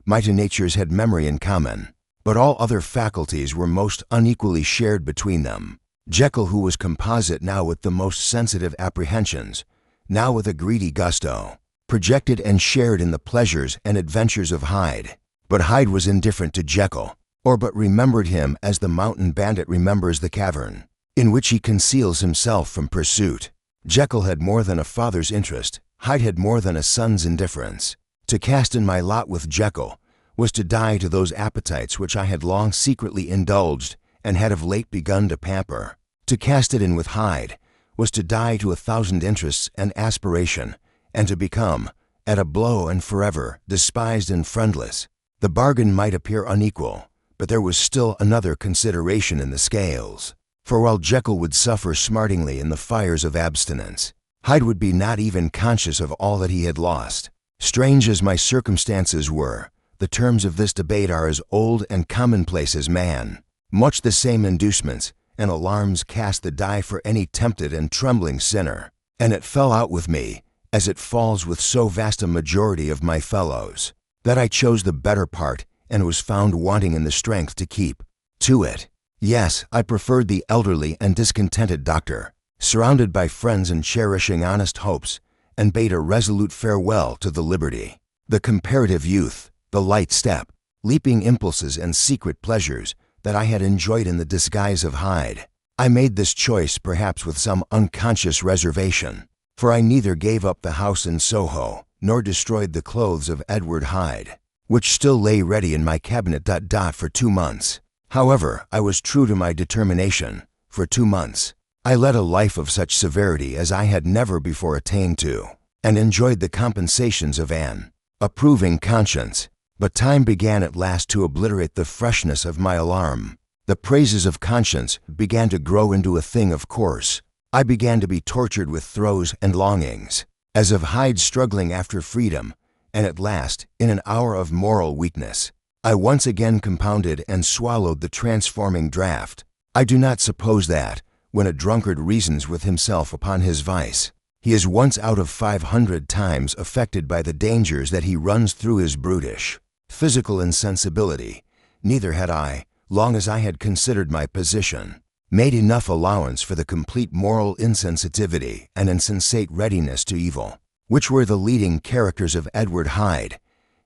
Speaker 1: My two natures had memory in common, but all other faculties were most unequally shared between them. Jekyll, who was composite now with the most sensitive apprehensions, now with a greedy gusto, projected and shared in the pleasures and adventures of Hyde. But Hyde was indifferent to Jekyll, or but remembered him as the mountain bandit remembers the cavern, in which he conceals himself from pursuit. Jekyll had more than a father's interest, Hyde had more than a son's indifference. To cast in my lot with Jekyll was to die to those appetites which I had long secretly indulged and had of late begun to pamper. To cast it in with Hyde was to die to 1,000 interests and aspiration, and to become, at a blow and forever, despised and friendless. The bargain might appear unequal, but there was still another consideration in the scales. For while Jekyll would suffer smartingly in the fires of abstinence, Hyde would be not even conscious of all that he had lost. Strange as my circumstances were, the terms of this debate are as old and commonplace as man. Much the same inducements and alarms cast the die for any tempted and trembling sinner, and it fell out with me, as it falls with so vast a majority of my fellows, that I chose the better part and was found wanting in the strength to keep to it. Yes, I preferred the elderly and discontented doctor, surrounded by friends and cherishing honest hopes, and bade a resolute farewell to the liberty, the comparative youth, the light step, leaping impulses and secret pleasures that I had enjoyed in the disguise of Hyde. I made this choice perhaps with some unconscious reservation, for I neither gave up the house in Soho, nor destroyed the clothes of Edward Hyde, which still lay ready in my cabinet. For 2 months. However, I was true to my determination. For 2 months, I led a life of such severity as I had never before attained to, and enjoyed the compensations of an approving conscience. But time began at last to obliterate the freshness of my alarm. The praises of conscience began to grow into a thing of course. I began to be tortured with throes and longings, as of Hyde struggling after freedom, and at last, in an hour of moral weakness, I once again compounded and swallowed the transforming draught. I do not suppose that, when a drunkard reasons with himself upon his vice, he is once out of 500 times affected by the dangers that he runs through his brutish physical insensibility. Neither had I, long as I had considered my position, made enough allowance for the complete moral insensitivity and insensate readiness to evil, which were the leading characters of Edward Hyde.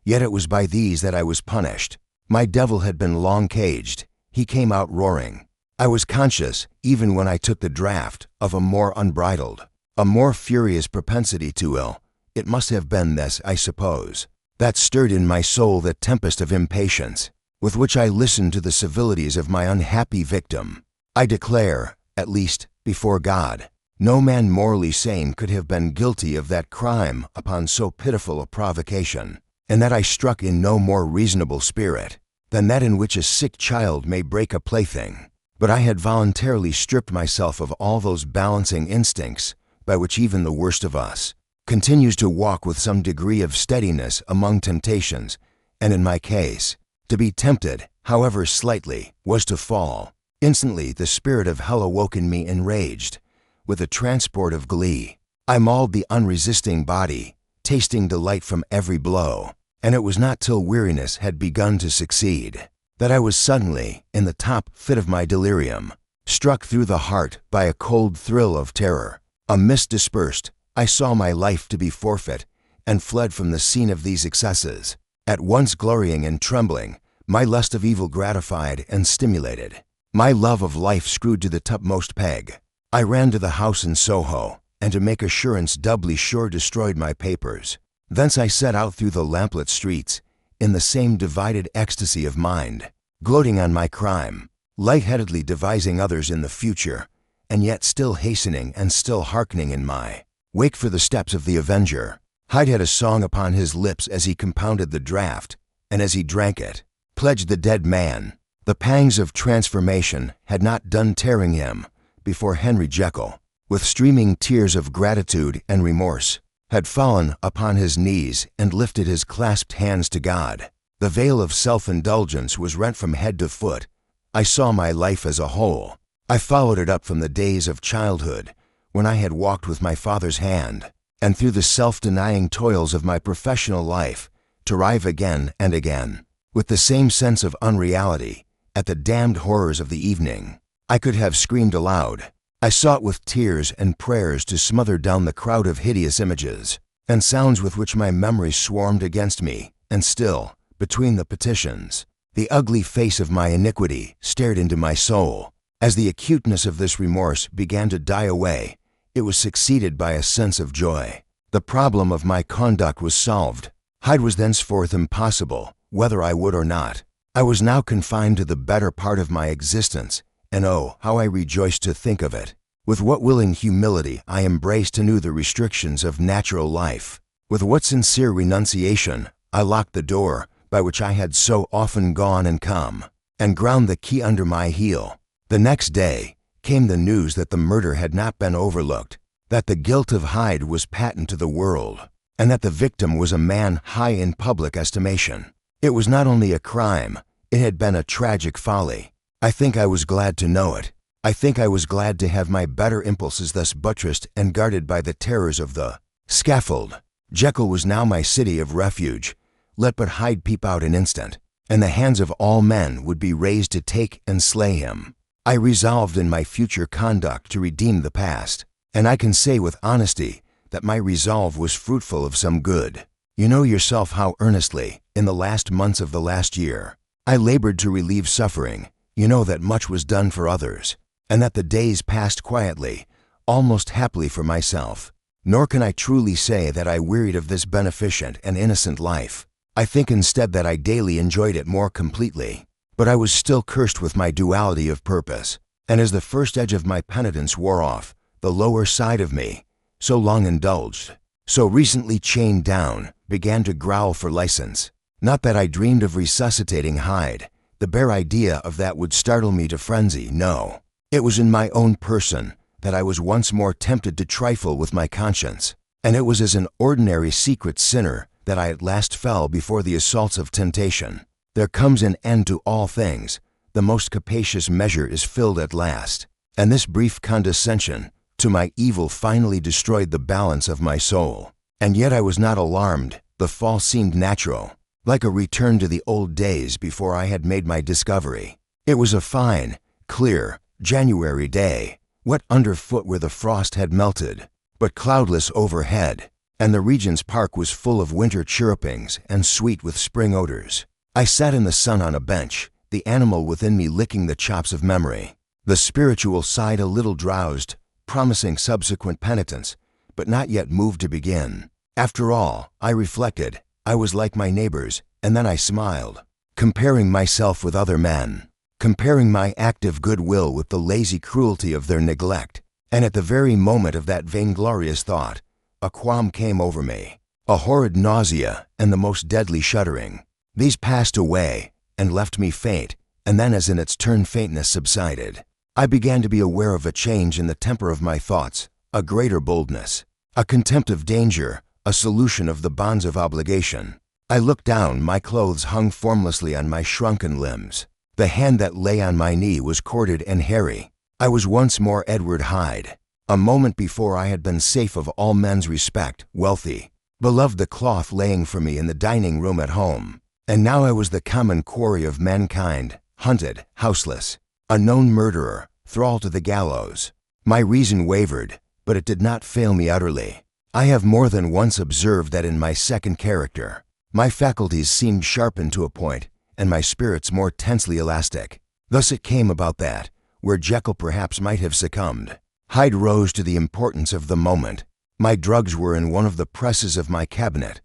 Speaker 1: Yet it was by these that I was punished. My devil had been long caged. He came out roaring. I was conscious, even when I took the draught, of a more unbridled, a more furious propensity to ill. It must have been this, I suppose, that stirred in my soul the tempest of impatience, with which I listened to the civilities of my unhappy victim. I declare, at least, before God, no man morally sane could have been guilty of that crime upon so pitiful a provocation, and that I struck in no more reasonable spirit than that in which a sick child may break a plaything. But I had voluntarily stripped myself of all those balancing instincts by which even the worst of us continues to walk with some degree of steadiness among temptations, and in my case, to be tempted, however slightly, was to fall. Instantly the spirit of hell awoke in me enraged. With a transport of glee, I mauled the unresisting body, tasting delight from every blow, and it was not till weariness had begun to succeed that I was suddenly, in the top fit of my delirium, struck through the heart by a cold thrill of terror. A mist dispersed, I saw my life to be forfeit, and fled from the scene of these excesses, at once glorying and trembling, my lust of evil gratified and stimulated, my love of life screwed to the topmost peg. I ran to the house in Soho, and to make assurance doubly sure destroyed my papers. Thence I set out through the lamplit streets, in the same divided ecstasy of mind, gloating on my crime, lightheadedly devising others in the future, and yet still hastening and still hearkening in my wake for the steps of the avenger. Hyde had a song upon his lips as he compounded the draught, and as he drank it, pledged the dead man. The pangs of transformation had not done tearing him before Henry Jekyll, with streaming tears of gratitude and remorse, had fallen upon his knees and lifted his clasped hands to God. The veil of self-indulgence was rent from head to foot. I saw my life as a whole. I followed it up from the days of childhood, when I had walked with my father's hand, and through the self-denying toils of my professional life, to arrive again and again, with the same sense of unreality, at the damned horrors of the evening. I could have screamed aloud. I sought with tears and prayers to smother down the crowd of hideous images and sounds with which my memory swarmed against me, and still, between the petitions, the ugly face of my iniquity stared into my soul. As the acuteness of this remorse began to die away, it was succeeded by a sense of joy. The problem of my conduct was solved. Hyde was thenceforth impossible, whether I would or not. I was now confined to the better part of my existence, and oh, how I rejoiced to think of it. With what willing humility I embraced anew the restrictions of natural life. With what sincere renunciation I locked the door by which I had so often gone and come, and ground the key under my heel. The next day came the news that the murder had not been overlooked, that the guilt of Hyde was patent to the world, and that the victim was a man high in public estimation. It was not only a crime, it had been a tragic folly. I think I was glad to know it. I think I was glad to have my better impulses thus buttressed and guarded by the terrors of the scaffold. Jekyll was now my city of refuge. Let but Hyde peep out an instant, and the hands of all men would be raised to take and slay him. I resolved in my future conduct to redeem the past, and I can say with honesty that my resolve was fruitful of some good. You know yourself how earnestly, in the last months of the last year, I labored to relieve suffering. You know that much was done for others, and that the days passed quietly, almost happily for myself. Nor can I truly say that I wearied of this beneficent and innocent life. I think instead that I daily enjoyed it more completely. But I was still cursed with my duality of purpose, and as the first edge of my penitence wore off, the lower side of me, so long indulged, so recently chained down, began to growl for license. Not that I dreamed of resuscitating Hyde. The bare idea of that would startle me to frenzy, no. It was in my own person that I was once more tempted to trifle with my conscience, and it was as an ordinary secret sinner that I at last fell before the assaults of temptation. There comes an end to all things. The most capacious measure is filled at last, and this brief condescension to my evil finally destroyed the balance of my soul. And yet I was not alarmed. The fall seemed natural, like a return to the old days before I had made my discovery. It was a fine, clear, January day, wet underfoot where the frost had melted, but cloudless overhead, and the Regent's Park was full of winter chirrupings and sweet with spring odors. I sat in the sun on a bench, the animal within me licking the chops of memory. The spiritual side a little drowsed, promising subsequent penitence, but not yet moved to begin. After all, I reflected, I was like my neighbors, and then I smiled, comparing myself with other men, comparing my active goodwill with the lazy cruelty of their neglect, and at the very moment of that vainglorious thought, a qualm came over me, a horrid nausea and the most deadly shuddering. These passed away and left me faint, and then as in its turn faintness subsided, I began to be aware of a change in the temper of my thoughts, a greater boldness, a contempt of danger, a solution of the bonds of obligation. I looked down, my clothes hung formlessly on my shrunken limbs. The hand that lay on my knee was corded and hairy. I was once more Edward Hyde. A moment before I had been safe of all men's respect, wealthy, beloved, the cloth laying for me in the dining room at home, And now I was the common quarry of mankind, hunted, houseless, a known murderer, thrall to the gallows. My reason wavered, but it did not fail me utterly. I have more than once observed that in my second character, my faculties seemed sharpened to a point, and my spirits more tensely elastic. Thus it came about that, where Jekyll perhaps might have succumbed, Hyde rose to the importance of the moment. My drugs were in one of the presses of my cabinet.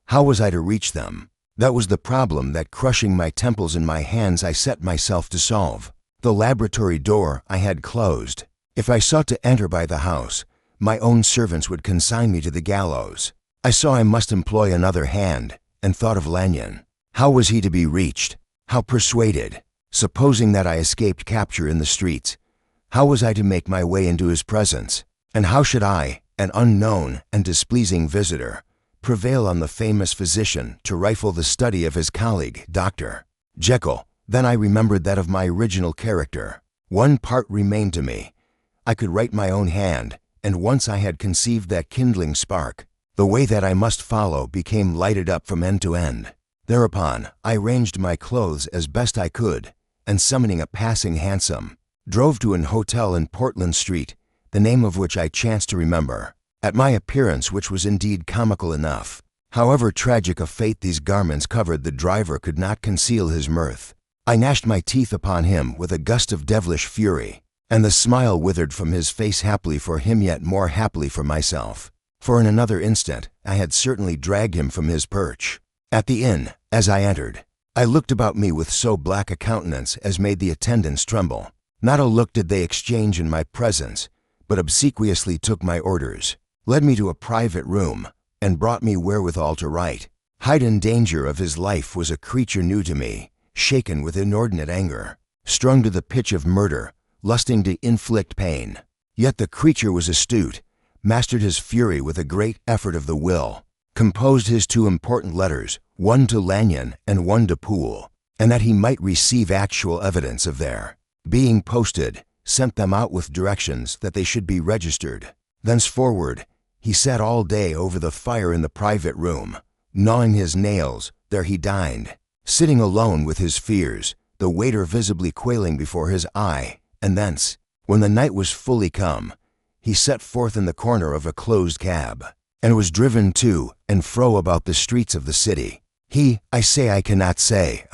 Speaker 1: How was I to reach them? That was the problem that, crushing my temples in my hands, I set myself to solve. The laboratory door I had closed. If I sought to enter by the house, my own servants would consign me to the gallows. I saw I must employ another hand, and thought of Lanyon. How was he to be reached? How persuaded? Supposing that I escaped capture in the streets, how was I to make my way into his presence? And how should I, an unknown and displeasing visitor, prevail on the famous physician to rifle the study of his colleague, Dr. Jekyll? Then I remembered that of my original character. One part remained to me. I could write my own hand, and once I had conceived that kindling spark, the way that I must follow became lighted up from end to end. Thereupon, I arranged my clothes as best I could, and summoning a passing hansom, drove to an hotel in Portland Street, the name of which I chanced to remember. At my appearance, which was indeed comical enough, however tragic a fate these garments covered, the driver could not conceal his mirth. I gnashed my teeth upon him with a gust of devilish fury, and the smile withered from his face, happily for him, yet more happily for myself. For in another instant I had certainly dragged him from his perch. At the inn, as I entered, I looked about me with so black a countenance as made the attendants tremble. Not a look did they exchange in my presence, but obsequiously took my orders, led me to a private room, and brought me wherewithal to write. Hyde, in danger of his life, was a creature new to me, shaken with inordinate anger, strung to the pitch of murder, lusting to inflict pain. Yet the creature was astute, mastered his fury with a great effort of the will, composed his two important letters, one to Lanyon and one to Poole, and that he might receive actual evidence of their being posted, sent them out with directions that they should be registered. Thenceforward, he sat all day over the fire in the private room, gnawing his nails. There he dined, sitting alone with his fears, the waiter visibly quailing before his eye, and thence, when the night was fully come, he set forth in the corner of a closed cab, and was driven to and fro about the streets of the city. I cannot say,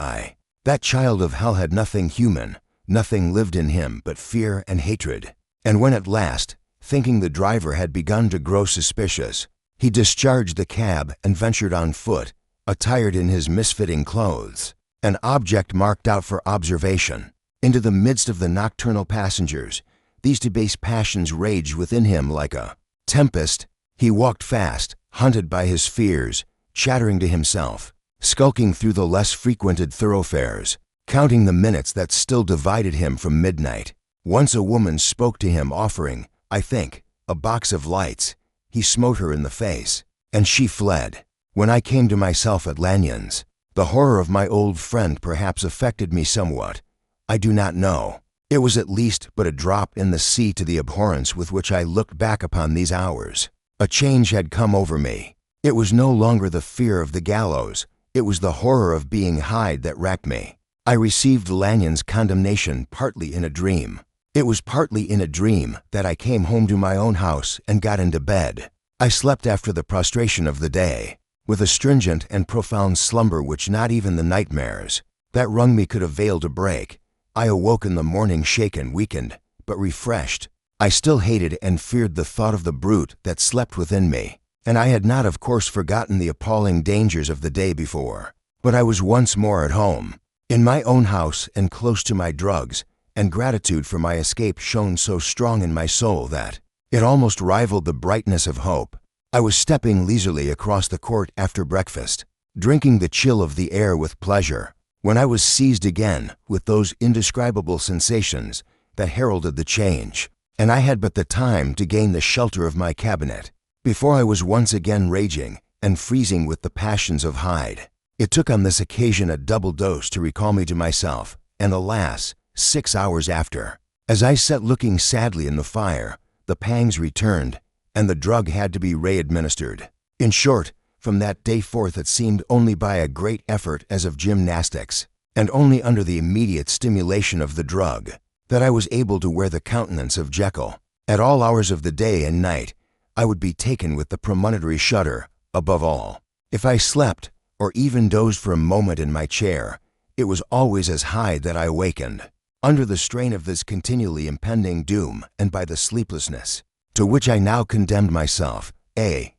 Speaker 1: that child of hell had nothing human, nothing lived in him but fear and hatred. And when at last, thinking the driver had begun to grow suspicious, he discharged the cab and ventured on foot, attired in his misfitting clothes, an object marked out for observation, into the midst of the nocturnal passengers. These debased passions raged within him like a tempest. He walked fast, hunted by his fears, chattering to himself, skulking through the less frequented thoroughfares, counting the minutes that still divided him from midnight. Once a woman spoke to him, offering, I think, a box of lights. He smote her in the face, and she fled. When I came to myself at Lanyon's, the horror of my old friend perhaps affected me somewhat. I do not know. It was at least but a drop in the sea to the abhorrence with which I looked back upon these hours. A change had come over me. It was no longer the fear of the gallows. It was the horror of being Hyde that racked me. I received Lanyon's condemnation partly in a dream. It was partly in a dream that I came home to my own house and got into bed. I slept after the prostration of the day, with a stringent and profound slumber which not even the nightmares that wrung me could avail to break. I awoke in the morning shaken, weakened, but refreshed. I still hated and feared the thought of the brute that slept within me, and I had not, of course, forgotten the appalling dangers of the day before. But I was once more at home, in my own house and close to my drugs, and gratitude for my escape shone so strong in my soul that it almost rivaled the brightness of hope. I was stepping leisurely across the court after breakfast, drinking the chill of the air with pleasure, when I was seized again with those indescribable sensations that heralded the change, and I had but the time to gain the shelter of my cabinet before I was once again raging and freezing with the passions of Hyde. It took on this occasion a double dose to recall me to myself, and alas, 6 hours after, as I sat looking sadly in the fire, the pangs returned, and the drug had to be re-administered. In short, from that day forth it seemed only by a great effort as of gymnastics, and only under the immediate stimulation of the drug, that I was able to wear the countenance of Jekyll. At all hours of the day and night, I would be taken with the premonitory shudder. Above all, if I slept, or even dozed for a moment in my chair, it was always as Hyde that I awakened, under the strain of this continually impending doom, and by the sleeplessness to which I now condemned myself,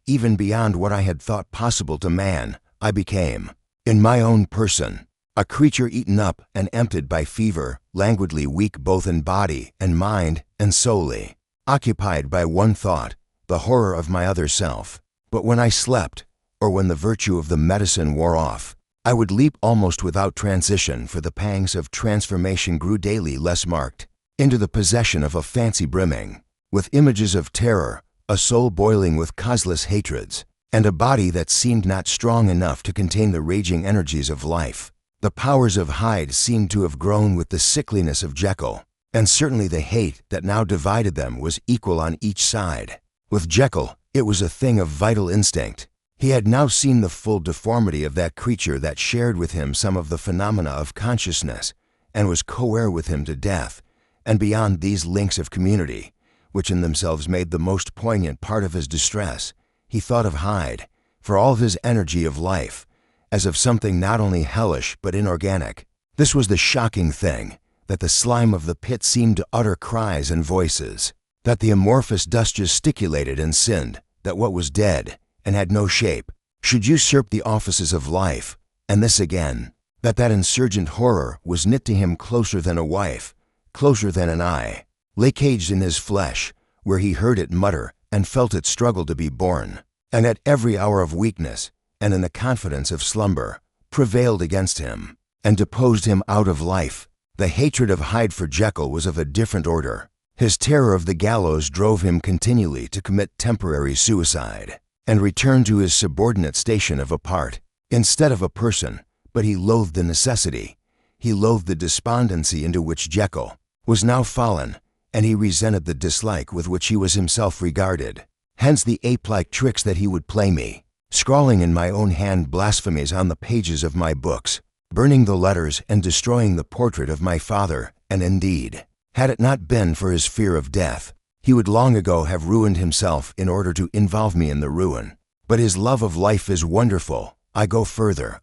Speaker 1: even beyond what I had thought possible to man, I became, in my own person, a creature eaten up and emptied by fever, languidly weak both in body and mind, and solely occupied by one thought, the horror of my other self. But when I slept, or when the virtue of the medicine wore off, I would leap almost without transition, for the pangs of transformation grew daily less marked, into the possession of a fancy brimming with images of terror, a soul boiling with causeless hatreds, and a body that seemed not strong enough to contain the raging energies of life. The powers of Hyde seemed to have grown with the sickliness of Jekyll, and certainly the hate that now divided them was equal on each side. With Jekyll, it was a thing of vital instinct. He had now seen the full deformity of that creature that shared with him some of the phenomena of consciousness, and was co-heir with him to death, and beyond these links of community, which in themselves made the most poignant part of his distress, he thought of Hyde, for all of his energy of life, as of something not only hellish but inorganic. This was the shocking thing, that the slime of the pit seemed to utter cries and voices, that the amorphous dust gesticulated and sinned, that what was dead, and had no shape, should usurp the offices of life, and this again, that insurgent horror was knit to him closer than a wife, closer than an eye, lay caged in his flesh, where he heard it mutter and felt it struggle to be born, and at every hour of weakness, and in the confidence of slumber, prevailed against him, and deposed him out of life. The hatred of Hyde for Jekyll was of a different order. His terror of the gallows drove him continually to commit temporary suicide, and return to his subordinate station of a part, instead of a person. But he loathed the necessity, he loathed the despondency into which Jekyll was now fallen, and he resented the dislike with which he was himself regarded. Hence the ape-like tricks that he would play me, scrawling in my own hand blasphemies on the pages of my books, burning the letters and destroying the portrait of my father, and indeed, had it not been for his fear of death, he would long ago have ruined himself in order to involve me in the ruin. But his love of life is wonderful. I go further,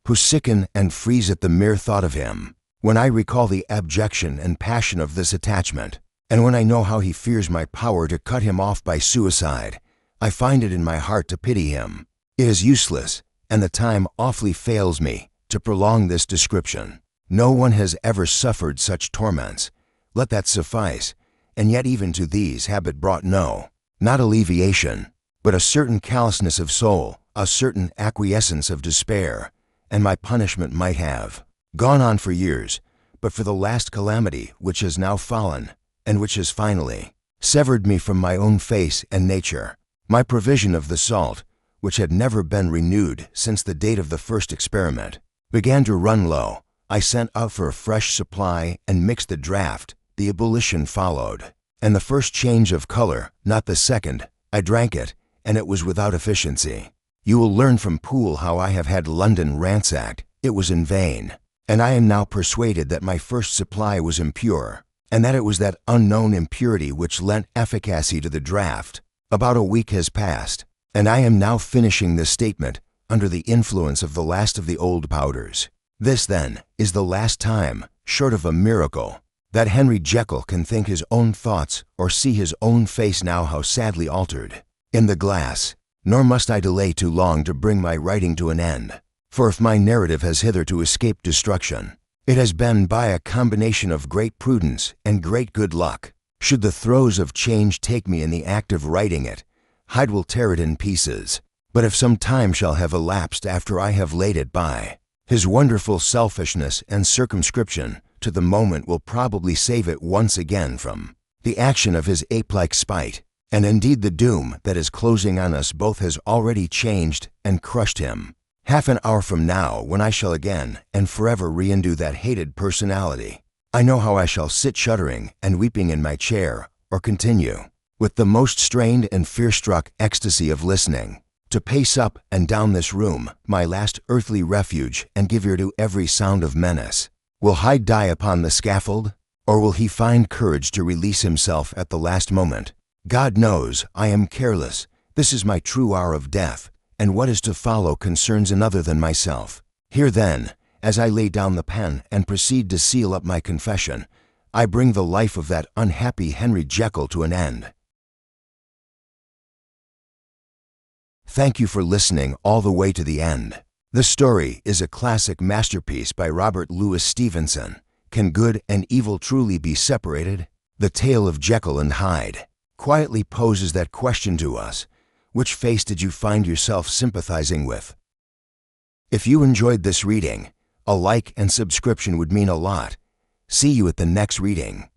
Speaker 1: who sicken and freeze at the mere thought of him, when I recall the abjection and passion of this attachment, and when I know how he fears my power to cut him off by suicide, I find it in my heart to pity him. It is useless, and the time awfully fails me, to prolong this description. No one has ever suffered such torments. Let that suffice, and yet even to these habit brought not alleviation, but a certain callousness of soul, a certain acquiescence of despair, and my punishment might have gone on for years, but for the last calamity which has now fallen, and which has finally severed me from my own face and nature. My provision of the salt, which had never been renewed since the date of the first experiment, began to run low. I sent out for a fresh supply and mixed the draught. The ebullition followed, and the first change of color, not the second. I drank it, and it was without efficiency. You will learn from Poole how I have had London ransacked. It was in vain, and I am now persuaded that my first supply was impure, and that it was that unknown impurity which lent efficacy to the draught. About a week has passed, and I am now finishing this statement under the influence of the last of the old powders. This, then, is the last time, short of a miracle, that Henry Jekyll can think his own thoughts or see his own face now how sadly altered in the glass. Nor must I delay too long to bring my writing to an end, for if my narrative has hitherto escaped destruction, it has been by a combination of great prudence and great good luck. Should the throes of change take me in the act of writing it, Hyde will tear it in pieces. But if some time shall have elapsed after I have laid it by, his wonderful selfishness and circumscription to the moment will probably save it once again from the action of his ape-like spite. And indeed the doom that is closing on us both has already changed and crushed him. Half an hour from now, when I shall again and forever re-undo that hated personality, I know how I shall sit shuddering and weeping in my chair, or continue, with the most strained and fear-struck ecstasy of listening, to pace up and down this room, my last earthly refuge, and give ear to every sound of menace? Will Hyde die upon the scaffold, or will he find courage to release himself at the last moment? God knows I am careless. This is my true hour of death, and what is to follow concerns another than myself. Here then, as I lay down the pen and proceed to seal up my confession, I bring the life of that unhappy Henry Jekyll to an end. Thank you for listening all the way to the end. The story is a classic masterpiece by Robert Louis Stevenson. Can good and evil truly be separated? The tale of Jekyll and Hyde quietly poses that question to us. Which face did you find yourself sympathizing with? If you enjoyed this reading, a like and subscription would mean a lot. See you at the next reading.